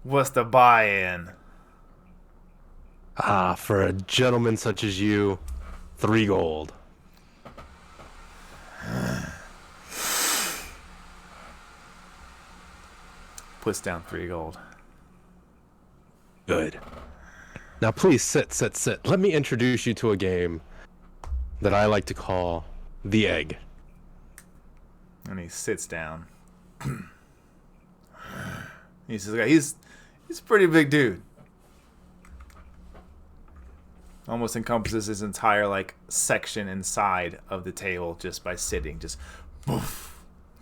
What's the buy-in? For a gentleman such as you, 3 gold. Puts down 3 gold. Good. Now please sit. Let me introduce you to a game that I like to call the egg. And he sits down. He's a pretty big dude. Almost encompasses his entire like section inside of the table just by sitting. Just poof.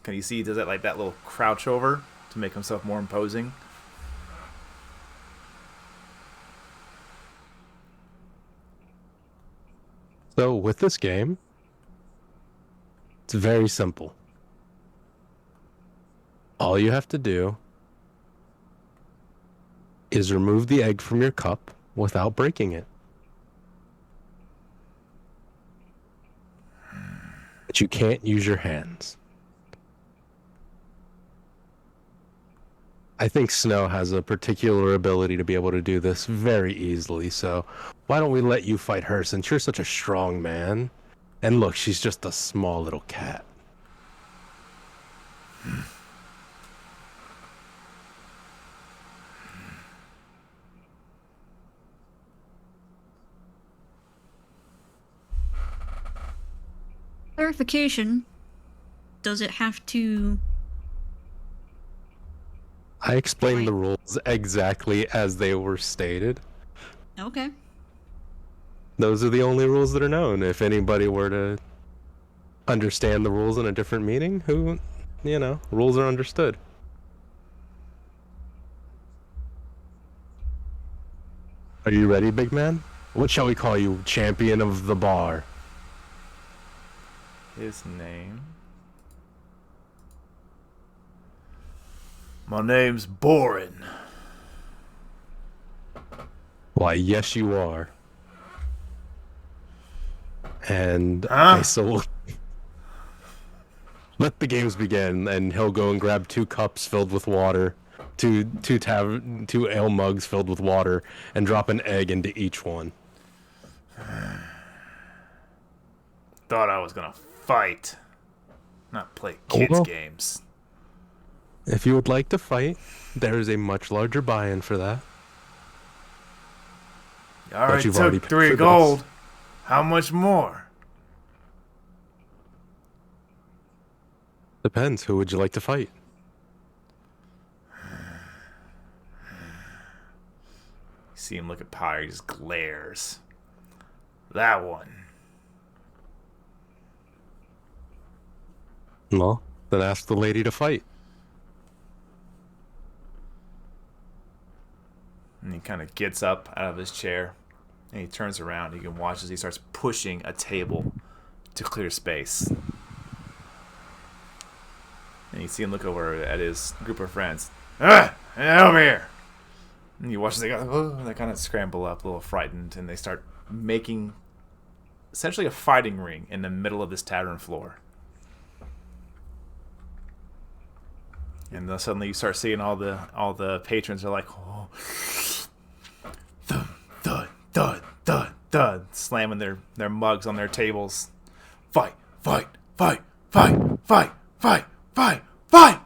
Can you see he does that little crouch over to make himself more imposing? So with this game, it's very simple. All you have to do is remove the egg from your cup without breaking it. But you can't use your hands. I think Snow has a particular ability to be able to do this very easily, so why don't we let you fight her since you're such a strong man? And look, she's just a small little cat. Clarification. Does it have to... I explained the rules exactly as they were stated. Okay. Those are the only rules that are known. If anybody were to understand the rules in a different meaning, rules are understood. Are you ready, big man? What shall we call you, champion of the bar? His name. My name's Borin. Why, yes, you are. And okay, so let the games begin, and he'll go and grab 2 cups filled with water, two ale mugs filled with water, and drop an egg into each one. Thought I was gonna fight, not play kids' games. If you would like to fight, there is a much larger buy-in for that. You already took 3 gold. How much more? Depends. Who would you like to fight? You see him look at Pyre, he just glares. That one. Well, then ask the lady to fight. And he kind of gets up out of his chair, and he turns around. You can watch as he starts pushing a table to clear space. And you see him look over at his group of friends. Over here! And you watch as they kind of scramble up, a little frightened, and they start making essentially a fighting ring in the middle of this tavern floor. And then suddenly you start seeing all the patrons are like, oh, thud, thud, thud, thud, thud, slamming their mugs on their tables. Fight, fight, fight, fight, fight, fight, fight, fight!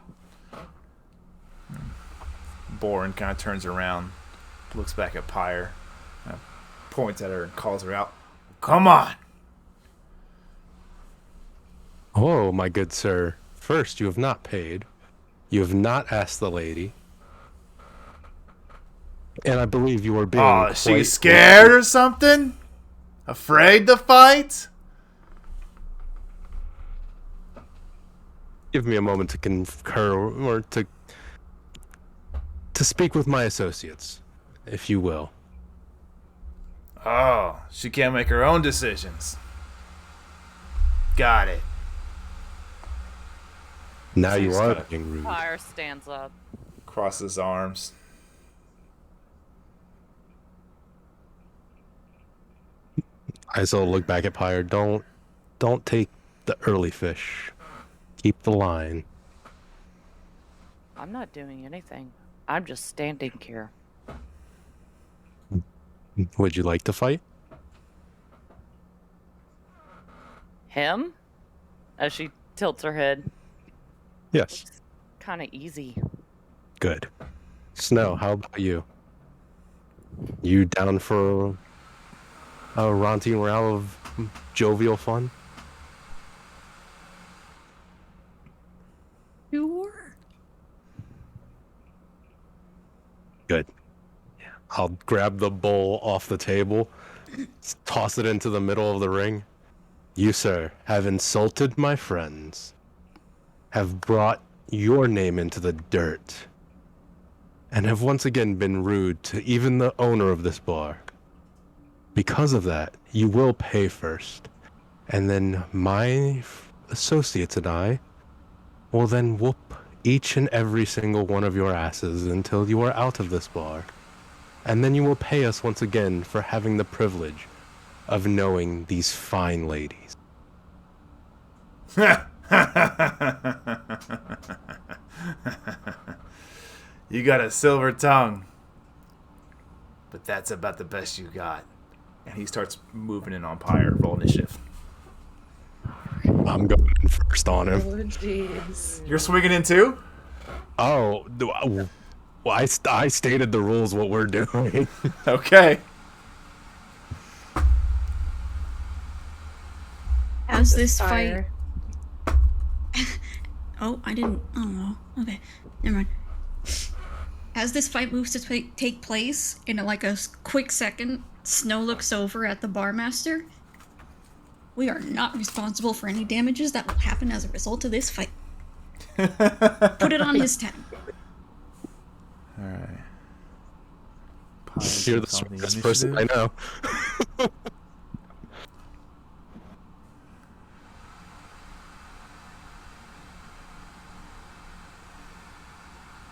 Borin kind of turns around, looks back at Pyre, points at her and calls her out. Come on! Oh, my good sir. First, you have not paid. You have not asked the lady. And I believe you are being is she scared or something? Afraid to fight? Give me a moment to concur or to speak with my associates, if you will. Oh, she can't make her own decisions. Got it. Now So you he's are gotta- being rude. Pyre stands up. Crosses arms. I still look back at Pyre. Don't take the early fish. Keep the line. I'm not doing anything. I'm just standing here. Would you like to fight? Him? As she tilts her head. Yes. Kind of easy. Good. Snow, how about you? You down for a raunting round of jovial fun? Good. Yeah. I'll grab the bowl off the table, toss it into the middle of the ring. You, sir, have insulted my friends, have brought your name into the dirt, and have once again been rude to even the owner of this bar. Because of that, you will pay first, and then my associates and I will then whoop each and every single one of your asses until you are out of this bar. And then you will pay us once again for having the privilege of knowing these fine ladies. You got a silver tongue, but that's about the best you got. And he starts moving in on Pyre. Roll initiative. I'm going in first on him. Oh, jeez. You're swinging in too? Oh, well, I stated the rules, what we're doing. Okay. As this fight. Fire. Oh, I didn't. Oh, no. Okay. Never mind. As this fight moves to take place, in like a quick second, Snow looks over at the barmaster. We are not responsible for any damages that will happen as a result of this fight. Put it on his tab. Alright. You're the smartest person I know.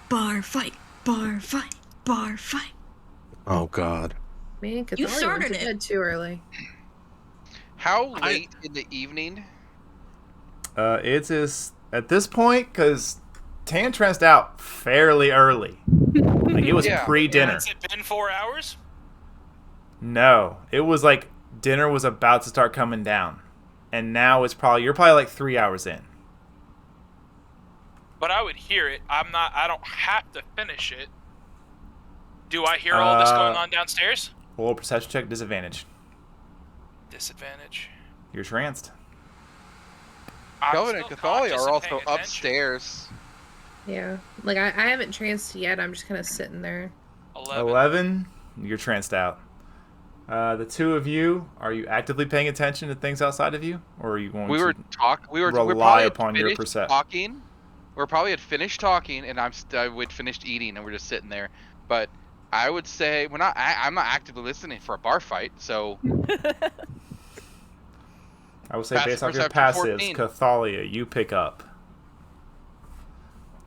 Bar fight, bar fight, bar fight. Oh, God. Man, You Cathalia went started to it. bed too early. How late in the evening? It is at this point because Tan tranced out fairly early. Like it was Yeah. pre-dinner. Has it been 4 hours? No, it was like dinner was about to start coming down, and now it's you're probably like 3 hours in. But I would hear it. I don't have to finish it. Do I hear all this going on downstairs? Roll perception check, disadvantage. Disadvantage. You're tranced. I'm Kelvin and still Cathalia conscious are and also paying attention. upstairs. Yeah. Like, I haven't tranced yet. I'm just kind of sitting there. 11. You're tranced out. The two of you, are you actively paying attention to things outside of you, or are you going We to were rely probably had upon your finished perception? talking. We probably had finished talking, and we'd finished eating, and we're just sitting there. But I would say I'm not actively listening for a bar fight, so I would say Passive based off your perception, passives, 14. Cathalia, you pick up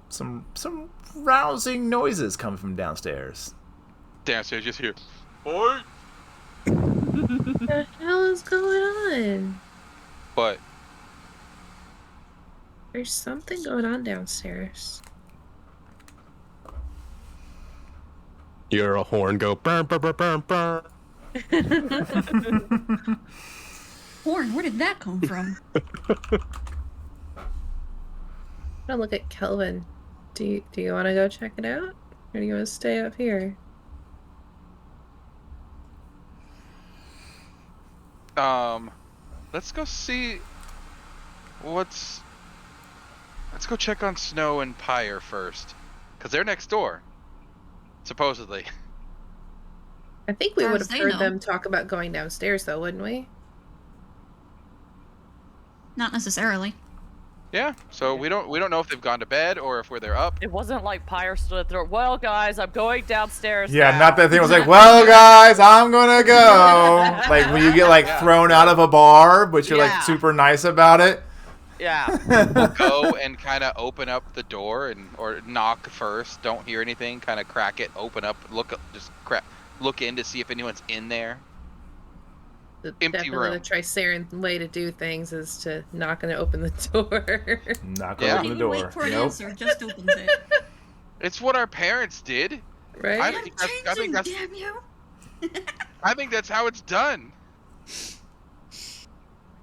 some rousing noises coming from downstairs. downstairs just here. Oi! What the hell is going on? But There's something going on downstairs. You're a horn, go burn, burn, burn, burn, burn. Horn, where did that come from? I'm gonna look at Kelvin. Do you want to go check it out, or do you want to stay up here? let's go see let's go check on Snow and Pyre first, because they're next door, supposedly. I think we As would have they heard know. them talk about going downstairs, though, wouldn't we? Not necessarily. Yeah, so we don't know if they've gone to bed or if they're up. It wasn't like Pyre stood at the door. Well, guys, I'm going downstairs. Yeah, now." not that thing was like, well, guys, I'm gonna go. Like when you get like thrown out of a bar, but you're Yeah. like super nice about it. Yeah. Go and kind of open up the door or knock first. Don't hear anything. Kind of crack it, open up, look in to see if anyone's in there. Empty Definitely room. the Triceran way to do things is to knock and open the door. Not Yeah. gonna open the Don't even door. wait for an Nope. answer, just opens it. It's what our parents did. Right? I I'm think changing, that's damn you! I think that's how it's done.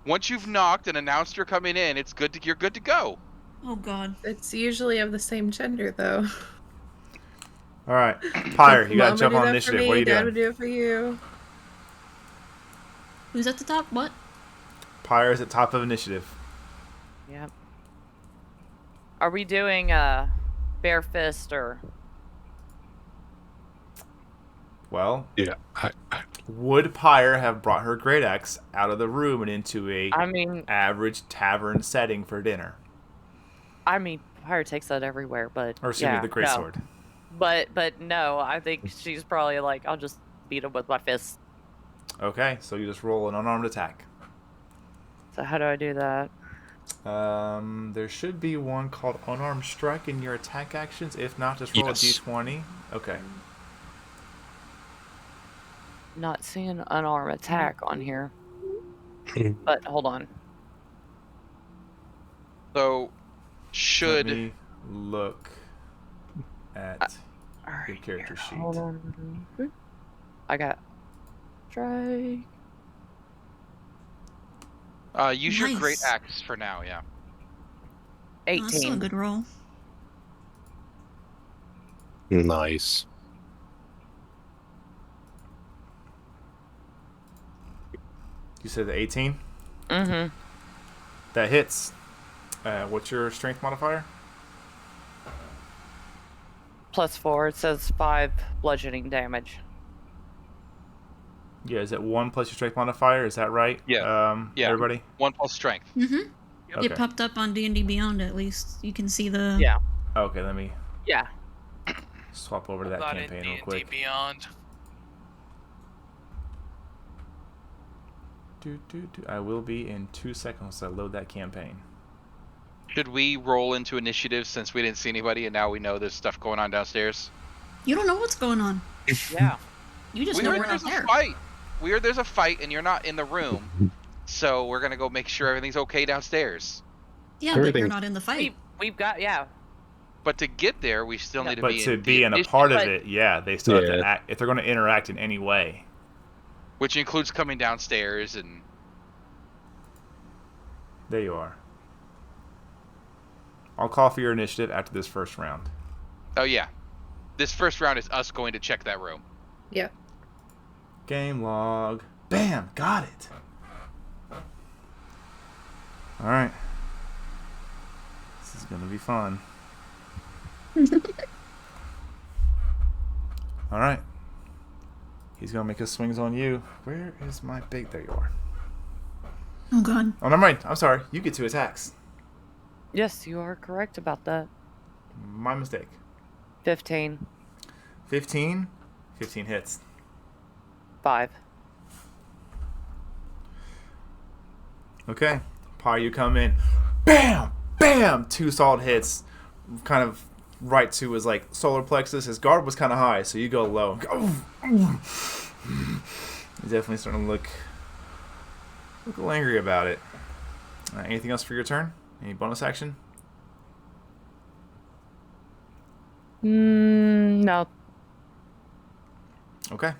Once you've knocked and announced you're coming in, you're good to go. Oh god. It's usually of the same gender, though. All right, Pyre, you gotta Mom would jump do on that initiative. For me, What are you Dad doing? would do it for you. Who's at the top? What? Pyre is at top of initiative. Yep. Are we doing bare fist or? Well, Yeah. would Pyre have brought her great axe out of the room and into a I mean, average tavern setting for dinner? Pyre takes that everywhere, but Or excuse me, the great sword. But no, I think she's probably like, I'll just beat him with my fists. Okay, so you just roll an unarmed attack. So how do I do that? There should be one called Unarmed Strike in your attack actions. If not, just roll Yes. a d20. Okay. Not seeing unarmed attack on here. But hold on. So, should Let me look at All your right, character here, sheet. hold on. I got strike. use your great Nice. axe for now. Yeah. Oh, that's still a 18. good roll. Nice. You said the 18? Mm-hmm. That hits. What's your strength modifier? +4. It says 5 bludgeoning damage. Yeah, is it 1 plus your strength modifier? Is that right? Yeah. Yeah. Everybody? 1 plus strength. Mm-hmm. Okay. It popped up on D&D Beyond, at least. You can see the... Yeah. Okay, let me Yeah. swap over to that Not in campaign real D&D quick. Beyond. I will be in 2 seconds. I load that campaign. Should we roll into initiative since we didn't see anybody and now we know there's stuff going on downstairs? You don't know what's going on. Yeah. You just We know heard we're not there's a there. fight. We heard there's a fight and you're not in the room. So we're gonna go make sure everything's okay downstairs. Yeah, but you're Everything- not in the fight. We've got, yeah. But to get there, we still need to But be to in be the in a part of initiative, it, yeah, they still have to Yeah. act. If they're going to interact in any way, which includes coming downstairs and there you are. I'll call for your initiative after this first round. oh yeah, this first round is us going to check that room. Yep. Game log. Bam! Got it. All right. This is going to be fun. All right. He's going to make his swings on you. Where is my big... There you are. Oh, God. Oh, never mind. I'm sorry. You get 2 attacks. Yes, you are correct about that. My mistake. 15. 15. 15 hits. 5. Okay. Pyre, you come in. Bam! Bam! 2 solid hits. Kind of right to his like solar plexus. His guard was kind of high, so you go low. He's definitely starting to look a little angry about it. Anything else for your turn? Any bonus action? No. Okay.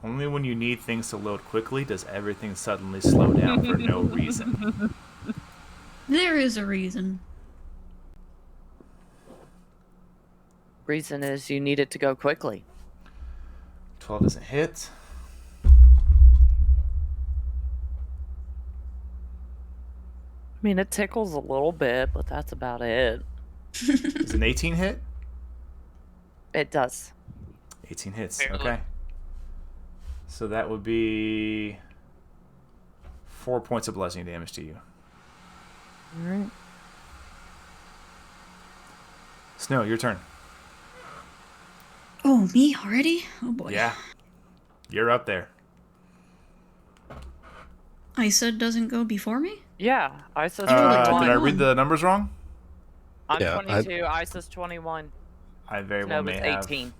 Only when you need things to load quickly does everything suddenly slow down for no reason. There is a reason. Reason is you need it to go quickly. 12 doesn't hit. I mean, it tickles a little bit, but that's about it. Is an 18 hit? It does. 18 hits. Barely. Okay. So that would be 4 points of bludgeoning damage to you. Alright. Snow, your turn. Oh, me already? Oh, boy. Yeah. You're up there. Isa doesn't go before me? Yeah, Isa's rolled a Did I 21. read the numbers wrong? I'm Yeah, 22, Isa's 21. I very Snow well was may have. 18.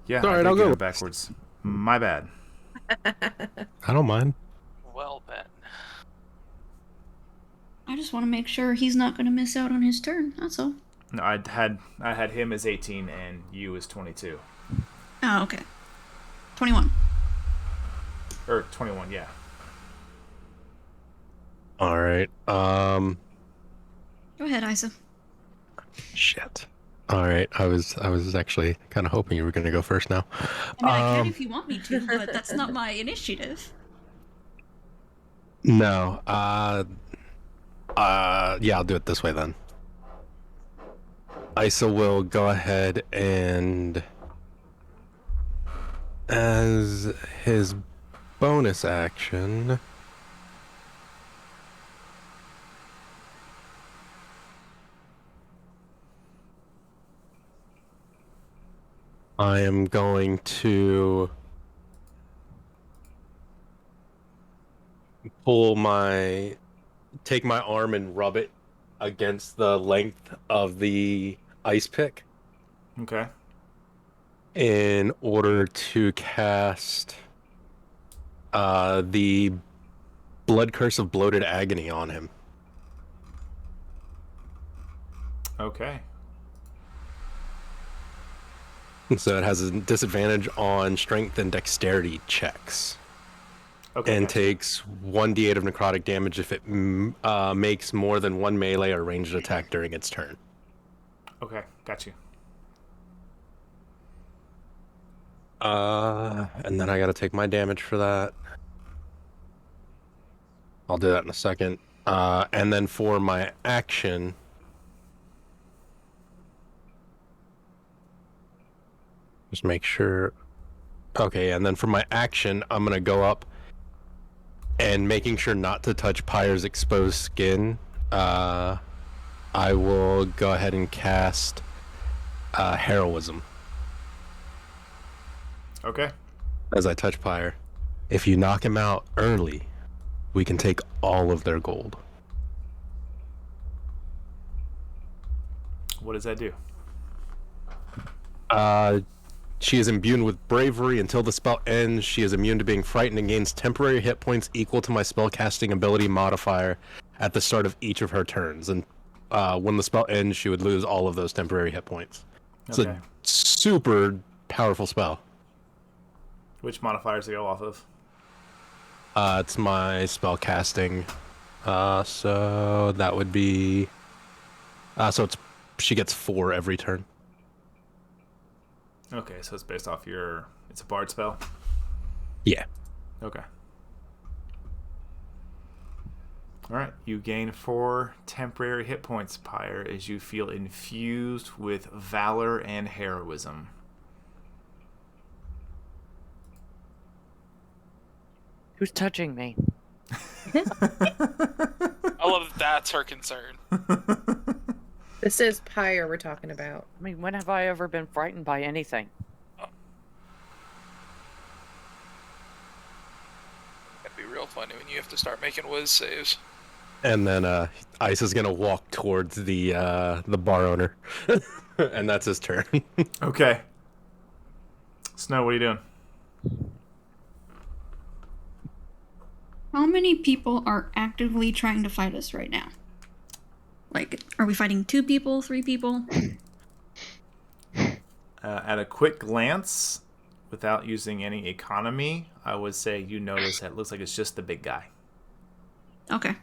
Yeah, All I right, did I'll get go. it backwards. My bad. I don't mind. Well then. I just want to make sure he's not going to miss out on his turn. That's all. No, I had him as 18 and you as 22. Oh, okay. 21. Or 21, yeah. All right. Go ahead, Isa. Shit. All right. I was actually kind of hoping you were going to go first now. I mean, I can if you want me to, but that's not my initiative. No. Yeah, I'll do it this way then. Isa will go ahead and, as his bonus action, I am going to take my arm and rub it against the length of the ice pick Okay. in order to cast the Blood Curse of Bloated Agony on him. Okay. So it has a disadvantage on strength and dexterity checks. Okay. And gotcha. takes 1d8 of necrotic damage if it makes more than one melee or ranged attack during its turn. Okay, got you. And then I gotta take my damage for that. I'll do that in a second. And then for my action, just make sure. Okay, and then for my action, I'm gonna go up and making sure not to touch Pyre's exposed skin. I will go ahead and cast Heroism Okay. as I touch Pyre. If you knock him out early, we can take all of their gold. What does that do? She is imbued with bravery until the spell ends. She is immune to being frightened and gains temporary hit points equal to my spellcasting ability modifier at the start of each of her turns. And when the spell ends, she would lose all of those temporary hit points. It's Okay. a super powerful spell. Which modifiers to go off of? It's my spellcasting. So that would be. She gets 4 every turn. Okay, so it's based off your... It's a bard spell? Yeah. Okay. Alright, you gain 4 temporary hit points, Pyre, as you feel infused with valor and heroism. Who's touching me? I love that that's her concern. This is Pyre we're talking about. I mean, when have I ever been frightened by anything? That'd be real funny when you have to start making whiz saves. And then Ice is gonna walk towards the bar owner, and that's his turn. Okay. Snow, what are you doing? How many people are actively trying to fight us right now? Like, are we fighting 2 people, 3 people? At a quick glance, without using any economy, I would say you notice that it looks like it's just the big guy. Okay.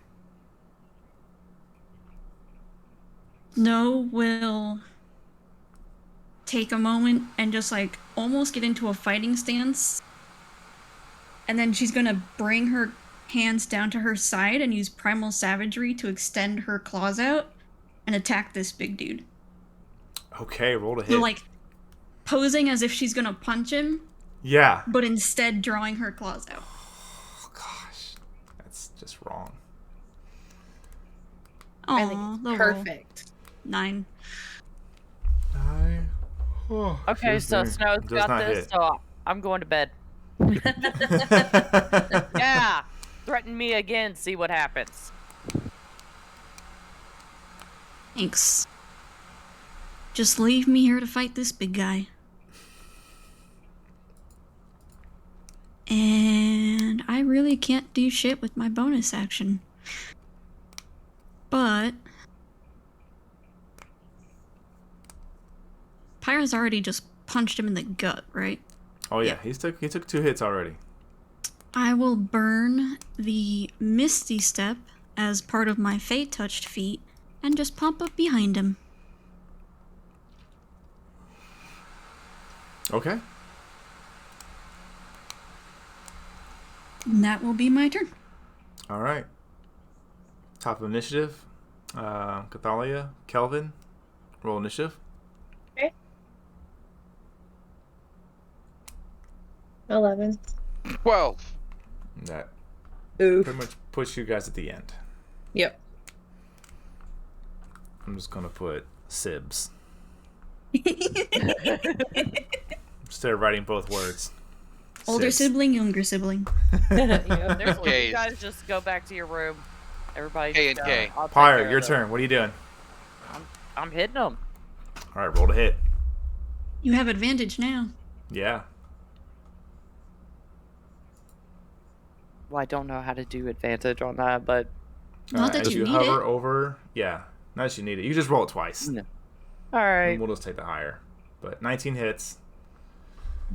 Snow will take a moment and just like almost get into a fighting stance. And then she's gonna bring her hands down to her side and use primal savagery to extend her claws out and attack this big dude. Okay, roll to hit. So like posing as if she's gonna punch him, Yeah. but instead drawing her claws out. Oh, gosh. That's just wrong. I Oh, think it's perfect. 9. Okay, so Snow's Does got not this, hit. so I'm going to bed. Yeah, threaten me again, see what happens. Thanks. Just leave me here to fight this big guy. And I really can't do shit with my bonus action. But Pyra's already just punched him in the gut, right? Oh yeah, he took 2 hits already. I will burn the Misty Step as part of my Fey touched feat and just pop up behind him. Okay. And that will be my turn. All right. Top of initiative. Cathalia, Kelvin, roll initiative. Okay. 11. 12. That Oof. pretty much puts you guys at the end. Yep. I'm just gonna put Sibs instead of writing both words. Older Sibs. sibling, younger sibling. There's Okay. you guys just go back to your room. Everybody. K and K. I'll take Pyre, care your of them. turn. What are you doing? I'm hitting them. All right, roll to hit. You have advantage now. Yeah. Well, I don't know how to do advantage on that, but Not that as you need hover it. over, yeah, not that you need it. You just roll it twice. No. all right. And we'll just take the higher. But 19 hits,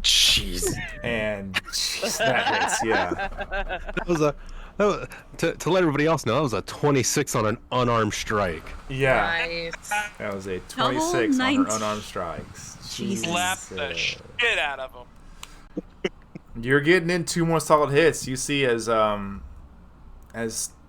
Jeez. and jeez, that hits. Yeah. To let everybody else know, that was a 26 on an unarmed strike. Yeah. Nice. That was a Double 26 on her 19. unarmed strikes. Jesus. Slap the shit out of him. You're getting in 2 more solid hits. You see as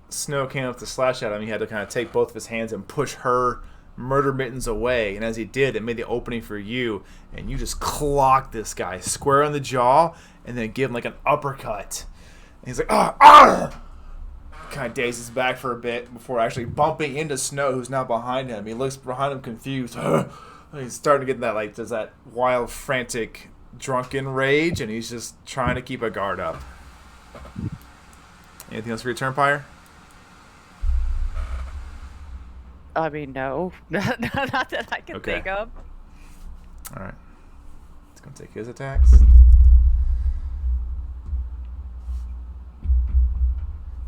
Snow came up to slash at him, he had to kind of take both of his hands and push her murder mittens away. And as he did, it made the opening for you, and you just clocked this guy square on the jaw, and then give him like an uppercut. And he's like, ah! Kind of dazes back for a bit before actually bumping into Snow, who's now behind him. He looks behind him confused. He's starting to get that like does that wild, frantic, drunken rage, and he's just trying to keep a guard up. Anything else for your turn, Pyre? I mean, no, not that I can Okay. think of. All right. He's gonna take his attacks.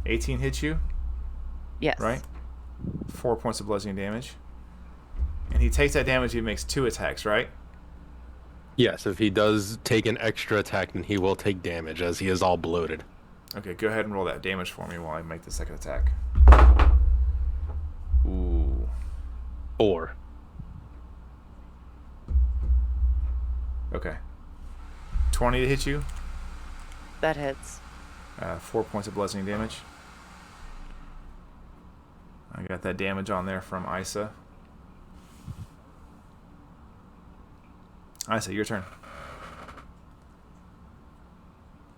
18 hits you, Yes. right? 4 points of bludgeoning damage. And he takes that damage, he makes 2 attacks, right? Yes, if he does take an extra attack, then he will take damage, as he is all bloated. Okay, go ahead and roll that damage for me while I make the second attack. Ooh. 4. Okay. 20 to hit you. That hits. 4 points of bludgeoning damage. I got that damage on there from Isa. Isa, your turn.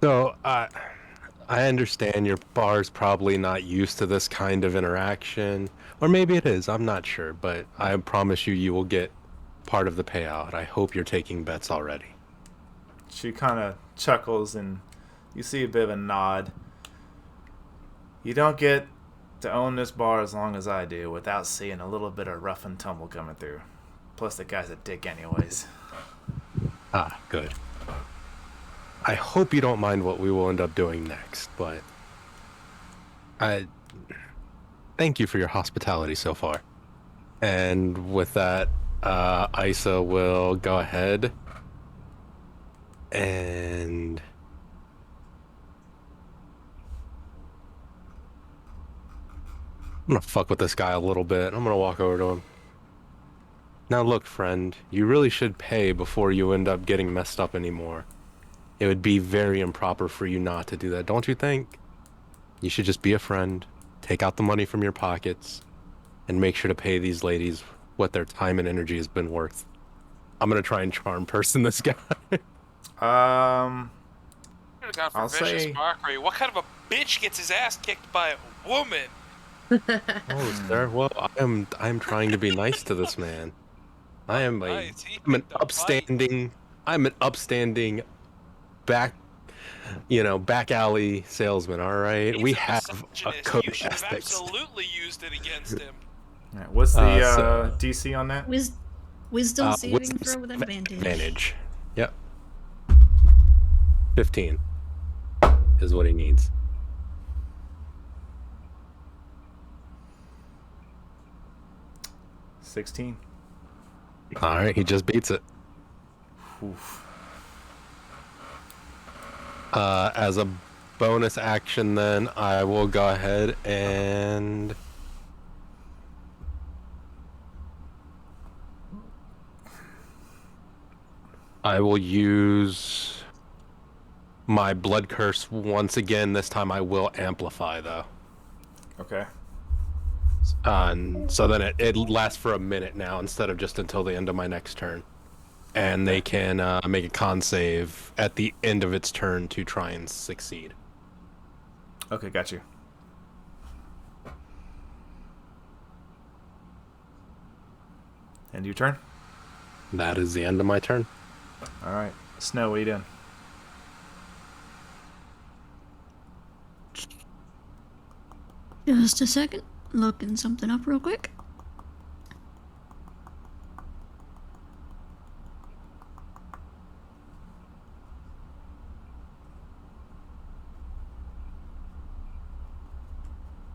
So, I understand your bar's probably not used to this kind of interaction. Or maybe it is, I'm not sure. But I promise you, you will get part of the payout. I hope you're taking bets already. She kind of chuckles and you see a bit of a nod. You don't get to own this bar as long as I do without seeing a little bit of rough and tumble coming through. Plus the guy's a dick anyways. Ah, good. I hope you don't mind what we will end up doing next, but I thank you for your hospitality so far. And with that, Isa will go ahead and I'm gonna fuck with this guy a little bit. I'm gonna walk over to him. Now look, friend, you really should pay before you end up getting messed up anymore. It would be very improper for you not to do that, don't you think? You should just be a friend, take out the money from your pockets, and make sure to pay these ladies what their time and energy has been worth. I'm gonna try and charm person this guy. Um, Could have gone for I'll vicious say- mockery. What kind of a bitch gets his ass kicked by a woman? Oh, sir. Well, I'm trying to be nice to this man. I'm Nice, he I'm an picked a fight. I'm an upstanding back alley salesman. All right, He's we a have a misogynist. code You of should have ethics. absolutely used it against him. all right, what's the So- DC on that? Wisdom saving Wisdom throw with advantage. Advantage. Yep. 15 is what he needs. 16. All right, he just beats it. Oof. As a bonus action, then I will go ahead and I will use my blood curse once again. This time I will amplify, though. Okay. And so then it lasts for a minute now instead of just until the end of my next turn. And they can make a con save at the end of its turn to try and succeed. Okay, got you. End your turn? That is the end of my turn. All right. Snow, what are you doing? Just a second. Looking something up real quick.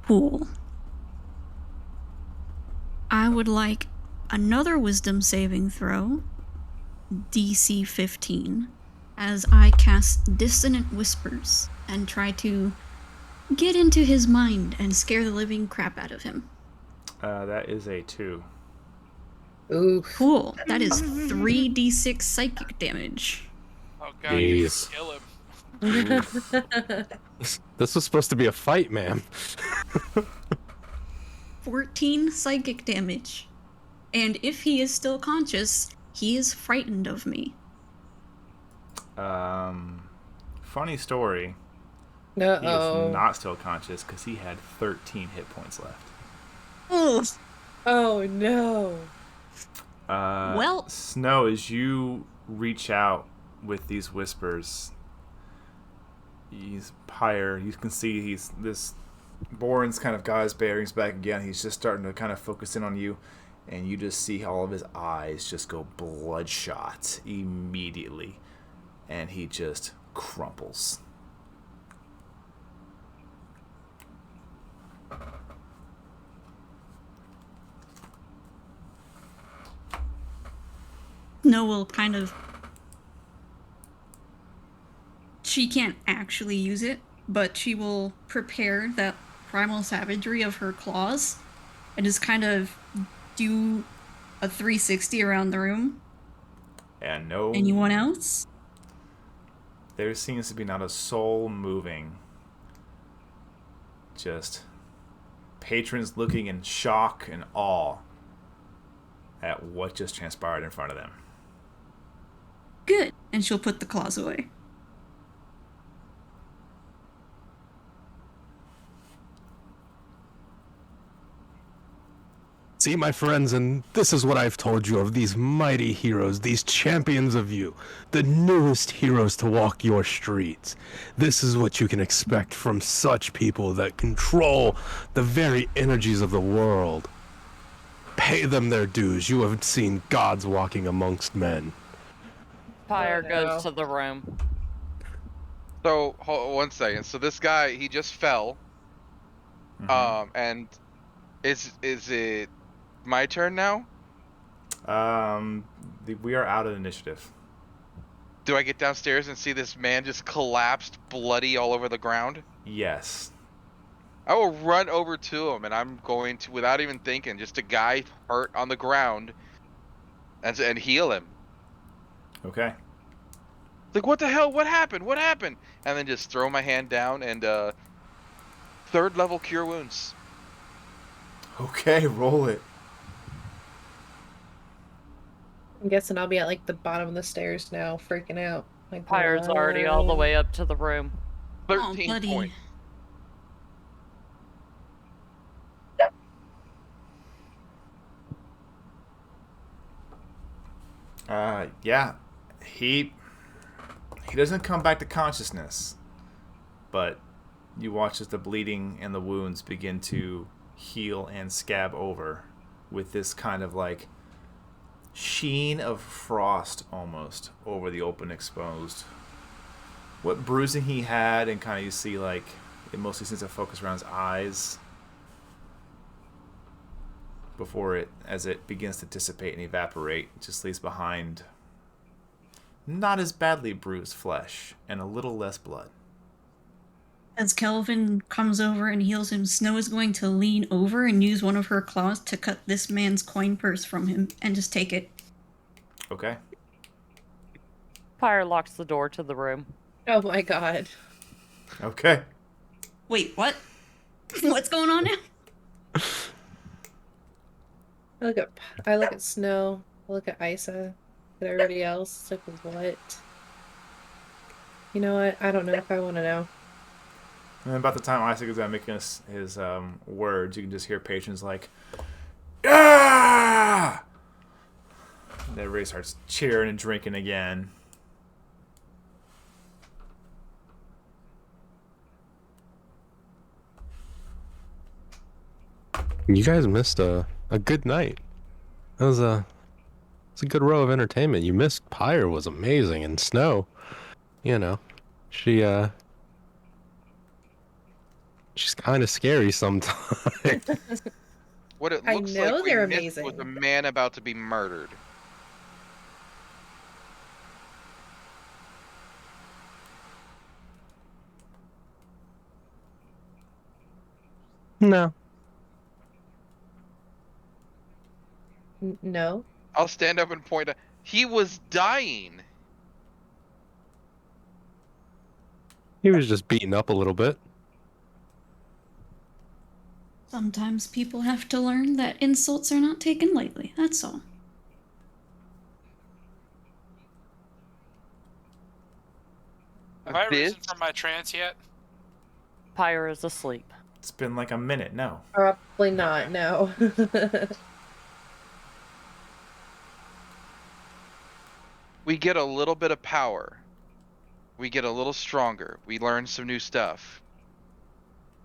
Cool. I would like another wisdom saving throw, DC 15, as I cast Dissonant Whispers and try to get into his mind and scare the living crap out of him. That is a 2. Ooh. Cool. That is 3d6 psychic damage. Oh god, you Jeez. kill him. This was supposed to be a fight, man. 14 psychic damage. And if he is still conscious, he is frightened of me. Funny story. He Uh-oh. is not still conscious because he had 13 hit points left. Oh, no. Well- Snow, as you reach out with these whispers, Pyre, you can see Boren's kind of got his bearings back again. He's just starting to kind of focus in on you, and you just see all of his eyes just go bloodshot immediately, and he just crumples. No will kind of... She can't actually use it, but she will prepare that primal savagery of her claws and just kind of do a 360 around the room. And no... Anyone else? There seems to be not a soul moving. Just patrons looking in shock and awe at what just transpired in front of them. Good. And she'll put the claws away. See, my friends, and this is what I've told you of these mighty heroes, these champions of you, the newest heroes to walk your streets. This is what you can expect from such people that control the very energies of the world. Pay them their dues. You have seen gods walking amongst men. Pyre Oh, no. goes to the room. So, hold 1 second. So this guy, he just fell. And is it my turn now? We are out of initiative. Do I get downstairs and see this man just collapsed, bloody all over the ground? Yes. I will run over to him, and I'm going to, without even thinking, just a guy hurt on the ground, and heal him. Okay. Like, what the hell? What happened? What happened? And then just throw my hand down and 3rd level cure wounds. Okay, roll it. I'm guessing I'll be at like the bottom of the stairs now, freaking out. Like, Pyre's already all the what? way up to the room. 13 buddy. points. Yeah, he doesn't come back to consciousness, but you watch as the bleeding and the wounds begin to heal and scab over with this kind of like sheen of frost almost over the open exposed. What bruising he had, and kind of you see like it mostly seems to focus around his eyes before it, as it begins to dissipate and evaporate, it just leaves behind not as badly bruised flesh and a little less blood. As Kelvin comes over and heals him, Snow is going to lean over and use one of her claws to cut this man's coin purse from him and just take it. Okay. Pyre locks the door to the room. Oh my god. Okay. Wait, what? What's going on now? I look at Snow. I look at Isa. At everybody else. It's like, what? You know what? I don't know if I want to know. And about the time Isaac is making his words, you can just hear Patience like, "Yeah!" And everybody starts cheering and drinking again. You guys missed a good night. That was it's a good row of entertainment. You missed Pyre was amazing, and Snow, you know, she's kind of scary sometimes. What it I looks know like we they're missed was amazing. a man about to be murdered. No. No. I'll stand up and point out. He was dying. He was just beaten up a little bit. Sometimes people have to learn that insults are not taken lightly, that's all. Have I This- risen from my trance yet? Pyre is asleep. It's been like a minute. No. Probably not, no. We get a little bit of power. We get a little stronger. We learn some new stuff.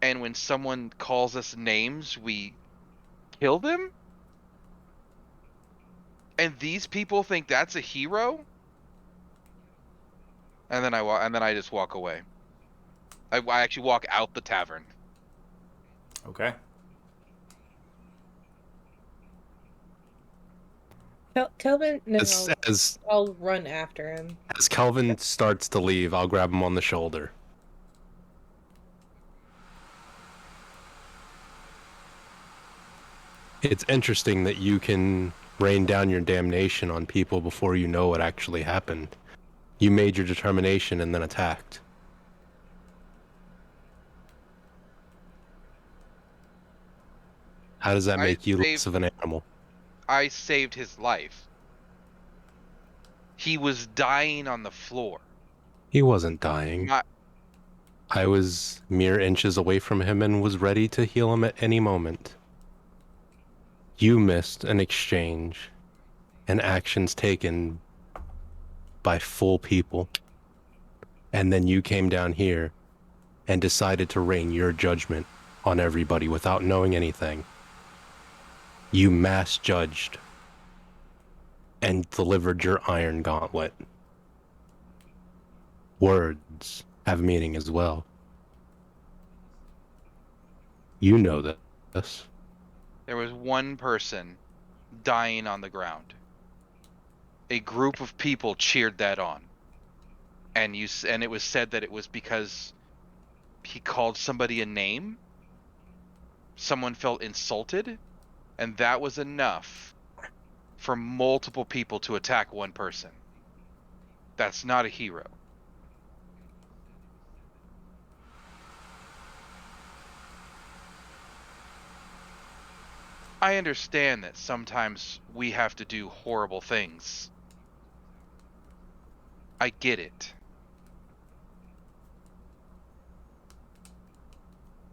And when someone calls us names, we kill them? And these people think that's a hero? And then I just walk away. I actually walk out the tavern. Okay. Kelvin, no, As I'll run after him. Kelvin starts to leave, I'll grab him on the shoulder. It's interesting that you can rain down your damnation on people before you know what actually happened. You made your determination and then attacked. How does that make you less of an animal? I saved his life. He was dying on the floor. He wasn't dying. Not, I was mere inches away from him and was ready to heal him at any moment. You missed an exchange and actions taken by full people. And then you came down here and decided to rain your judgment on everybody without knowing anything. You mass judged and delivered your iron gauntlet. Words have meaning as well. You know this. there was one person dying on the ground. A group of people cheered that on. And it was said that it was because he called somebody a name. Someone felt insulted, and that was enough for multiple people to attack one person. That's not a hero. I understand that sometimes we have to do horrible things. I get it.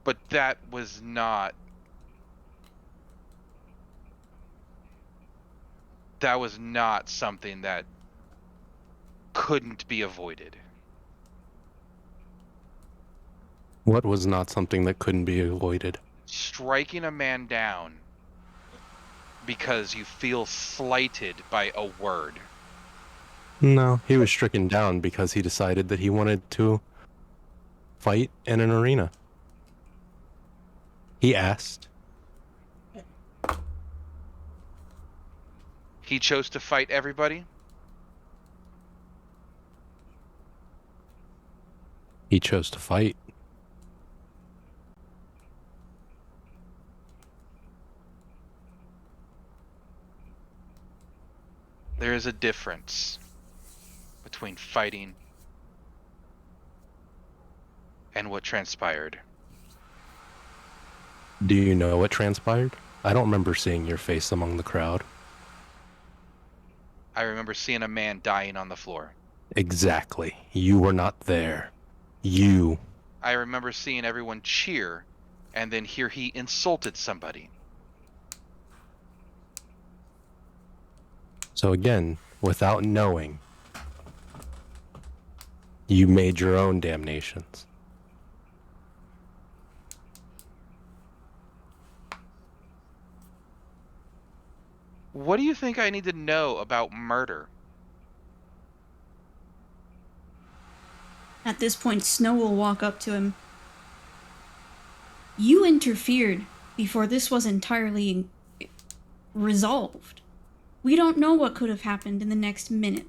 But that was not something that couldn't be avoided. What was not something that couldn't be avoided? Striking a man down because you feel slighted by a word. No, he was stricken down because he decided that he wanted to fight in an arena. He asked. He chose to fight everybody. He chose to fight. There is a difference between fighting and what transpired. Do you know what transpired? I don't remember seeing your face among the crowd. I remember seeing a man dying on the floor. Exactly. You were not there. You. I remember seeing everyone cheer and then hear he insulted somebody. So again, without knowing, you made your own damnations. What do you think I need to know about murder? At this point, Snow will walk up to him. You interfered before this was entirely resolved. We don't know what could have happened in the next minute.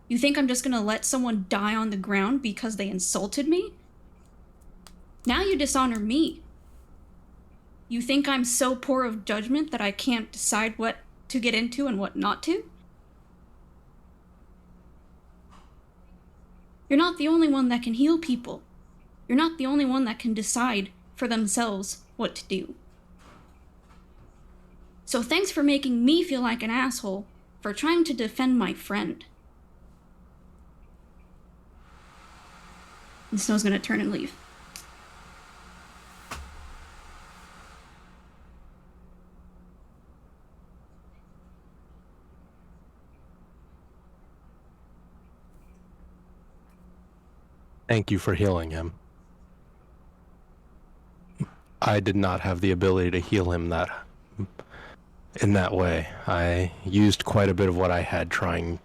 You think I'm just gonna let someone die on the ground because they insulted me? Now you dishonor me. You think I'm so poor of judgment that I can't decide what to get into and what not to? You're not the only one that can heal people. You're not the only one that can decide for themselves what to do. So thanks for making me feel like an asshole for trying to defend my friend. And Snow's gonna turn and leave. Thank you for healing him. I did not have the ability to heal him in that way. I used quite a bit of what I had trying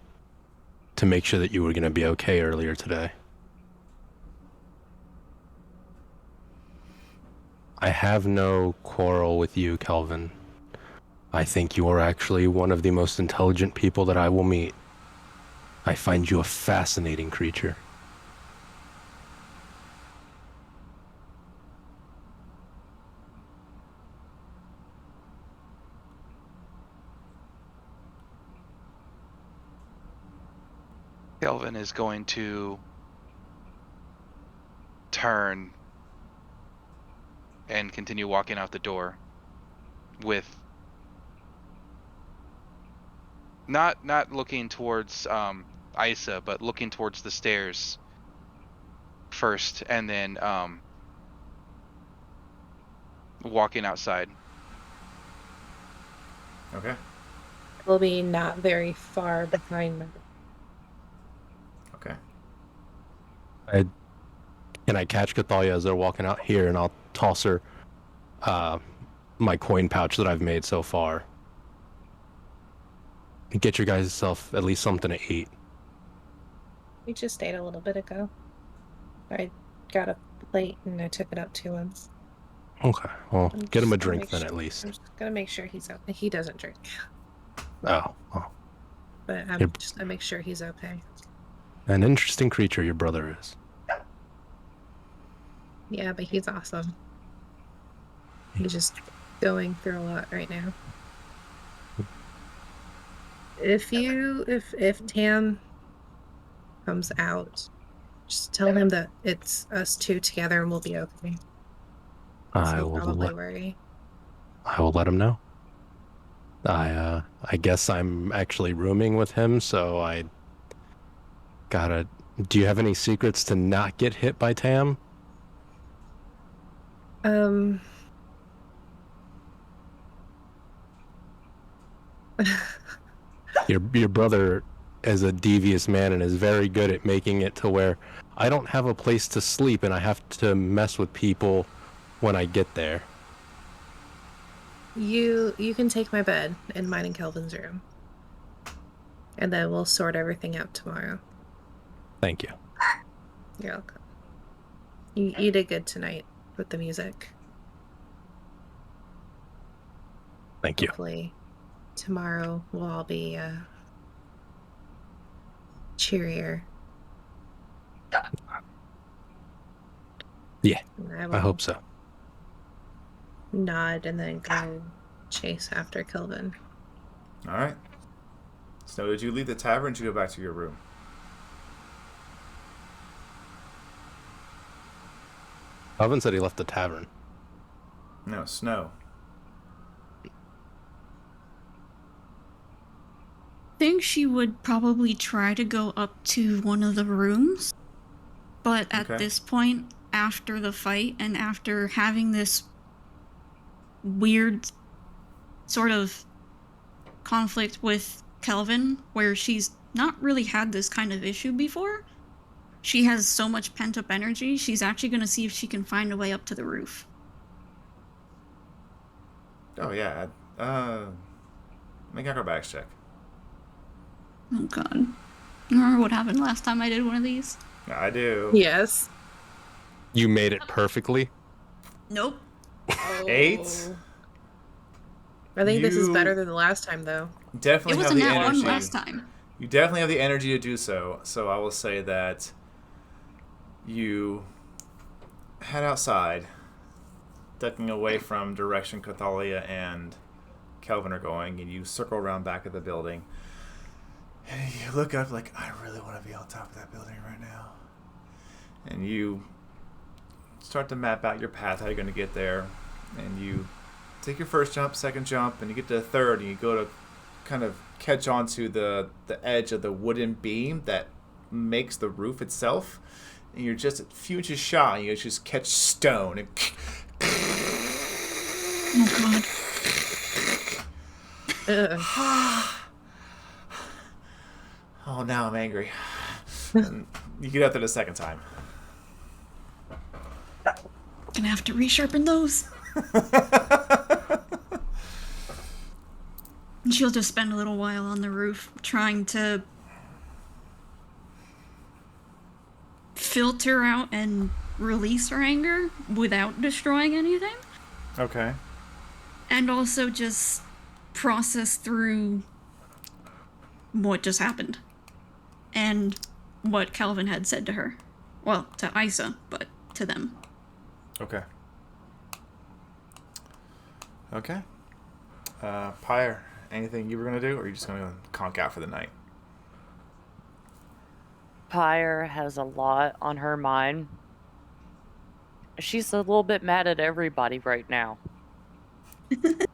to make sure that you were going to be okay earlier today. I have no quarrel with you, Kelvin. I think you are actually one of the most intelligent people that I will meet. I find you a fascinating creature. Kelvin is going to turn and continue walking out the door with not looking towards Isa, but looking towards the stairs first, and then walking outside. Okay. We'll be not very far behind them. Okay. Can I catch Cathalia as they're walking out here, and I'll toss her my coin pouch that I've made so far. Get your guys self at least something to eat. We just ate a little bit ago. I got a plate and I took it up to him. Okay, well, I'm get him a just gonna drink make then sure- at least. I'm just gonna make sure he's okay. He doesn't drink, Oh, but I'm Yep. just gonna make sure he's okay. an interesting creature your brother is. Yeah, but he's awesome. He's just going through a lot right now. If Tam comes out, just tell him that it's us two together and we'll be okay. I He'll will probably worry. let him know. I guess I'm actually rooming with him, so I gotta. Do you have any secrets to not get hit by Tam? Your brother is a devious man and is very good at making it to where I don't have a place to sleep and I have to mess with people when I get there. You can take my bed in mine and Kelvin's room. And then we'll sort everything out tomorrow. Thank you. You're welcome. You did good tonight with the music. Thank you. Hopefully tomorrow we'll all be cheerier. Yeah, And I hope so. Nod and then go chase after Kelvin. All right. Snow, did you leave the tavern or did you go back to your room? Oven said he left the tavern. No, Snow. I think she would probably try to go up to one of the rooms, but at this point, after the fight and after having this weird sort of conflict with Kelvin, where she's not really had this kind of issue before, she has so much pent-up energy, she's actually going to see if she can find a way up to the roof. Oh, yeah. Make an acrobatics check. Oh, God. Remember what happened last time I did one of these? I do. Yes. You made it perfectly? Nope. 8? I think this is better than the last time, though. Definitely it was have a the nat energy. one last time. You definitely have the energy to do so. So I will say that you head outside, ducking away from direction Cathalia and Kelvin are going, and you circle around back of the building. And you look up like, I really want to be on top of that building right now. And you start to map out your path, how you're going to get there. And you take your first jump, second jump, and you get to the third, and you go to kind of catch onto the edge of the wooden beam that makes the roof itself. And you're just a few inches shy, and you just catch stone. And Oh, God. oh, now I'm angry. And you get up there the second time. Gonna have to resharpen those. And she'll just spend a little while on the roof trying to filter out and release her anger without destroying anything. Okay. And also just process through what just happened. And what Calvin had said to her. Well, to Isa, but to them. Okay. Okay. Pyre, anything you were going to do, or are you just going to conk out for the night? Pyre has a lot on her mind. She's a little bit mad at everybody right now. What did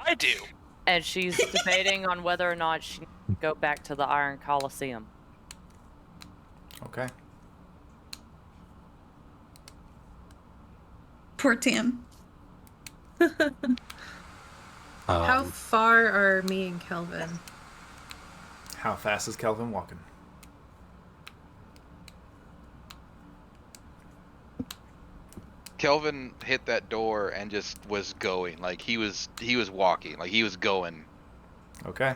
I do? And she's debating on whether or not she can go back to the Iron Coliseum. Okay. Poor Tam. How far are me and Kelvin? How fast is Kelvin walking? Kelvin hit that door and just was going. Like he was walking. Like he was going. Okay.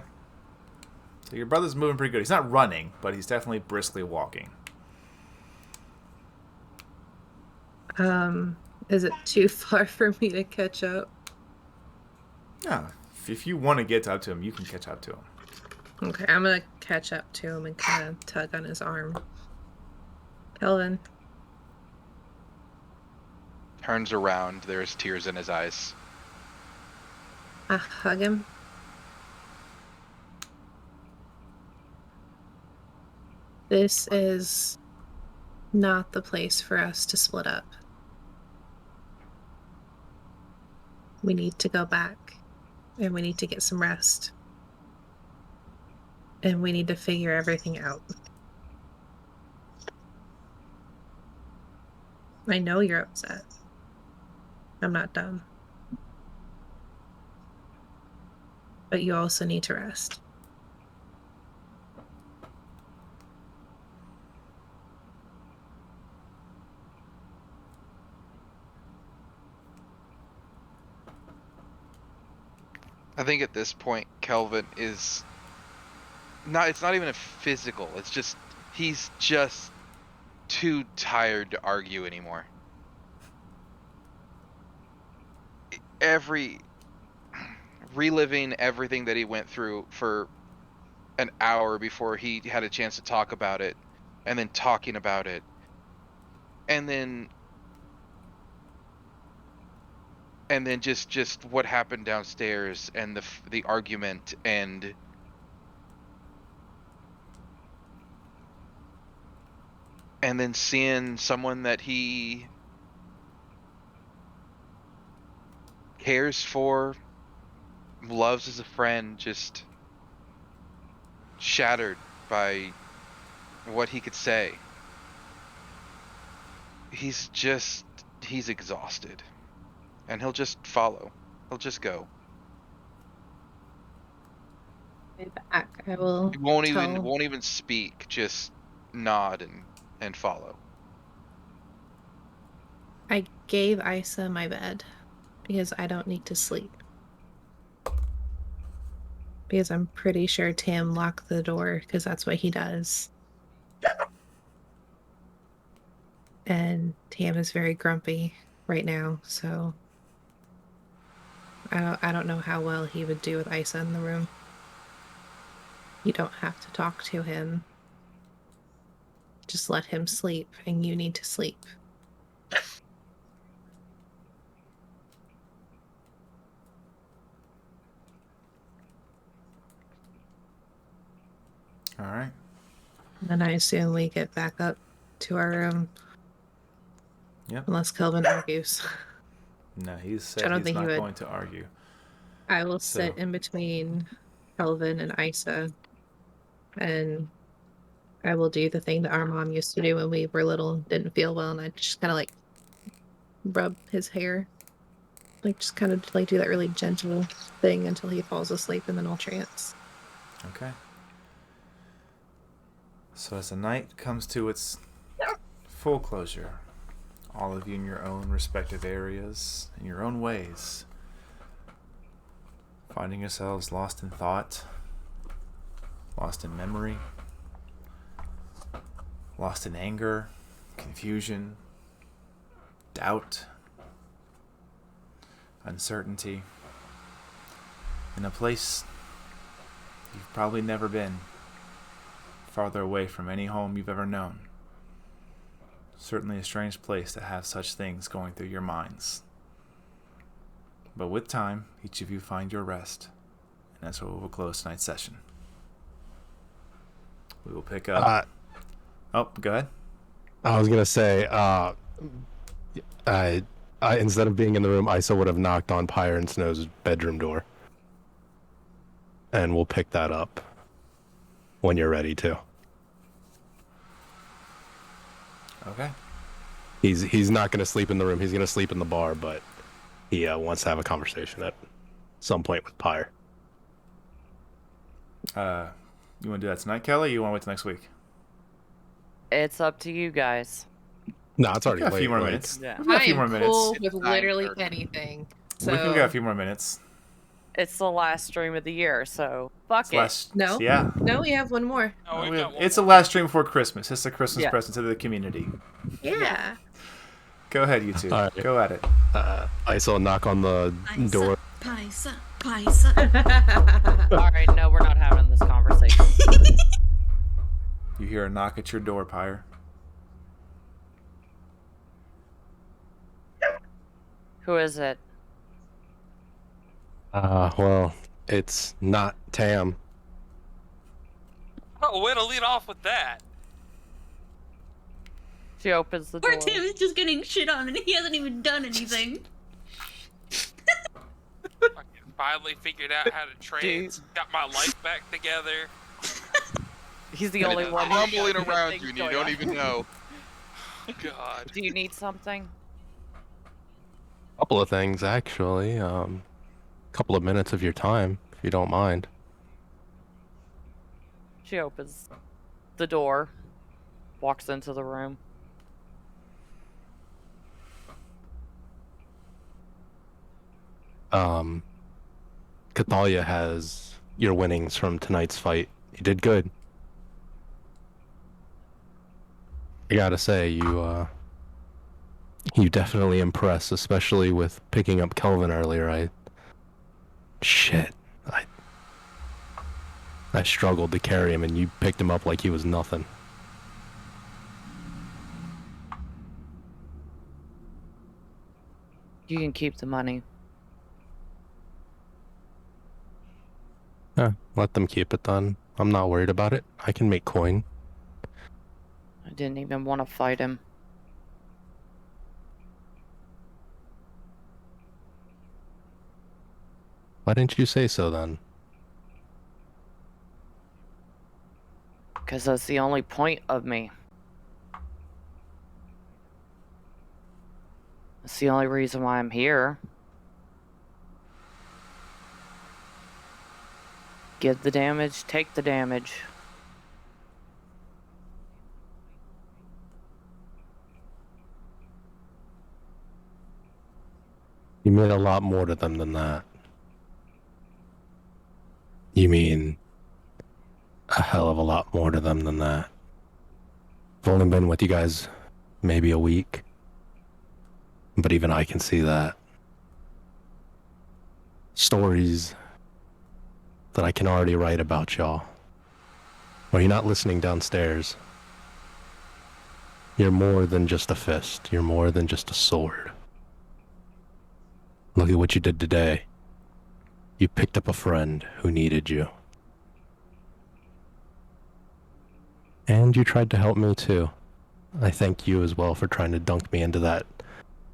So your brother's moving pretty good. He's not running, but he's definitely briskly walking. Is it too far for me to catch up? No. If you want to get up to him, you can catch up to him. Okay, I'm gonna catch up to him and kind of tug on his arm. Kelvin. Turns around. There's tears in his eyes. I hug him. This is not the place for us to split up. We need to go back, and we need to get some rest. And we need to figure everything out. I know you're upset. I'm not dumb. But you also need to rest. I think at this point, Kelvin is not. It's not even a physical. It's just he's just too tired to argue anymore. Reliving everything that he went through for an hour before he had a chance to talk about it, and then talking about it, and then just what happened downstairs and the argument and and then seeing someone that he cares for, loves as a friend, just shattered by what he could say. He's exhausted, and he'll just follow. He'll just go. Back. I will. He won't tell... even speak. Just nod and follow. I gave Isa my bed because I don't need to sleep. Because I'm pretty sure Tam locked the door because that's what he does. And Tam is very grumpy right now, so I don't know how well he would do with Isa in the room. You don't have to talk to him. Just let him sleep, and you need to sleep. All right. And I assume we get back up to our room. Yep. Unless Kelvin argues. No, he said I don't he's think he not would. going to argue. I will sit in between Kelvin and Isa. And I will do the thing that our mom used to do when we were little, didn't feel well, and I just kind of like rub his hair. Like just kind of like do that really gentle thing until he falls asleep, and then I'll trance. Okay. So as the night comes to its full closure, all of you in your own respective areas, in your own ways, finding yourselves lost in thought, lost in memory, lost in anger, confusion, doubt, uncertainty, in a place you've probably never been, farther away from any home you've ever known. Certainly a strange place to have such things going through your minds. But with time, each of you find your rest, and that's where we will close tonight's session. We will pick up. Oh, go ahead. I was gonna say, I instead of being in the room, Isa would have knocked on Pyre and Snow's bedroom door, and we'll pick that up when you're ready to. Okay. He's not gonna sleep in the room. He's gonna sleep in the bar, but he wants to have a conversation at some point with Pyre. You want to do that tonight, Kelly? Or you want to wait till next week? It's up to you guys. No, it's already We've got late. a few more like- minutes. Yeah. We've got a few more minutes. Cool with It's literally 9:30. anything. So We can go a few more minutes. It's the last stream of the year, so fuck It's it. last, No. Yeah. No, we have one more. Oh, we've got one It's the more. last stream before Christmas. It's a Christmas Yeah. present to the community. Yeah. Go ahead, you two. All right. Go at it. Isa will knock on the door. Paisa. All right, no, we're not having this conversation. You hear a knock at your door, Pyre. Who is it? Well, it's not Tam. Oh, way to lead off with that. She opens the Poor door. Tim is just getting shit on and he hasn't even done anything. Fucking finally figured out how to trance. Got my life back together. He's the only one. rumbling who's got around things you and you going don't on. even know. God. Do you need something? Couple of things, actually. Couple of minutes of your time, if you don't mind. She opens the door, walks into the room. Cathalia has your winnings from tonight's fight. You did good. I gotta say, you definitely impress, especially with picking up Kelvin earlier. I struggled to carry him, and you picked him up like he was nothing. You can keep the money. Let them keep it then. I'm not worried about it. I can make coin. I didn't even want to fight him. Why didn't you say so then? Because that's the only point of me. That's the only reason why I'm here. Give the damage, take the damage. You mean a lot more to them than that. You mean a hell of a lot more to them than that. I've only been with you guys maybe a week, but even I can see that. Stories that I can already write about y'all. Well, you're not listening downstairs. You're more than just a fist. You're more than just a sword. Look at what you did today. You picked up a friend who needed you. And you tried to help me too. I thank you as well for trying to dunk me into that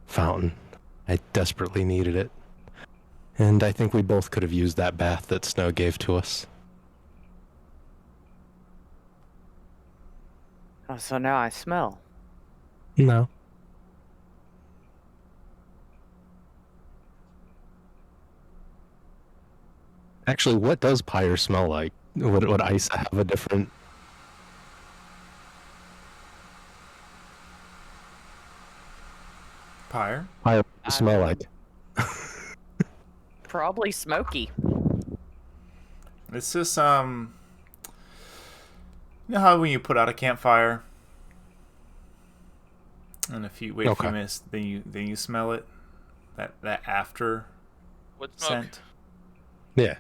fountain. I desperately needed it. And I think we both could have used that bath that Snow gave to us. Oh, so now I smell. No. Actually, what does pyre smell like? Would ice have a different... Pyre? pyre I smell don't like? Probably smoky. It's just, you know how when you put out a campfire and if you wait a few minutes, then you smell it? That after What smoke? scent? Yeah.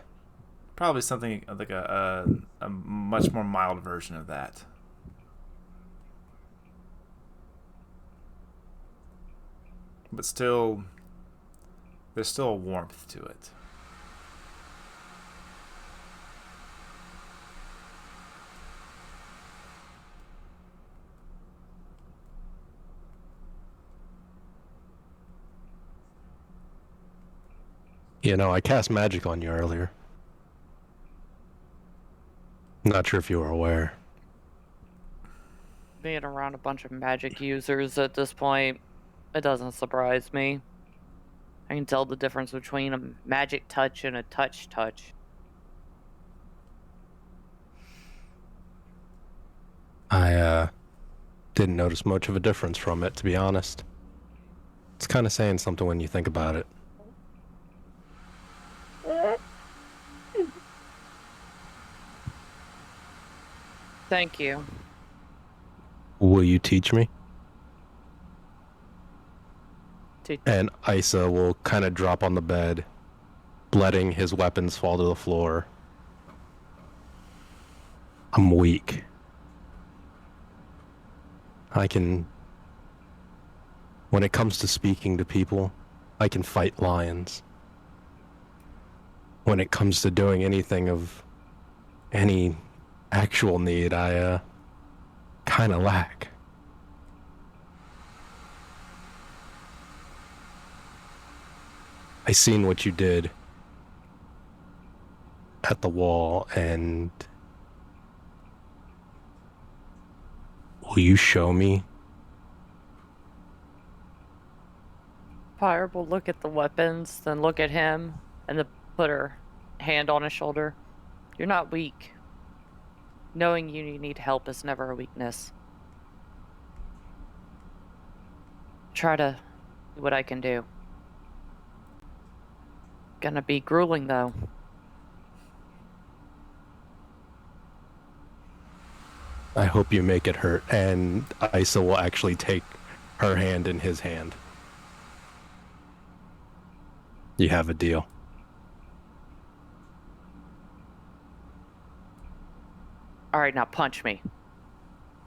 Probably something like a much more mild version of that. But still, there's still a warmth to it. You know, I cast magic on you earlier. Not sure if you were aware. Being around a bunch of magic users at this point, it doesn't surprise me. I can tell the difference between a magic touch and a touch. I didn't notice much of a difference from it, to be honest. It's kind of saying something when you think about it. Thank you. Will you teach me? Teach- And Isa will kind of drop on the bed, letting his weapons fall to the floor. I'm weak. When it comes to speaking to people, I can fight lions. When it comes to doing anything of any actual need, I kind of lack. I seen what you did at the wall, and will you show me? Pyre will look at the weapons, then look at him, and then put her hand on his shoulder. You're not weak. Knowing you need help is never a weakness. Try to do what I can do. Gonna be grueling, though. I hope you make it hurt. And Isa will actually take her hand in his hand. You have a deal. All right, now punch me.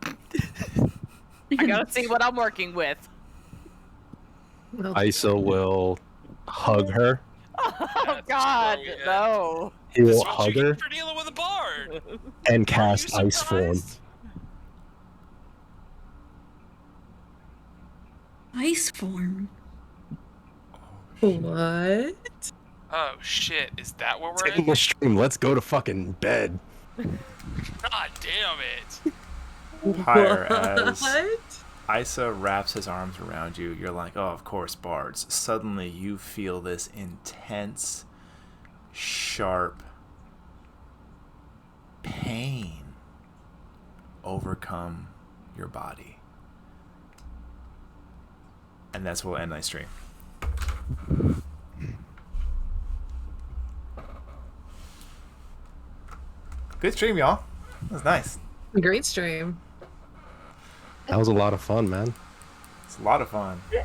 I gotta see what I'm working with. Well, Isa will hug her. Oh God, no! He This will is what hug you her get for dealing with a bard. and Are you cast ice form. surprised? ice form. What? Oh shit! Is that what It's we're in in? the stream. Let's go to fucking bed. God damn it! Higher as What? Isa wraps his arms around you. You're like, oh, of course, Bards. Suddenly you feel this intense, sharp pain overcome your body. And that's where we'll end my stream. Good stream, y'all. That was nice. Great stream. That was a lot of fun, man. It's a lot of fun. You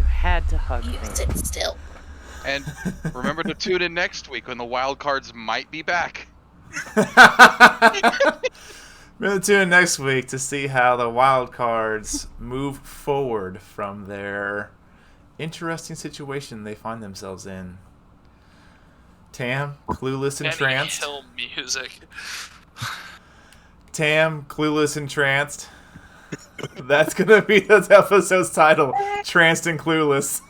had to hug me. Sit still. And remember to tune in next week when the wild cards might be back. We're going to tune in next week to see how the wild cards move forward from their interesting situation they find themselves in. Tam, clueless and tranced. Hill music. Tam, clueless and tranced. That's going to be this episode's title. Tranced and clueless.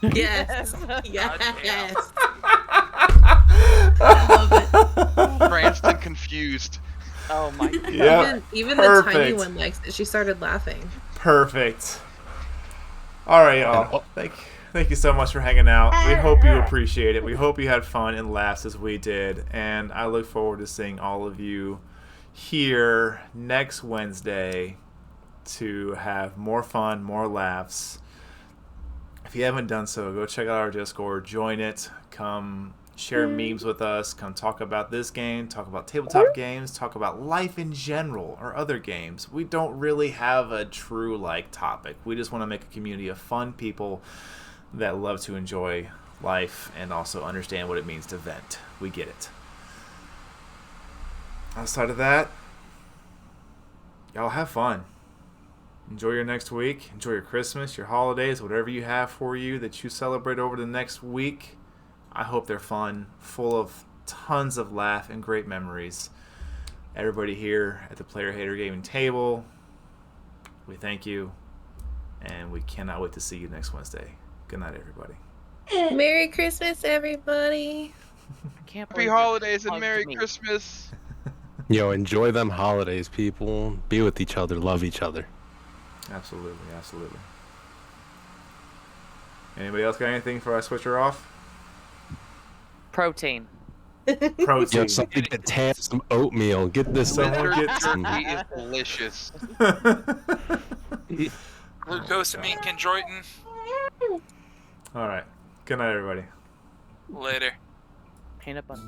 Yes. Yes. Tranced and confused. Oh my god. Yep. Even the tiny Perfect. one likes it. She started laughing. Perfect. All right, y'all. Thank you so much for hanging out. We hope you appreciate it. We hope you had fun and laughs as we did. And I look forward to seeing all of you here next Wednesday to have more fun, more laughs. If you haven't done so, go check out our Discord, join it, come share memes with us, come talk about this game, talk about tabletop games, talk about life in general or other games. We don't really have a true topic. We just want to make a community of fun people that love to enjoy life and also understand what it means to vent. We get it. Outside of that, y'all have fun. Enjoy your next week. Enjoy your Christmas, your holidays, whatever you have for you that you celebrate over the next week. I hope they're fun, full of tons of laugh and great memories. Everybody here at the Player Hater Gaming table, we thank you, and we cannot wait to see you next Wednesday. Good night, everybody. Merry Christmas, everybody. I can't Happy believe holidays and hugged Merry me. Christmas. Yo, enjoy them holidays, people. Be with each other. Love each other. Absolutely, absolutely. Anybody else got anything before I switch her off? Protein. Protein. Yo, somebody get Tam some oatmeal. Get this. Someone get some. Turkey is delicious. Glucosamine chondroitin. All right. Good night, everybody. Later. Peanut butter.